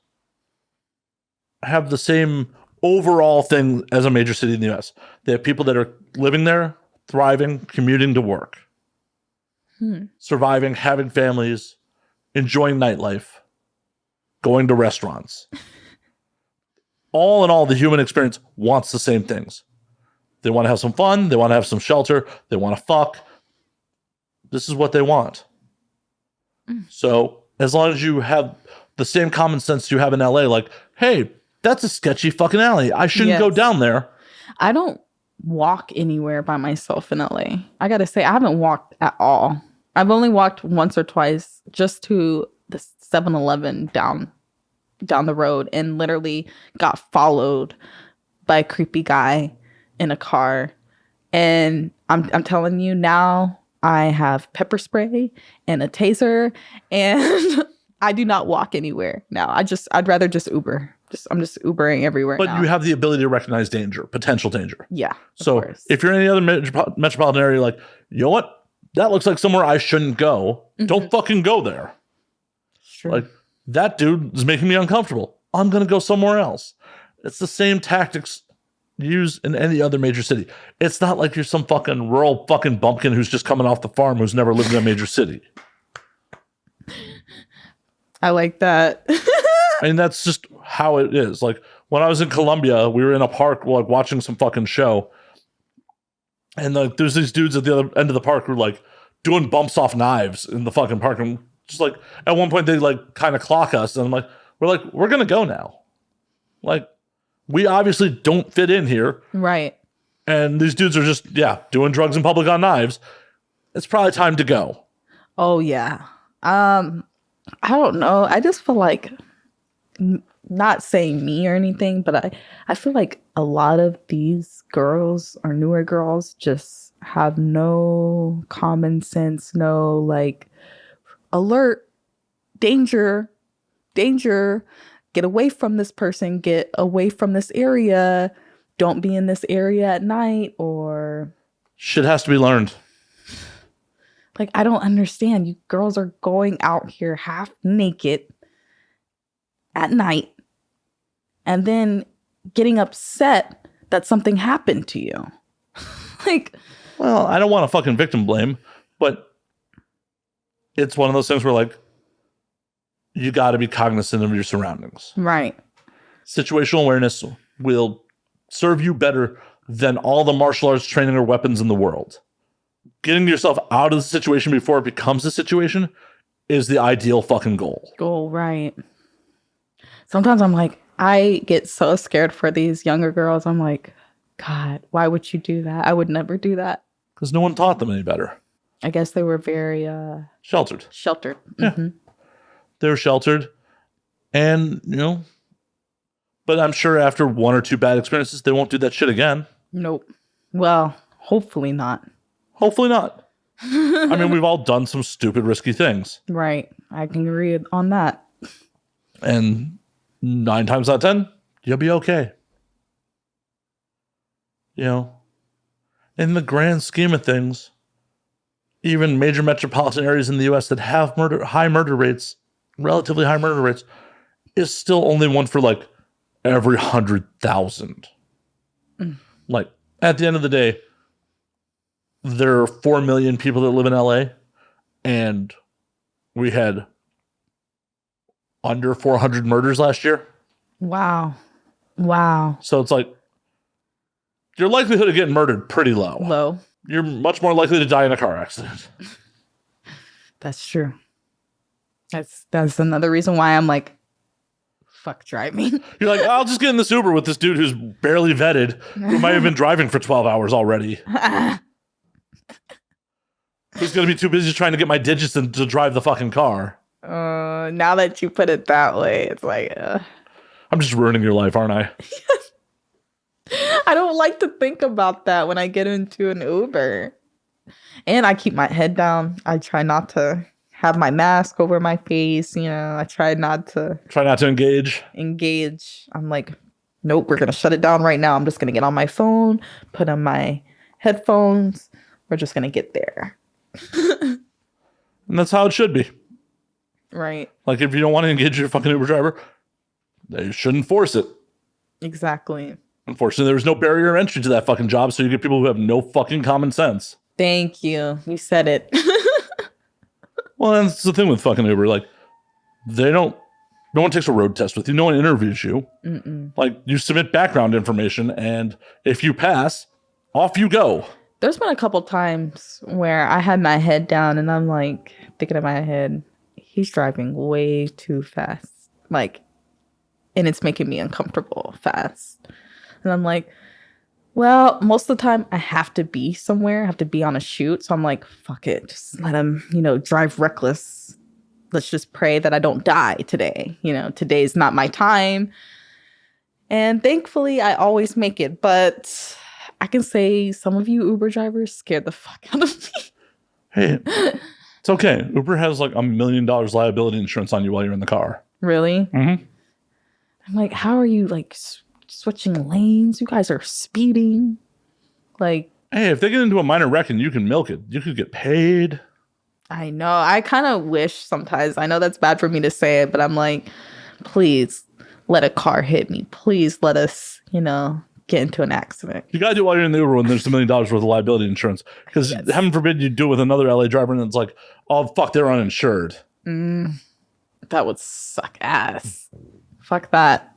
have the same overall thing as a major city in the US. They have people that are living there, thriving, commuting to work, surviving, having families, enjoying nightlife, going to restaurants. All in all, the human experience wants the same things. They want to have some fun. They want to have some shelter. They want to fuck. This is what they want. So as long as you have the same common sense you have in LA, like, hey, that's a sketchy fucking alley. I shouldn't go down there. I don't walk anywhere by myself in LA. I got to say, I haven't walked at all. I've only walked once or twice just to the 7-Eleven down the road and literally got followed by a creepy guy in a car. And I'm telling you now, I have pepper spray and a taser and I do not walk anywhere now. I'd rather just Uber. I'm just Ubering everywhere But now. you have the ability to recognize danger, potential danger. Yeah. So if you're in any other metropolitan area, like, you know what? That looks like somewhere I shouldn't go. Don't fucking go there. Sure. Like, that dude is making me uncomfortable. I'm going to go somewhere else. It's the same tactics used in any other major city. It's not like you're some fucking rural fucking bumpkin who's just coming off the farm who's never lived in a major city. I like that. I mean, that's just how it is. Like, when I was in Colombia, we were in a park, like, watching some fucking show. And like, there's these dudes at the other end of the park who are like doing bumps off knives in the fucking park. And just like, at one point they like kind of clock us. And I'm like, we're going to go now. Like, we obviously don't fit in here. Right. And these dudes are just, doing drugs in public on knives. It's probably time to go. Oh, yeah. I don't know. I just feel like, not saying me or anything, but I feel like a lot of these girls or newer girls just have no common sense, no like alert, danger, get away from this person, get away from this area, don't be in this area at night, or shit has to be learned. Like, I don't understand. You girls are going out here half naked at night and then getting upset that something happened to you. Like, well, I don't want to fucking victim blame, but it's one of those things where, like, you got to be cognizant of your surroundings. Right. Situational awareness will serve you better than all the martial arts training or weapons in the world. Getting yourself out of the situation before it becomes a situation is the ideal fucking goal. Right. Sometimes I'm like, I get so scared for these younger girls. I'm like, God, why would you do that? I would never do that. Because no one taught them any better. I guess they were very sheltered. Mm-hmm. Yeah. They were sheltered. And, but I'm sure after one or two bad experiences, they won't do that shit again. Nope. Well, hopefully not. Hopefully not. I mean, we've all done some stupid, risky things. Right. I can agree on that. And 9 times out of 10, you'll be okay. In the grand scheme of things, even major metropolitan areas in the U.S. that have relatively high murder rates, is still only one for like every 100,000. Like, at the end of the day, there are 4 million people that live in LA, and we had under 400 murders last year. Wow. So it's like, your likelihood of getting murdered pretty low. Low. You're much more likely to die in a car accident. That's true. That's another reason why I'm like, fuck driving. You're like, I'll just get in this Uber with this dude who's barely vetted, who might have been driving for 12 hours already. Who's going to be too busy trying to get my digits to drive the fucking car. Now that you put it that way, it's like... I'm just ruining your life, aren't I? I don't like to think about that when I get into an Uber. And I keep my head down. I try not to have my mask over my face. You know, I try not to engage. I'm like, nope, we're going to shut it down right now. I'm just going to get on my phone, put on my headphones. We're just going to get there. And that's how it should be. Right. Like, if you don't want to engage your fucking Uber driver, they shouldn't force it. Exactly. Unfortunately, there's no barrier entry to that fucking job, so you get people who have no fucking common sense. Thank you. You said it. Well, that's the thing with fucking Uber. Like, no one takes a road test with you. No one interviews you. Mm-mm. Like, you submit background information, and if you pass, off you go. There's been a couple times where I had my head down and I'm like thinking in my head, he's driving way too fast. Like, and it's making me uncomfortable fast. And I'm like, well, most of the time I have to be somewhere. I have to be on a shoot. So I'm like, fuck it. Just let him, drive reckless. Let's just pray that I don't die today. Today's not my time. And thankfully, I always make it. But I can say some of you Uber drivers scared the fuck out of me. Hey, it's okay. Uber has like $1 million liability insurance on you while you're in the car. Really? Mm-hmm. I'm like, how are you like switching lanes? You guys are speeding. Like, hey, if they get into a minor wreck and you can milk it, you could get paid. I know. I kind of wish sometimes. I know that's bad for me to say it, but I'm like, please let a car hit me. Please let us, get into an accident. You gotta do it while you're in the Uber when there's $1 million worth of liability insurance. Because heaven forbid you do it with another LA driver and it's like, oh fuck, they're uninsured. That would suck ass. Fuck that.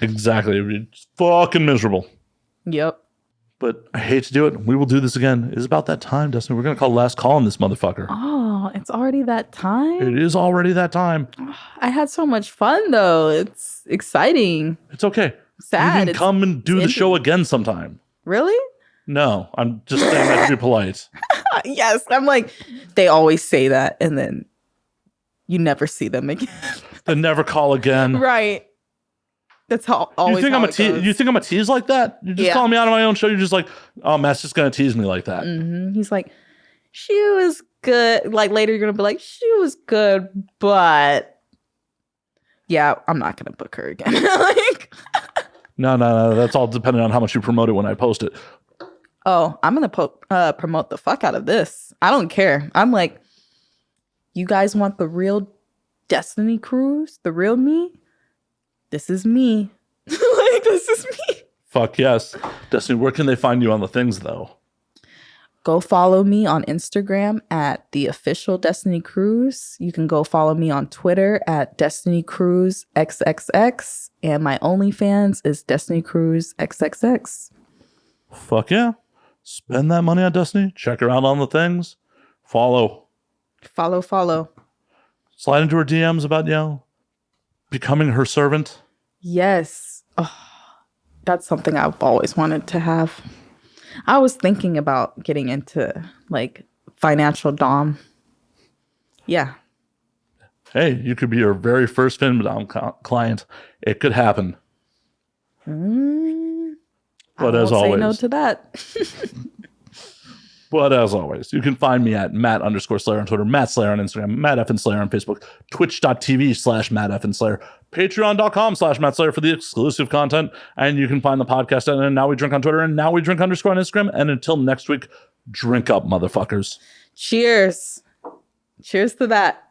Exactly. It'd be fucking miserable. Yep. But I hate to do it. We will do this again. It's about that time, Destiny. We're gonna call last call on this motherfucker. Oh, it's already that time? It is already that time. I had so much fun though. It's exciting. It's okay. Sad. You can come and do the show again sometime. Really? No, I'm just saying that to be polite. Yes. I'm like, they always say that and then you never see them again. They never call again. Right. That's how always. You think I'm a tease like that? You're just calling me out on my own show. You're just like, oh, Matt's just gonna tease me like that. Mm-hmm. He's like, she was good. Like later, you're gonna be like, she was good, but yeah, I'm not gonna book her again. Like, no. That's all dependent on how much you promote it when I post it. Oh, I'm gonna promote the fuck out of this. I don't care. I'm like, you guys want the real Destiny Cruz, the real me? This is me. Like, this is me. Fuck yes. Destiny, where can they find you on the things, though? Go follow me on Instagram at the official Destiny Cruz. You can go follow me on Twitter at Destiny Cruz XXX. And my OnlyFans is Destiny Cruz XXX. Fuck yeah. Spend that money on Destiny. Check her out on the things. Follow. Slide into her DMs about, becoming her servant. Yes. Oh, that's something I've always wanted to have. I was thinking about getting into like financial dom. Yeah. Hey, you could be your very first FinDom client. It could happen. But as always, say no to that. But as always, you can find me at Matt_Slayer on Twitter, Matt Slayer on Instagram, Matt F and Slayer on Facebook, twitch.tv/Matt F and Slayer, patreon.com/Matt Slayer for the exclusive content. And you can find the podcast at Now We Drink on Twitter and Now We Drink _ on Instagram. And until next week, drink up, motherfuckers. Cheers. Cheers to that.